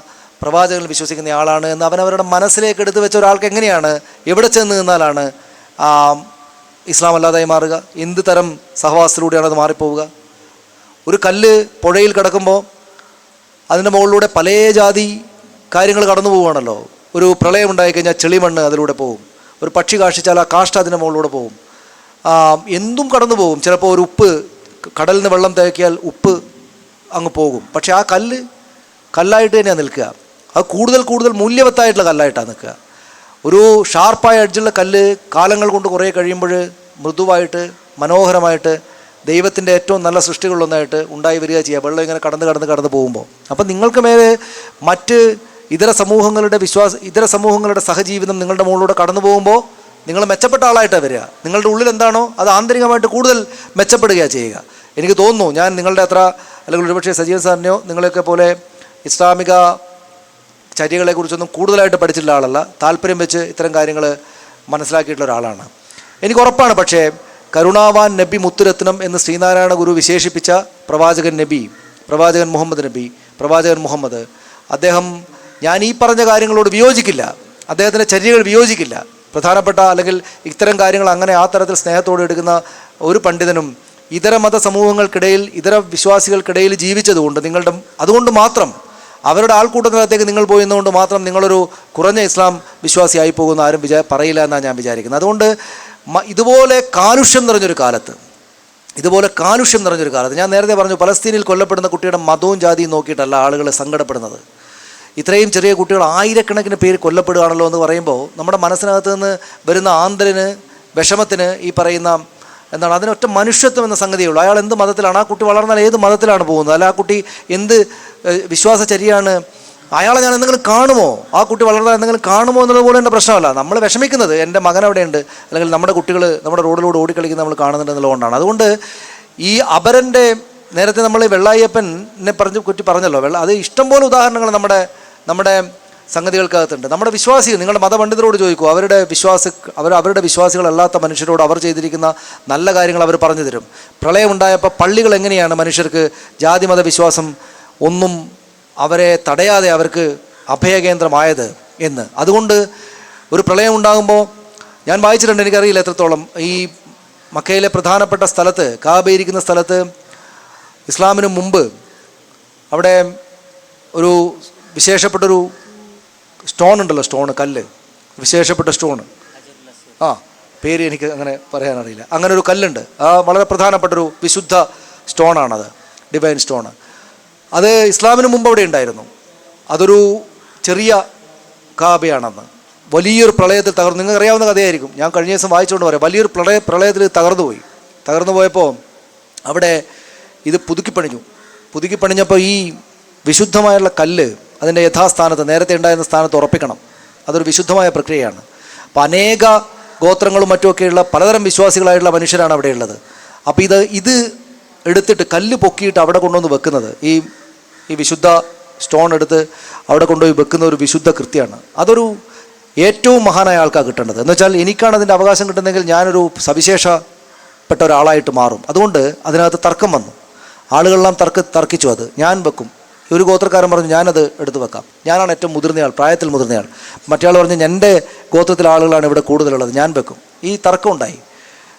പ്രവാചകനിൽ വിശ്വസിക്കുന്ന ആളാണ് എന്ന് അവരവരുടെ മനസ്സിലേക്ക് എടുത്തു വെച്ച ഒരാൾക്ക് എങ്ങനെയാണ്, എവിടെ ചെന്ന് നിന്നാലാണ് ഇസ്ലാം അല്ലാതായി മാറുക? എന്ത് തരം സഹവാസത്തിലൂടെയാണ് അത് മാറിപ്പോവുക? ഒരു കല്ല് പുഴയിൽ കിടക്കുമ്പോൾ അതിൻ്റെ മുകളിലൂടെ പല ജാതി കാര്യങ്ങൾ കടന്നു പോവുകയാണല്ലോ. ഒരു പ്രളയം ഉണ്ടായിക്കഴിഞ്ഞാൽ ചെളിമണ്ണ് അതിലൂടെ പോകും. ഒരു പക്ഷി കാഷ്ടിച്ചാൽ ആ കാഷ്ട അതിൻ്റെ മുകളിലൂടെ പോകും. എന്തും കടന്നു പോകും. ചിലപ്പോൾ ഒരു ഉപ്പ്, കടലിൽ നിന്ന് വെള്ളം തേക്കിയാൽ ഉപ്പ് അങ്ങ് പോകും. പക്ഷേ ആ കല്ലായിട്ട് തന്നെയാണ് നിൽക്കുക. അത് കൂടുതൽ മൂല്യവത്തായിട്ടുള്ള കല്ലായിട്ടാണ് നിൽക്കുക. ഒരു ഷാർപ്പായ എഡ്ജുള്ള കല്ല് കാലങ്ങൾ കൊണ്ട് കുറേ കഴിയുമ്പോൾ മൃദുവായിട്ട് മനോഹരമായിട്ട് ദൈവത്തിൻ്റെ ഏറ്റവും നല്ല സൃഷ്ടികളിലൊന്നായിട്ട് ഉണ്ടായി വരിക ചെയ്യുക, വെള്ളം ഇങ്ങനെ കടന്ന് പോകുമ്പോൾ. അപ്പം നിങ്ങൾക്ക് മേലെ മറ്റ് ഇതര സമൂഹങ്ങളുടെ സഹജീവിതം നിങ്ങളുടെ മുകളിലൂടെ കടന്നു പോകുമ്പോൾ നിങ്ങൾ മെച്ചപ്പെട്ട ആളായിട്ടാണ് വരിക. നിങ്ങളുടെ ഉള്ളിൽ എന്താണോ അത് ആന്തരികമായിട്ട് കൂടുതൽ മെച്ചപ്പെടുകയാണ് ചെയ്യുക. എനിക്ക് തോന്നുന്നു ഞാൻ നിങ്ങളുടെ അത്ര, അല്ലെങ്കിൽ ഒരുപക്ഷെ സജീവൻ സാറിനെയോ നിങ്ങളെയൊക്കെ പോലെ ഇസ്ലാമിക ചര്യകളെക്കുറിച്ചൊന്നും കൂടുതലായിട്ട് പഠിച്ചിട്ടുള്ള ആളല്ല. താല്പര്യം വെച്ച് ഇത്തരം കാര്യങ്ങൾ മനസ്സിലാക്കിയിട്ടുള്ള ഒരാളാണ്. എനിക്ക് ഉറപ്പാണ്. പക്ഷേ കരുണാവാൻ നബി മുത്തുരത്നം എന്ന് ശ്രീനാരായണ ഗുരു വിശേഷിപ്പിച്ച പ്രവാചകൻ മുഹമ്മദ് അദ്ദേഹം, ഞാൻ ഈ പറഞ്ഞ കാര്യങ്ങളോട് വിയോജിക്കില്ല, അദ്ദേഹത്തിൻ്റെ ചര്യകൾ വിയോജിക്കില്ല. പ്രധാനപ്പെട്ട അല്ലെങ്കിൽ ഇത്തരം കാര്യങ്ങൾ അങ്ങനെ ആ തരത്തിൽ സ്നേഹത്തോടെ എടുക്കുന്ന ഒരു പണ്ഡിതനും ഇതര മത സമൂഹങ്ങൾക്കിടയിൽ, ഇതര വിശ്വാസികൾക്കിടയിൽ ജീവിച്ചതുകൊണ്ട് അതുകൊണ്ട് മാത്രം അവരുടെ ആൾക്കൂട്ടത്തിനകത്തേക്ക് നിങ്ങൾ പോയി എന്നുകൊണ്ട് മാത്രം നിങ്ങളൊരു കുറഞ്ഞ ഇസ്ലാം വിശ്വാസിയായി പോകുന്ന ആരും പറയില്ല എന്നാണ് ഞാൻ വിചാരിക്കുന്നത്. അതുകൊണ്ട് ഇതുപോലെ കാലുഷ്യം നിറഞ്ഞൊരു കാലത്ത് ഞാൻ നേരത്തെ പറഞ്ഞു, പലസ്തീനിൽ കൊല്ലപ്പെടുന്ന കുട്ടിയുടെ മതവും ജാതിയും നോക്കിയിട്ടല്ല ആളുകൾ സങ്കടപ്പെടുന്നത്. ഇത്രയും ചെറിയ കുട്ടികൾ ആയിരക്കണക്കിന് പേര് കൊല്ലപ്പെടുകയാണല്ലോ എന്ന് പറയുമ്പോൾ നമ്മുടെ മനസ്സിനകത്ത് നിന്ന് വരുന്ന ആന്തലിന്, വിഷമത്തിന് ഈ പറയുന്ന എന്താണ്, അതിനൊറ്റ മനുഷ്യത്വം എന്ന സംഗതിയുള്ളൂ. അയാൾ എന്ത് മതത്തിലാണ്, ആ കുട്ടി വളർന്നാൽ ഏത് മതത്തിലാണ് പോകുന്നത്, അല്ല ആ കുട്ടി എന്ത് വിശ്വാസചര്യയാണ് അയാളെ ഞാൻ എന്തെങ്കിലും കാണുമോ, ആ കുട്ടി വളർന്നാൽ എന്തെങ്കിലും കാണുമോ എന്നുള്ളത് പോലും എൻ്റെ പ്രശ്നമല്ല. നമ്മൾ വിഷമിക്കുന്നത് എൻ്റെ മകൻ അവിടെയുണ്ട്, അല്ലെങ്കിൽ നമ്മുടെ കുട്ടികൾ നമ്മുടെ റോഡിലൂടെ ഓടിക്കളിക്കുന്നത് നമ്മൾ കാണുന്നുണ്ട് എന്നുള്ളതുകൊണ്ടാണ്. അതുകൊണ്ട് ഈ അപരൻ്റെ, നേരത്തെ നമ്മൾ വെള്ളായ്യപ്പനെ കുറ്റി പറഞ്ഞല്ലോ, അത് ഇഷ്ടംപോലെ ഉദാഹരണങ്ങൾ നമ്മുടെ സംഗതികൾക്കകത്തുണ്ട്. നമ്മുടെ വിശ്വാസികൾ, നിങ്ങളുടെ മതപണ്ഡിതരോട് ചോദിക്കൂ, അവരുടെ വിശ്വാസികളല്ലാത്ത മനുഷ്യരോട് അവർ ചെയ്തിരിക്കുന്ന നല്ല കാര്യങ്ങൾ അവർ പറഞ്ഞു തരും. പ്രളയം ഉണ്ടായപ്പോൾ പള്ളികൾ എങ്ങനെയാണ് മനുഷ്യർക്ക് ജാതി മത വിശ്വാസം ഒന്നും അവരെ തടയാതെ അവർക്ക് അഭയകേന്ദ്രമായത് എന്ന്. അതുകൊണ്ട് ഒരു പ്രളയം ഉണ്ടാകുമ്പോൾ ഞാൻ വായിച്ചിട്ടുണ്ട്, എനിക്കറിയില്ല എത്രത്തോളം, ഈ മക്കയിലെ പ്രധാനപ്പെട്ട സ്ഥലത്ത്, കാബയിരിക്കുന്ന സ്ഥലത്ത് ഇസ്ലാമിന് മുമ്പ് അവിടെ ഒരു വിശേഷപ്പെട്ടൊരു സ്റ്റോൺ ഉണ്ടല്ലോ, കല്ല്, വിശേഷപ്പെട്ട സ്റ്റോൺ, പേര് എനിക്ക് അങ്ങനെ പറയാനറിയില്ല, അങ്ങനെ ഒരു കല്ലുണ്ട്. വളരെ പ്രധാനപ്പെട്ടൊരു വിശുദ്ധ സ്റ്റോണാണത്, ഡിവൈൻ സ്റ്റോൺ. അത് ഇസ്ലാമിന് മുമ്പ് അവിടെ ഉണ്ടായിരുന്നു. അതൊരു ചെറിയ കാബയാണെന്ന്. വലിയൊരു പ്രളയത്തിൽ തകർന്നു. നിങ്ങൾക്ക് അറിയാവുന്ന കഥയായിരിക്കും, ഞാൻ കഴിഞ്ഞ ദിവസം വായിച്ചുകൊണ്ട് പറയാം. വലിയൊരു പ്രളയത്തിൽ തകർന്നു പോയപ്പോൾ അവിടെ ഇത് പുതുക്കിപ്പണിഞ്ഞപ്പോൾ ഈ വിശുദ്ധമായുള്ള കല്ല് അതിൻ്റെ യഥാസ്ഥാനത്ത്, നേരത്തെ ഉണ്ടായിരുന്ന സ്ഥാനത്ത് ഉറപ്പിക്കണം. അതൊരു വിശുദ്ധമായ പ്രക്രിയയാണ്. അപ്പോൾ അനേക ഗോത്രങ്ങളും മറ്റുമൊക്കെയുള്ള പലതരം വിശ്വാസികളായിട്ടുള്ള മനുഷ്യരാണ് അവിടെ ഉള്ളത്. അപ്പോൾ ഇത് എടുത്തിട്ട് കല്ല് പൊക്കിയിട്ട് അവിടെ കൊണ്ടുവന്ന് വെക്കുന്നത്, ഈ വിശുദ്ധ സ്റ്റോൺ എടുത്ത് അവിടെ കൊണ്ടുപോയി വെക്കുന്ന ഒരു വിശുദ്ധ കൃത്യമാണ്. അതൊരു ഏറ്റവും മഹാനായ ആൾക്കാണ് കിട്ടേണ്ടത്. എന്ന് വെച്ചാൽ എനിക്കാണ് അതിൻ്റെ അവകാശം കിട്ടുന്നതെങ്കിൽ ഞാനൊരു സവിശേഷപ്പെട്ട ഒരാളായിട്ട് മാറും. അതുകൊണ്ട് അതിനകത്ത് തർക്കം വന്നു. ആളുകളെല്ലാം തർക്കിച്ചു. അത് ഞാൻ വെക്കും. ഒരു ഗോത്രക്കാരൻ പറഞ്ഞു ഞാനത് എടുത്തു വെക്കാം, ഞാനാണ് ഏറ്റവും മുതിർന്നയാൾ, പ്രായത്തിൽ മുതിർന്നയാൾ. മറ്റേ ആൾ പറഞ്ഞു എൻ്റെ ഗോത്രത്തിലെ ആളുകളാണ് ഇവിടെ കൂടുതലുള്ളത്, ഞാൻ വെക്കും. ഈ തർക്കം ഉണ്ടായി.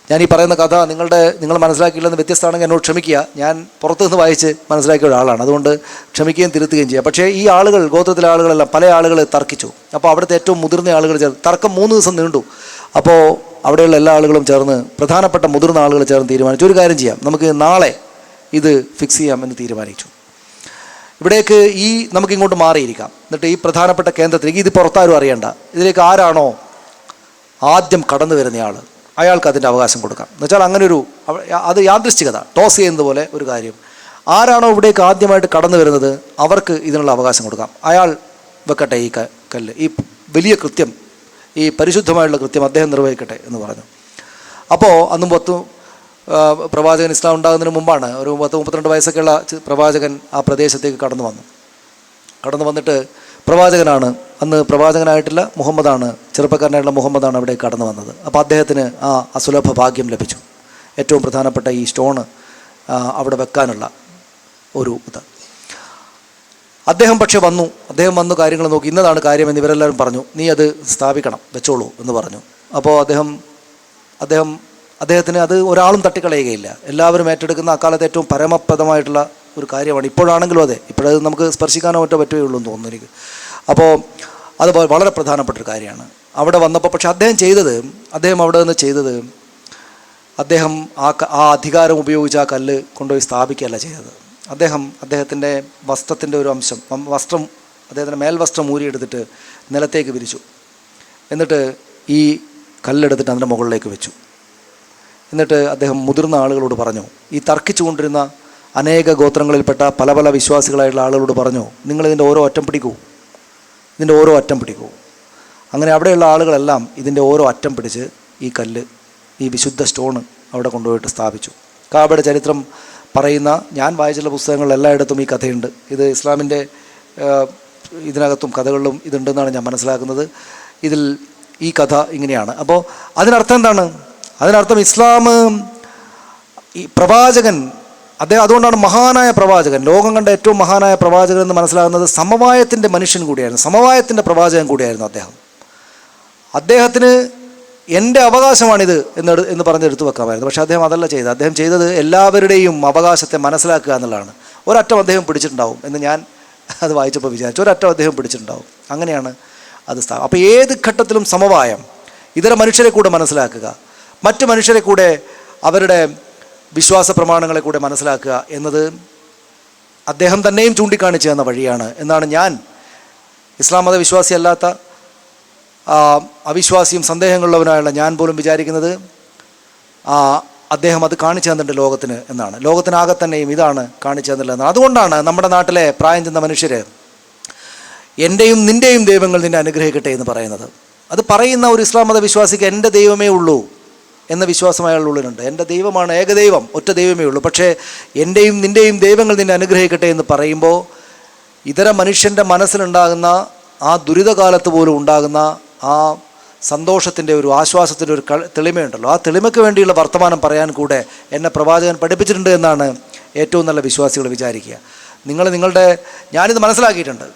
ഞാൻ ഈ പറയുന്ന കഥ നിങ്ങൾ മനസ്സിലാക്കിയില്ലെന്ന് വ്യത്യസ്തമാണെങ്കിൽ എന്നോട് ക്ഷമിക്കുക. ഞാൻ പുറത്തുനിന്ന് വായിച്ച് മനസ്സിലാക്കിയ ഒരാളാണ്, അതുകൊണ്ട് ക്ഷമിക്കുകയും തിരുത്തുകയും ചെയ്യുക. പക്ഷേ ഈ ആളുകൾ, ഗോത്രത്തിലെ ആളുകളെല്ലാം, പല ആളുകൾ തർക്കിച്ചു. അപ്പോൾ അവിടുത്തെ ഏറ്റവും മുതിർന്ന ആളുകൾ ചേർന്ന്, തർക്കം 3 ദിവസം നീണ്ടു. അപ്പോൾ അവിടെയുള്ള എല്ലാ ആളുകളും ചേർന്ന്, പ്രധാനപ്പെട്ട മുതിർന്ന ആളുകൾ ചേർന്ന് തീരുമാനിച്ചു, ഒരു കാര്യം ചെയ്യാം, നമുക്ക് നാളെ ഇത് ഫിക്സ് ചെയ്യാം എന്ന് തീരുമാനിച്ചു. ഇവിടേക്ക് നമുക്ക് ഇങ്ങോട്ട് മാറിയിരിക്കാം. എന്നിട്ട് ഈ പ്രധാനപ്പെട്ട കേന്ദ്രത്തിലേക്ക്, ഇത് പുറത്താരും അറിയണ്ട, ഇതിലേക്ക് ആരാണോ ആദ്യം കടന്നു വരുന്നയാൾ അയാൾക്ക് അതിൻ്റെ അവകാശം കൊടുക്കാം. എന്നുവെച്ചാൽ അങ്ങനെ അത് യാദൃശ്ചികത, ടോസ് ചെയ്യുന്നത് പോലെ ഒരു കാര്യം. ആരാണോ ഇവിടേക്ക് ആദ്യമായിട്ട് കടന്നു വരുന്നത് അവർക്ക് ഇതിനുള്ള അവകാശം കൊടുക്കാം. അയാൾ വെക്കട്ടെ ഈ കല്ല്, ഈ വലിയ കൃത്യം, ഈ പരിശുദ്ധമായുള്ള കൃത്യം അദ്ദേഹം നിർവഹിക്കട്ടെ എന്ന് പറഞ്ഞു. അപ്പോൾ അന്നും പ്രവാചകൻ ഇസ്ലാം ഉണ്ടാകുന്നതിന് മുമ്പാണ്, ഒരു 32 വയസ്സൊക്കെയുള്ള പ്രവാചകൻ ആ പ്രദേശത്തേക്ക് കടന്നു വന്നിട്ട്, പ്രവാചകനാണ്, അന്ന് പ്രവാചകനായിട്ടില്ല, മുഹമ്മദാണ്, ചെറുപ്പക്കാരനായിട്ടുള്ള മുഹമ്മദാണ് അവിടെ കടന്നു വന്നത്. അപ്പോൾ അദ്ദേഹത്തിന് ആ അസുലഭ ഭാഗ്യം ലഭിച്ചു, ഏറ്റവും പ്രധാനപ്പെട്ട ഈ സ്റ്റോണ് അവിടെ വെക്കാനുള്ള ഒരു ഇത്. അദ്ദേഹം പക്ഷെ അദ്ദേഹം വന്നു കാര്യങ്ങൾ നോക്കി, ഇന്നതാണ് കാര്യം എന്ന് ഇവരെല്ലാവരും പറഞ്ഞു, നീ അത് സ്ഥാപിക്കണം, വെച്ചോളൂ എന്ന് പറഞ്ഞു. അപ്പോൾ അദ്ദേഹത്തിന് അത് ഒരാളും തട്ടിക്കളയുകയില്ല, എല്ലാവരും ഏറ്റെടുക്കുന്ന അക്കാലത്ത് ഏറ്റവും പരമപ്രദമായിട്ടുള്ള ഒരു കാര്യമാണ്. ഇപ്പോഴാണെങ്കിലും അതെ, ഇപ്പോഴത് നമുക്ക് സ്പർശിക്കാനോ മറ്റോ പറ്റുകയുള്ളൂ എന്ന് തോന്നുന്നു എനിക്ക്. അപ്പോൾ അത് വളരെ പ്രധാനപ്പെട്ടൊരു കാര്യമാണ്. അവിടെ വന്നപ്പോൾ പക്ഷെ അദ്ദേഹം അവിടെ നിന്ന് ചെയ്തത്, അദ്ദേഹം ആ അധികാരം ഉപയോഗിച്ച് ആ കല്ല് കൊണ്ടുപോയി സ്ഥാപിക്കുകയല്ല ചെയ്തത്. അദ്ദേഹത്തിൻ്റെ വസ്ത്രത്തിൻ്റെ ഒരു അംശം, അദ്ദേഹത്തിൻ്റെ മേൽവസ്ത്രം ഊരിയെടുത്തിട്ട് നിലത്തേക്ക് വിരിച്ചു. എന്നിട്ട് ഈ കല്ലെടുത്തിട്ട് അതിൻ്റെ മുകളിലേക്ക് വെച്ചു. എന്നിട്ട് അദ്ദേഹം മുതിർന്ന ആളുകളോട് പറഞ്ഞു, ഈ തർക്കിച്ചുകൊണ്ടിരുന്ന അനേക ഗോത്രങ്ങളിൽപ്പെട്ട പല വിശ്വാസികളായിട്ടുള്ള ആളുകളോട് പറഞ്ഞു, നിങ്ങളിതിൻ്റെ ഓരോ അറ്റം പിടിക്കൂ. അങ്ങനെ അവിടെയുള്ള ആളുകളെല്ലാം ഇതിൻ്റെ ഓരോ അറ്റം പിടിച്ച് ഈ കല്ല്, ഈ വിശുദ്ധ സ്റ്റോണ് അവിടെ കൊണ്ടുപോയിട്ട് സ്ഥാപിച്ചു. കാബയുടെ ചരിത്രം പറയുന്ന, ഞാൻ വായിച്ചുള്ള പുസ്തകങ്ങളിൽ എല്ലായിടത്തും ഈ കഥയുണ്ട്. ഇത് ഇസ്ലാമിൻ്റെ ഇതിനകത്തും കഥകളിലും ഇതുണ്ടെന്നാണ് ഞാൻ മനസ്സിലാക്കുന്നത്. ഇതിൽ ഈ കഥ ഇങ്ങനെയാണ്. അപ്പോൾ അതിനർത്ഥം എന്താണ്? അതിനർത്ഥം ഇസ്ലാം, ഈ പ്രവാചകൻ, അതുകൊണ്ടാണ് മഹാനായ പ്രവാചകൻ, ലോകം കണ്ട ഏറ്റവും മഹാനായ പ്രവാചകൻ എന്ന് മനസ്സിലാകുന്നത് സമവായത്തിൻ്റെ മനുഷ്യൻ കൂടിയായിരുന്നു, സമവായത്തിൻ്റെ പ്രവാചകൻ കൂടിയായിരുന്നു അദ്ദേഹത്തിന് എൻ്റെ അവകാശമാണിത് എന്ന് പറഞ്ഞെടുത്ത് വെക്കാമായിരുന്നു. പക്ഷേ അദ്ദേഹം അതല്ല ചെയ്തത്. അദ്ദേഹം ചെയ്തത് എല്ലാവരുടെയും അവകാശത്തെ മനസ്സിലാക്കുക എന്നുള്ളതാണ്. ഒരറ്റം അദ്ദേഹം പിടിച്ചിട്ടുണ്ടാവും എന്ന് ഞാൻ അത് വായിച്ചപ്പോൾ വിചാരിച്ചു. ഒരറ്റം അദ്ദേഹം പിടിച്ചിട്ടുണ്ടാവും. അങ്ങനെയാണ് അത് അപ്പോൾ ഏത് ഘട്ടത്തിലും സമവായം, ഇതര മനുഷ്യരെ കൂടെ മനസ്സിലാക്കുക, മറ്റു മനുഷ്യരെ കൂടെ അവരുടെ വിശ്വാസ പ്രമാണങ്ങളെ കൂടെ മനസ്സിലാക്കുക എന്നത് അദ്ദേഹം തന്നെയും ചൂണ്ടിക്കാണിച്ചു തന്ന വഴിയാണ് എന്നാണ് ഞാൻ, ഇസ്ലാം മത വിശ്വാസിയല്ലാത്ത അവിശ്വാസിയും സന്ദേഹങ്ങളുള്ളവനായുള്ള ഞാൻ പോലും വിചാരിക്കുന്നത് അദ്ദേഹം അത് കാണിച്ചു തന്നിട്ടുണ്ട് ലോകത്തിന് എന്നാണ്. ലോകത്തിനാകെ തന്നെയും ഇതാണ് കാണിച്ചു തന്നിട്ടുള്ളതെന്നാണ്. അതുകൊണ്ടാണ് നമ്മുടെ നാട്ടിലെ പ്രായം ചെന്ന മനുഷ്യർ എൻ്റെയും നിൻ്റെയും ദൈവങ്ങൾ നിന്നെ അനുഗ്രഹിക്കട്ടെ എന്ന് പറയുന്നത്. അത് പറയുന്ന ഒരു ഇസ്ലാം മത വിശ്വാസിക്ക് എൻ്റെ ദൈവമേ ഉള്ളൂ എന്ന വിശ്വാസം അയാളുടെ ഉള്ളിലുണ്ട്. എൻ്റെ ദൈവമാണ് ഏകദൈവം, ഒറ്റ ദൈവമേ ഉള്ളൂ. പക്ഷേ എൻ്റെയും നിൻ്റെയും ദൈവങ്ങൾ നിന്നെ അനുഗ്രഹിക്കട്ടെ എന്ന് പറയുമ്പോൾ ഇതര മനുഷ്യൻ്റെ മനസ്സിലുണ്ടാകുന്ന ആ ദുരിതകാലത്ത് പോലും ഉണ്ടാകുന്ന ആ സന്തോഷത്തിൻ്റെ ഒരു ആശ്വാസത്തിൻ്റെ ഒരു തെളിമയുണ്ടല്ലോ, ആ തെളിമയ്ക്ക് വേണ്ടിയുള്ള വർത്തമാനം പറയാൻ കൂടെ എന്നെ പ്രവാചകൻ പഠിപ്പിച്ചിട്ടുണ്ട് എന്നാണ് ഏറ്റവും നല്ല വിശ്വാസികൾ വിചാരിക്കുക. ഞാനിത് മനസ്സിലാക്കിയിട്ടുണ്ട്.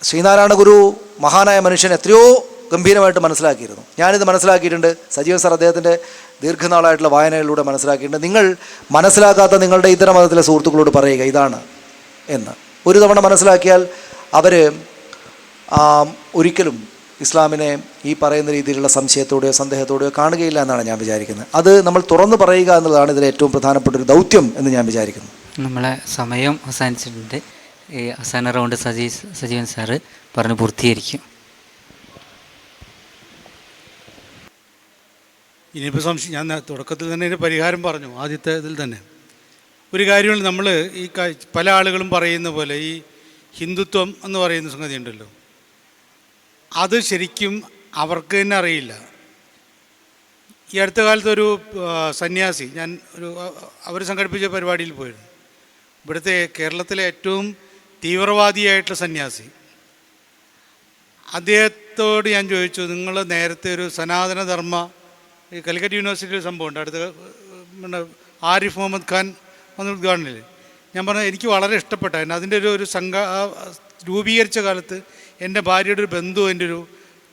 ശ്രീനാരായണ ഗുരു മഹാനായ മനുഷ്യൻ എത്രയോ ഗംഭീരമായിട്ട് മനസ്സിലാക്കിയിരുന്നു. ഞാനിത് മനസ്സിലാക്കിയിട്ടുണ്ട്. സജീവൻ സാർ അദ്ദേഹത്തിൻ്റെ ദീർഘനാളായിട്ടുള്ള വായനകളിലൂടെ മനസ്സിലാക്കിയിട്ടുണ്ട്. നിങ്ങൾ മനസ്സിലാക്കാത്ത നിങ്ങളുടെ ഇതര മതത്തിലെ സുഹൃത്തുക്കളോട് പറയുക ഇതാണ് എന്ന്. ഒരു തവണ മനസ്സിലാക്കിയാൽ അവർ ഒരിക്കലും ഇസ്ലാമിനെ ഈ പറയുന്ന രീതിയിലുള്ള സംശയത്തോടെയോ സന്ദേഹത്തോടെയോ കാണുകയില്ല എന്നാണ് ഞാൻ വിചാരിക്കുന്നത്. അത് നമ്മൾ തുറന്നു പറയുക എന്നുള്ളതാണ് ഇതിൽ ഏറ്റവും പ്രധാനപ്പെട്ട ഒരു ദൗത്യം എന്ന് ഞാൻ വിചാരിക്കുന്നു. നമ്മളെ സമയം അവസാനിച്ചിട്ടുണ്ട്. ഈ അവസാന റൗണ്ട് സജീവൻ സാറ് പറഞ്ഞ് പൂർത്തീകരിക്കും. ഇനിയിപ്പോൾ ഞാൻ തുടക്കത്തിൽ തന്നെ ഇതിന് പരിഹാരം പറഞ്ഞു. ആദ്യത്തെ ഇതിൽ തന്നെ ഒരു കാര്യമാണ്, നമ്മൾ ഈ പല ആളുകളും പറയുന്ന പോലെ ഈ ഹിന്ദുത്വം എന്ന് പറയുന്ന സംഗതി ഉണ്ടല്ലോ, അത് ശരിക്കും അവർക്ക് തന്നെ അറിയില്ല. ഈ അടുത്ത കാലത്തൊരു സന്യാസി, അവർ സംഘടിപ്പിച്ച പരിപാടിയിൽ പോയിരുന്നു. ഇവിടുത്തെ കേരളത്തിലെ ഏറ്റവും തീവ്രവാദിയായിട്ടുള്ള സന്യാസി. അദ്ദേഹത്തോട് ഞാൻ ചോദിച്ചു, നിങ്ങൾ നേരത്തെ ഒരു സനാതനധർമ്മ ഈ കലിക്കറ്റ് യൂണിവേഴ്സിറ്റിയിൽ സംഭവമുണ്ട്, അടുത്ത ആരിഫ് മുഹമ്മദ് ഖാൻ വന്ന് ഉദ്ഘാടനത്തിൽ. ഞാൻ പറഞ്ഞു എനിക്ക് വളരെ ഇഷ്ടപ്പെട്ടായിരുന്നു. അതിൻ്റെ ഒരു രൂപീകരിച്ച കാലത്ത് എൻ്റെ ഭാര്യയുടെ ഒരു ബന്ധു എൻ്റെ ഒരു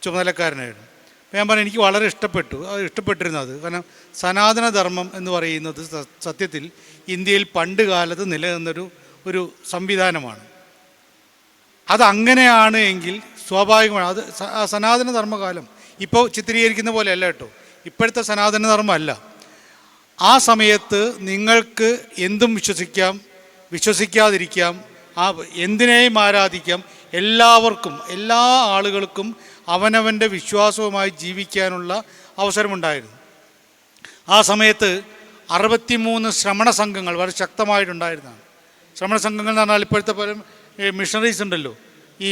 ചുമതലക്കാരനായിരുന്നു. അപ്പോൾ ഞാൻ പറഞ്ഞു എനിക്ക് വളരെ ഇഷ്ടപ്പെട്ടിരുന്നത്. കാരണം സനാതനധർമ്മം എന്ന് പറയുന്നത് സത്യത്തിൽ ഇന്ത്യയിൽ പണ്ട് കാലത്ത് നിലനിന്നൊരു സംവിധാനമാണ്. അതങ്ങനെയാണ് എങ്കിൽ സ്വാഭാവികമാണ്. അത് സനാതനധർമ്മകാലം ഇപ്പോൾ ചിത്രീകരിക്കുന്ന പോലെയല്ല കേട്ടോ, ഇപ്പോഴത്തെ സനാതനധർമ്മം അല്ല. ആ സമയത്ത് നിങ്ങൾക്ക് എന്തും വിശ്വസിക്കാം, വിശ്വസിക്കാതിരിക്കാം, എന്തിനേയും ആരാധിക്കാം. എല്ലാവർക്കും, എല്ലാ ആളുകൾക്കും അവനവൻ്റെ വിശ്വാസവുമായി ജീവിക്കാനുള്ള അവസരമുണ്ടായിരുന്നു. ആ സമയത്ത് 63 ശ്രമണ സംഘങ്ങൾ വളരെ ശക്തമായിട്ടുണ്ടായിരുന്നതാണ്. ശ്രമണ സംഘങ്ങൾ എന്ന് പറഞ്ഞാൽ ഇപ്പോഴത്തെ പോലെ മിഷണറീസ് ഉണ്ടല്ലോ, ഈ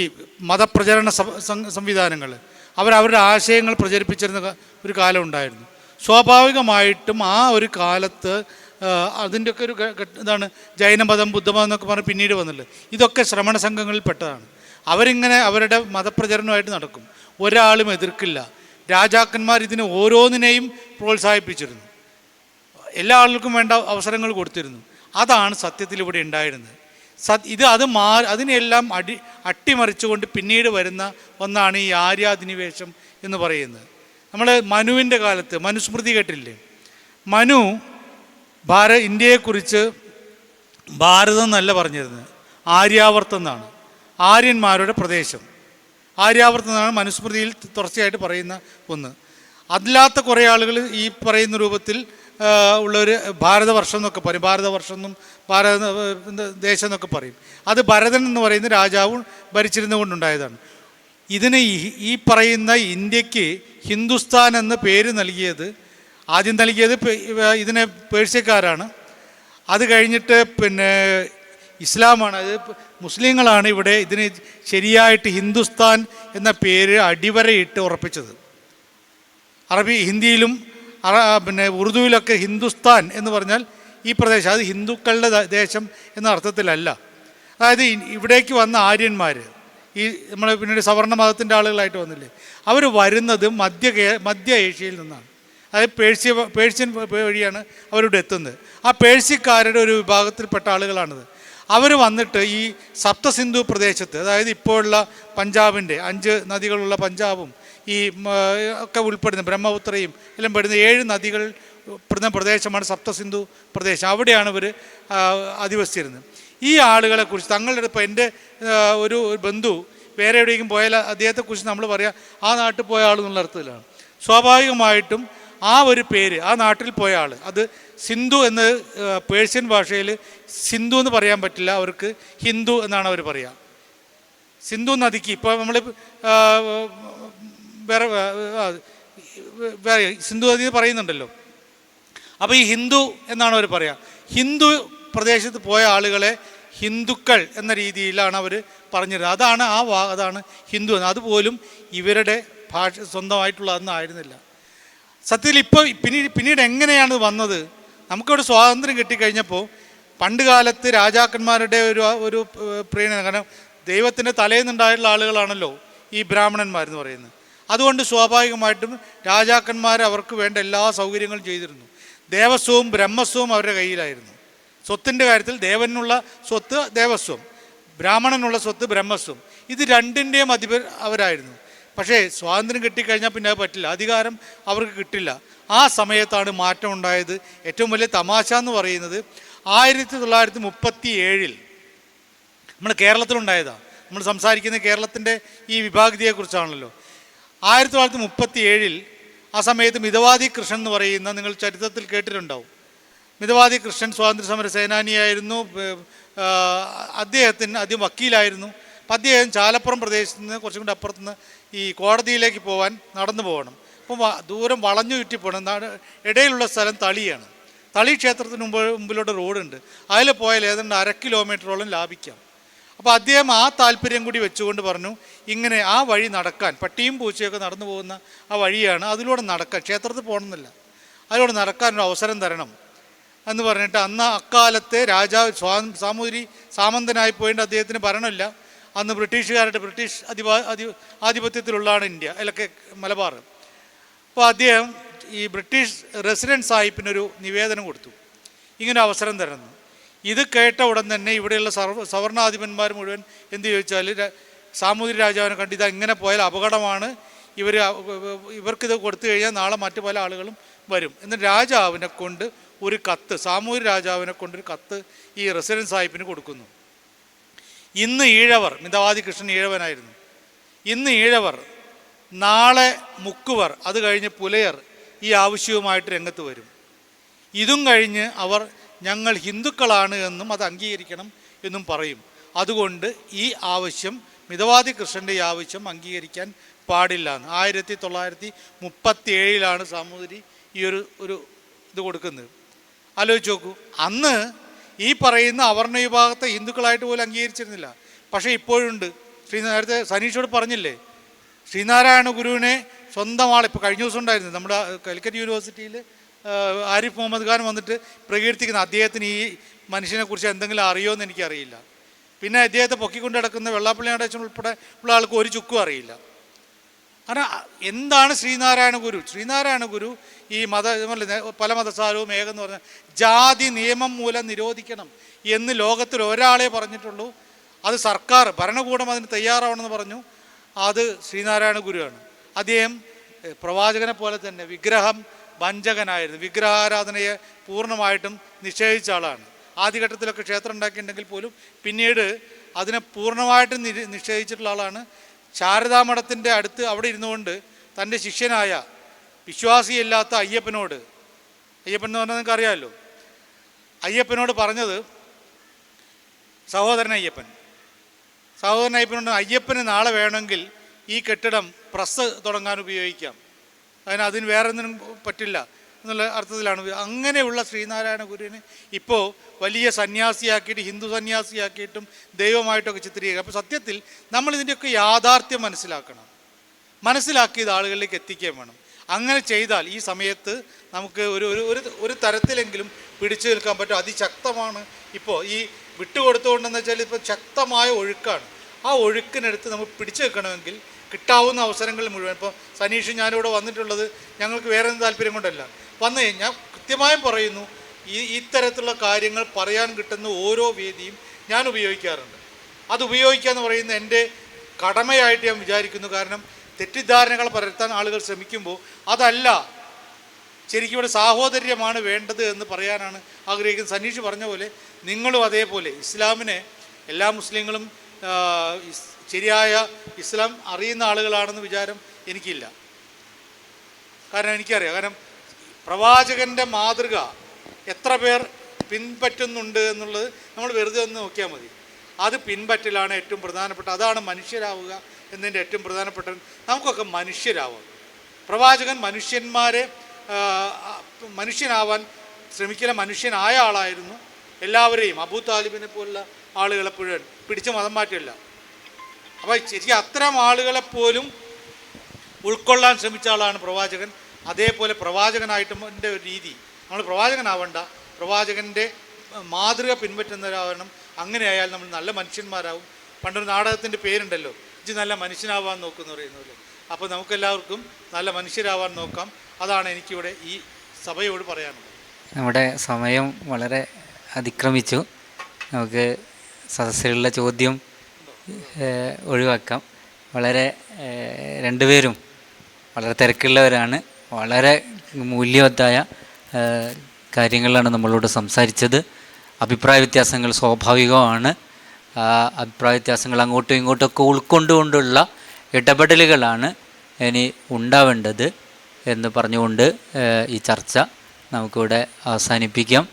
മതപ്രചരണ സംവിധാനങ്ങൾ, അവരവരുടെ ആശയങ്ങൾ പ്രചരിപ്പിച്ചിരുന്ന ഒരു കാലം ഉണ്ടായിരുന്നു. സ്വാഭാവികമായിട്ടും ആ ഒരു കാലത്ത് അതിൻ്റെയൊക്കെ ഒരു ഇതാണ് ജൈനമതം, ബുദ്ധമതം എന്നൊക്കെ പറഞ്ഞ് പിന്നീട് വന്നില്ല. ഇതൊക്കെ ശ്രമണ സംഘങ്ങളിൽ പെട്ടതാണ്. അവരിങ്ങനെ അവരുടെ മതപ്രചരണമായിട്ട് നടക്കും, ഒരാളും എതിർക്കില്ല. രാജാക്കന്മാർ ഇതിന് ഓരോന്നിനെയും പ്രോത്സാഹിപ്പിച്ചിരുന്നു, എല്ലാ ആളുകൾക്കും വേണ്ട അവസരങ്ങൾ കൊടുത്തിരുന്നു. അതാണ് സത്യത്തിൽ ഇവിടെ ഉണ്ടായിരുന്നത്. അതിനെല്ലാം അട്ടിമറിച്ചുകൊണ്ട് പിന്നീട് വരുന്ന ഒന്നാണ് ഈ ആര്യാധിനിവേശം എന്ന് പറയുന്നത്. നമ്മൾ മനുവിൻ്റെ കാലത്ത് മനുസ്മൃതി കേട്ടില്ലേ? മനു ഇന്ത്യയെക്കുറിച്ച് ഭാരതം എന്നല്ല പറഞ്ഞിരുന്നത്, ആര്യാവർത്തം എന്നാണ്. ആര്യന്മാരുടെ പ്രദേശം ആര്യാവർത്തം എന്നാണ് മനുസ്മൃതിയിൽ തുടർച്ചയായിട്ട് പറയുന്ന ഒന്ന്. അല്ലാത്ത കുറേ ആളുകൾ ഈ പറയുന്ന രൂപത്തിൽ ഉള്ളൊരു ഭാരതവർഷം എന്നൊക്കെ പറയും, ഭാരതവർഷം എന്നും ദേശം എന്നൊക്കെ പറയും. അത് ഭരതൻ എന്ന് പറയുന്ന രാജാവ് ഭരിച്ചിരുന്ന കൊണ്ടുണ്ടായതാണ്. ഇതിന് ഈ പറയുന്ന ഇന്ത്യക്ക് ഹിന്ദുസ്ഥാൻ എന്ന പേര് ആദ്യം നൽകിയത് ഇതിനെ പേർഷ്യക്കാരാണ്. അത് കഴിഞ്ഞിട്ട് ഇസ്ലാമാണ്, അത് മുസ്ലിങ്ങളാണ് ഇവിടെ ഇതിന് ശരിയായിട്ട് ഹിന്ദുസ്ഥാൻ എന്ന പേര് അടിവരയിട്ട് ഉറപ്പിച്ചത്. ഹിന്ദിയിലും ഉറുദുവിലൊക്കെ ഹിന്ദുസ്ഥാൻ എന്ന് പറഞ്ഞാൽ ഈ പ്രദേശം, അത് ഹിന്ദുക്കളുടെ ദേശം എന്ന അർത്ഥത്തിലല്ല. അതായത് ഇവിടേക്ക് വന്ന ആര്യന്മാർ, ഈ നമ്മൾ പിന്നീട് സവർണ മതത്തിൻ്റെ ആളുകളായിട്ട് വന്നില്ലേ, അവർ വരുന്നത് മധ്യ ഏഷ്യയിൽ നിന്നാണ്. അതായത് പേർഷ്യൻ വഴിയാണ് അവരിവിടെ എത്തുന്നത്. ആ പേർഷ്യക്കാരുടെ ഒരു വിഭാഗത്തിൽപ്പെട്ട ആളുകളാണിത്. അവർ വന്നിട്ട് ഈ സപ്തസിന്ധു പ്രദേശത്ത്, അതായത് ഇപ്പോഴുള്ള പഞ്ചാബിൻ്റെ 5 നദികളുള്ള പഞ്ചാബും ഈ ഒക്കെ ഉൾപ്പെടുന്ന ബ്രഹ്മപുത്രയും എല്ലാം പെടുന്ന 7 നദികൾ പെടുന്ന പ്രദേശമാണ് സപ്തസിന്ധു പ്രദേശം. അവിടെയാണ് ഇവർ അധിവസിച്ചിരുന്നത്. ഈ ആളുകളെക്കുറിച്ച് ഇപ്പോൾ എൻ്റെ ഒരു ബന്ധു വേറെ എവിടേക്കും പോയാൽ അദ്ദേഹത്തെക്കുറിച്ച് നമ്മൾ പറയാം ആ നാട്ടിൽ പോയ ആൾ എന്നുള്ള അർത്ഥത്തിലാണ്. സ്വാഭാവികമായിട്ടും ആ ഒരു പേര്, ആ നാട്ടിൽ പോയ ആൾ, അത് സിന്ധു എന്ന് പേർഷ്യൻ ഭാഷയിൽ സിന്ധു എന്ന് പറയാൻ പറ്റില്ല, അവർക്ക് ഹിന്ദു എന്നാണ് അവർ പറയുക. സിന്ധു നദിക്ക് ഇപ്പോൾ നമ്മൾ വേറെ സിന്ധു നദി പറയുന്നുണ്ടല്ലോ, അപ്പോൾ ഈ ഹിന്ദു എന്നാണ് അവർ പറയുക. ഹിന്ദു പ്രദേശത്ത് പോയ ആളുകളെ ഹിന്ദുക്കൾ എന്ന രീതിയിലാണ് അവർ പറഞ്ഞിരുന്നത്. അതാണ് അതാണ് ഹിന്ദു എന്ന്. അതുപോലും ഇവരുടെ ഭാഷ സ്വന്തമായിട്ടുള്ളതൊന്നും ആയിരുന്നില്ല. സത്യത്തിൽ ഇപ്പോൾ പിന്നീട് എങ്ങനെയാണ് വന്നത്? നമുക്കിവിടെ സ്വാതന്ത്ര്യം കിട്ടിക്കഴിഞ്ഞപ്പോൾ പണ്ട് കാലത്ത് രാജാക്കന്മാരുടെ ഒരു പ്രീണനം, കാരണം ദൈവത്തിൻ്റെ തലേന്നുണ്ടായിട്ടുള്ള ആളുകളാണല്ലോ ഈ ബ്രാഹ്മണന്മാരെന്ന് പറയുന്നത്. അതുകൊണ്ട് സ്വാഭാവികമായിട്ടും രാജാക്കന്മാർ അവർക്ക് വേണ്ട എല്ലാ സൗകര്യങ്ങളും ചെയ്തിരുന്നു. ദേവസ്വവും ബ്രഹ്മസ്വവും അവരുടെ കയ്യിലായിരുന്നു. സ്വത്തിൻ്റെ കാര്യത്തിൽ ദേവനുള്ള സ്വത്ത് ദേവസ്വം, ബ്രാഹ്മണനുള്ള സ്വത്ത് ബ്രഹ്മസ്വം, ഇത് രണ്ടിൻ്റെയും അധിപർ അവരായിരുന്നു. പക്ഷേ സ്വാതന്ത്ര്യം കിട്ടിക്കഴിഞ്ഞാൽ പിന്നെ അത് പറ്റില്ല, അധികാരം അവർക്ക് കിട്ടില്ല. ആ സമയത്താണ് മാറ്റം ഉണ്ടായത്. ഏറ്റവും വലിയ തമാശ എന്ന് പറയുന്നത് 1937 നമ്മൾ കേരളത്തിലുണ്ടായതാണ്. നമ്മൾ സംസാരിക്കുന്ന കേരളത്തിൻ്റെ ഈ വിഭാഗീയതയെക്കുറിച്ചാണല്ലോ. 1937 ആ സമയത്ത് മിതവാദി കൃഷ്ണൻ എന്ന് പറയുന്ന, നിങ്ങൾ ചരിത്രത്തിൽ കേട്ടിട്ടുണ്ടാവും, മിതവാദി കൃഷ്ണൻ സ്വാതന്ത്ര്യ സമര സേനാനിയായിരുന്നു. അദ്ദേഹം വക്കീലായിരുന്നു. അപ്പം അദ്ദേഹം ചാലപ്പുറം പ്രദേശത്ത് നിന്ന് കുറച്ചും കൂടി അപ്പുറത്തുനിന്ന് ഈ കോടതിയിലേക്ക് പോകാൻ നടന്നു പോകണം. അപ്പം ദൂരം വളഞ്ഞു ചുറ്റി പോകണം. ഇടയിലുള്ള സ്ഥലം തളിയാണ്. തളി ക്ഷേത്രത്തിന് മുമ്പിലോട്ട് റോഡുണ്ട്. അതിൽ പോയാൽ ഏതാണ്ട് 1/2 കിലോമീറ്ററോളം ലാഭിക്കാം. അപ്പോൾ അദ്ദേഹം ആ താല്പര്യം കൂടി വെച്ചുകൊണ്ട് പറഞ്ഞു, ഇങ്ങനെ ആ വഴി നടക്കാൻ, പട്ടിയും പൂച്ചയൊക്കെ നടന്നു പോകുന്ന ആ വഴിയാണ്, അതിലൂടെ നടക്കാൻ, ക്ഷേത്രത്തിൽ പോകണമെന്നില്ല, അതിലൂടെ നടക്കാനൊരു അവസരം തരണം എന്ന് പറഞ്ഞിട്ട് അന്ന് അക്കാലത്തെ രാജാവ് സാമൂതിരി സാമന്തനായി പോയിട്ട് അദ്ദേഹത്തിന് ഭരണമില്ല. അന്ന് ബ്രിട്ടീഷുകാരുടെ ആധിപത്യത്തിലുള്ളതാണ് ഇന്ത്യ, അതിലൊക്കെ മലബാർ. അപ്പോൾ അദ്ദേഹം ഈ ബ്രിട്ടീഷ് റെസിഡൻറ്റ് സാഹിബിനൊരു നിവേദനം കൊടുത്തു, ഇങ്ങനെ അവസരം തരുന്നു. ഇത് കേട്ട ഉടൻ തന്നെ ഇവിടെയുള്ള സവർണാധിപന്മാർ മുഴുവൻ എന്ത് ചോദിച്ചാൽ സാമൂതിരി രാജാവിനെ കണ്ട്, ഇത് ഇങ്ങനെ പോയാൽ അപകടമാണ്, ഇവർക്കിത് കൊടുത്തു കഴിഞ്ഞാൽ നാളെ മറ്റു പല ആളുകളും വരും. എന്നിട്ട് രാജാവിനെ കൊണ്ട് ഒരു കത്ത്, സാമൂതിരി രാജാവിനെ കൊണ്ടൊരു കത്ത് ഈ റെസിഡൻറ്റ് സാഹിബിന് കൊടുക്കുന്നു. ഇന്ന് ഈഴവർ, മിതവാദി കൃഷ്ണൻ ഈഴവനായിരുന്നു, ഇന്ന് ഈഴവർ, നാളെ മുക്കുവർ, അത് കഴിഞ്ഞ് പുലയർ ഈ ആവശ്യവുമായിട്ട് രംഗത്ത് വരും. ഇതും കഴിഞ്ഞ് അവർ ഞങ്ങൾ ഹിന്ദുക്കളാണ് എന്നും അത് അംഗീകരിക്കണം എന്നും പറയും. അതുകൊണ്ട് ഈ ആവശ്യം, മിതവാദി കൃഷ്ണൻ്റെ ഈ ആവശ്യം അംഗീകരിക്കാൻ പാടില്ല എന്ന് 1937 സാമൂതിരി ഈ ഒരു ഇത് കൊടുക്കുന്നത്. ആലോചിച്ച് നോക്കൂ. അന്ന് ഈ പറയുന്ന അവർണ വിഭാഗത്തെ ഹിന്ദുക്കളായിട്ട് പോലും അംഗീകരിച്ചിരുന്നില്ല. പക്ഷേ ഇപ്പോഴുണ്ട്. നേരത്തെ സനീഷോട് പറഞ്ഞില്ലേ, ശ്രീനാരായണ ഗുരുവിനെ സ്വന്തം ആൾ, ഇപ്പോൾ കഴിഞ്ഞ ദിവസം ഉണ്ടായിരുന്നു നമ്മുടെ കാലിക്കറ്റ് യൂണിവേഴ്സിറ്റിയിൽ ആരിഫ് മുഹമ്മദ് ഖാൻ വന്നിട്ട് പ്രകീർത്തിക്കുന്ന, അദ്ദേഹത്തിന് ഈ മനുഷ്യനെക്കുറിച്ച് എന്തെങ്കിലും അറിയുമോ എന്ന് എനിക്കറിയില്ല. പിന്നെ അദ്ദേഹത്തെ പൊക്കിക്കൊണ്ട് കിടക്കുന്ന വെള്ളാപ്പള്ളി നടേശൻ ഉൾപ്പെടെ ഉള്ള ആൾക്ക് ഒരു ചുക്കും അറിയില്ല. കാരണം എന്താണ് ശ്രീനാരായണ ഗുരു? ശ്രീനാരായണ ഗുരു ഈ പല മതസാരവും ഏകെന്ന് പറഞ്ഞാൽ ജാതി നിയമം മൂലം നിരോധിക്കണം എന്ന് ലോകത്തിൽ ഒരാളെ പറഞ്ഞിട്ടുള്ളൂ. അത് സർക്കാർ ഭരണകൂടം അതിന് തയ്യാറാവണമെന്ന് പറഞ്ഞു. അത് ശ്രീനാരായണ ഗുരുവാണ്. അദ്ദേഹം പ്രവാചകനെ പോലെ തന്നെ വഞ്ചകനായിരുന്നു. വിഗ്രഹാരാധനയെ പൂർണ്ണമായിട്ടും നിഷേധിച്ച ആളാണ്. ആദ്യഘട്ടത്തിലൊക്കെ ക്ഷേത്രം ഉണ്ടാക്കിയിട്ടുണ്ടെങ്കിൽ പോലും പിന്നീട് അതിനെ പൂർണ്ണമായിട്ടും നിഷേധിച്ചിട്ടുള്ള ആളാണ്. ശാരദാമഠത്തിൻ്റെ അടുത്ത് അവിടെ ഇരുന്നുകൊണ്ട് തൻ്റെ ശിഷ്യനായ വിശ്വാസിയല്ലാത്ത അയ്യപ്പനോട്, അയ്യപ്പൻ എന്ന് പറഞ്ഞാൽ നിങ്ങൾക്ക് അറിയാമല്ലോ, അയ്യപ്പനോട് പറഞ്ഞത്, സഹോദരൻ അയ്യപ്പനോട്, അയ്യപ്പന് നാളെ വേണമെങ്കിൽ ഈ കെട്ടിടം പ്രസ് തുടങ്ങാൻ ഉപയോഗിക്കാം, അതിന് വേറെ ഒന്നിനും പറ്റില്ല എന്നുള്ള അർത്ഥത്തിലാണ്. അങ്ങനെയുള്ള ശ്രീനാരായണ ഗുരുവിനെ ഇപ്പോൾ വലിയ സന്യാസിയാക്കിയിട്ട്, ഹിന്ദു സന്യാസിയാക്കിയിട്ടും ദൈവമായിട്ടൊക്കെ ചിത്രീകരിക്കുക. അപ്പോൾ സത്യത്തിൽ നമ്മളിതിൻ്റെയൊക്കെ യാഥാർത്ഥ്യം മനസ്സിലാക്കിയത് ആളുകളിലേക്ക് എത്തിക്കുകയും വേണം. അങ്ങനെ ചെയ്താൽ ഈ സമയത്ത് നമുക്ക് ഒരു തരത്തിലെങ്കിലും പിടിച്ചു നിൽക്കാൻ പറ്റും. അതിശക്തമാണ് ഇപ്പോൾ ഈ വിട്ടുകൊടുത്തുകൊണ്ടെന്ന് വെച്ചാൽ ഇപ്പോൾ ശക്തമായ ഒഴുക്കാണ്. ആ ഒഴുക്കിനടുത്ത് നമുക്ക് പിടിച്ചു നിൽക്കണമെങ്കിൽ കിട്ടാവുന്ന അവസരങ്ങൾ മുഴുവൻ, ഇപ്പോൾ സനീഷ് ഞാനിവിടെ വന്നിട്ടുള്ളത് ഞങ്ങൾക്ക് വേറെ എന്ത് താല്പര്യം കൊണ്ടല്ല, വന്നു കഴിഞ്ഞാൽ കൃത്യമായും പറയുന്നു, ഇത്തരത്തിലുള്ള കാര്യങ്ങൾ പറയാൻ കിട്ടുന്ന ഓരോ വേദിയും ഞാൻ ഉപയോഗിക്കാറുണ്ട്. അത് ഉപയോഗിക്കുക എന്ന് പറയുന്നത് എൻ്റെ കടമയായിട്ട് ഞാൻ വിചാരിക്കുന്നു. കാരണം തെറ്റിദ്ധാരണകൾ പരത്താൻ ആളുകൾ ശ്രമിക്കുമ്പോൾ അതല്ല, ശരിക്കും ഇവിടെ സാഹോദര്യമാണ് വേണ്ടത് എന്ന് പറയാനാണ് ആഗ്രഹിക്കുന്നത്. സനീഷ് പറഞ്ഞ പോലെ നിങ്ങളും അതേപോലെ ഇസ്ലാമിനെ, എല്ലാ മുസ്ലിങ്ങളും ശരിയായ ഇസ്ലാം അറിയുന്ന ആളുകളാണെന്ന് വിചാരം എനിക്കില്ല. കാരണം എനിക്കറിയാം, കാരണം പ്രവാചകൻ്റെ മാതൃക എത്ര പേർ പിൻപറ്റുന്നുണ്ട് എന്നുള്ളത് നമ്മൾ വെറുതെ ഒന്ന് നോക്കിയാൽ മതി. അത് പിൻപറ്റലാണ് ഏറ്റവും പ്രധാനപ്പെട്ട. അതാണ് മനുഷ്യരാവുക എന്നതിൻ്റെ ഏറ്റവും പ്രധാനപ്പെട്ട. നമുക്കൊക്കെ മനുഷ്യരാവാം. പ്രവാചകൻ മനുഷ്യനാവാൻ ശ്രമിക്കുന്ന മനുഷ്യനായ ആളായിരുന്നു. എല്ലാവരെയും അബൂ താലിബിനെ പോലുള്ള ആളുകളെ മുഴുവൻ പിടിച്ച് മതം മാറ്റില്ല. അപ്പോൾ ശരിക്കും അത്തരം ആളുകളെപ്പോലും ഉൾക്കൊള്ളാൻ ശ്രമിച്ച ആളാണ് പ്രവാചകൻ. അതേപോലെ പ്രവാചകനായിട്ടിൻ്റെ ഒരു രീതി, നമ്മൾ പ്രവാചകനാവണ്ട, പ്രവാചകൻ്റെ മാതൃക പിൻപറ്റുന്നവരാവണം. അങ്ങനെയായാൽ നമ്മൾ നല്ല മനുഷ്യന്മാരാവും. പണ്ടൊരു നാടകത്തിൻ്റെ പേരുണ്ടല്ലോ, ഇത് നല്ല മനുഷ്യനാവാൻ നോക്കുമെന്ന് പറയുന്നത്. അപ്പോൾ നമുക്കെല്ലാവർക്കും നല്ല മനുഷ്യരാവാൻ നോക്കാം. അതാണ് എനിക്കിവിടെ ഈ സഭയോട് പറയാനുള്ളത്. നമ്മുടെ സമയം വളരെ അതിക്രമിച്ചു. നമുക്ക് സദസ്സിലുള്ള ചോദ്യം ഒഴിവാക്കാം. വളരെ രണ്ടുപേരും വളരെ തിരക്കുള്ളവരാണ്. വളരെ മൂല്യവത്തായ കാര്യങ്ങളാണ് നമ്മളോട് സംസാരിച്ചത്. അഭിപ്രായ വ്യത്യാസങ്ങൾ സ്വാഭാവികമാണ്. ആ അഭിപ്രായ വ്യത്യാസങ്ങൾ അങ്ങോട്ടും ഇങ്ങോട്ടൊക്കെ ഉൾക്കൊണ്ടുകൊണ്ടുള്ള ഇടപെടലുകളാണ് ഇനി ഉണ്ടാവേണ്ടത് എന്ന് പറഞ്ഞുകൊണ്ട് ഈ ചർച്ച നമുക്കിവിടെ അവസാനിപ്പിക്കാം.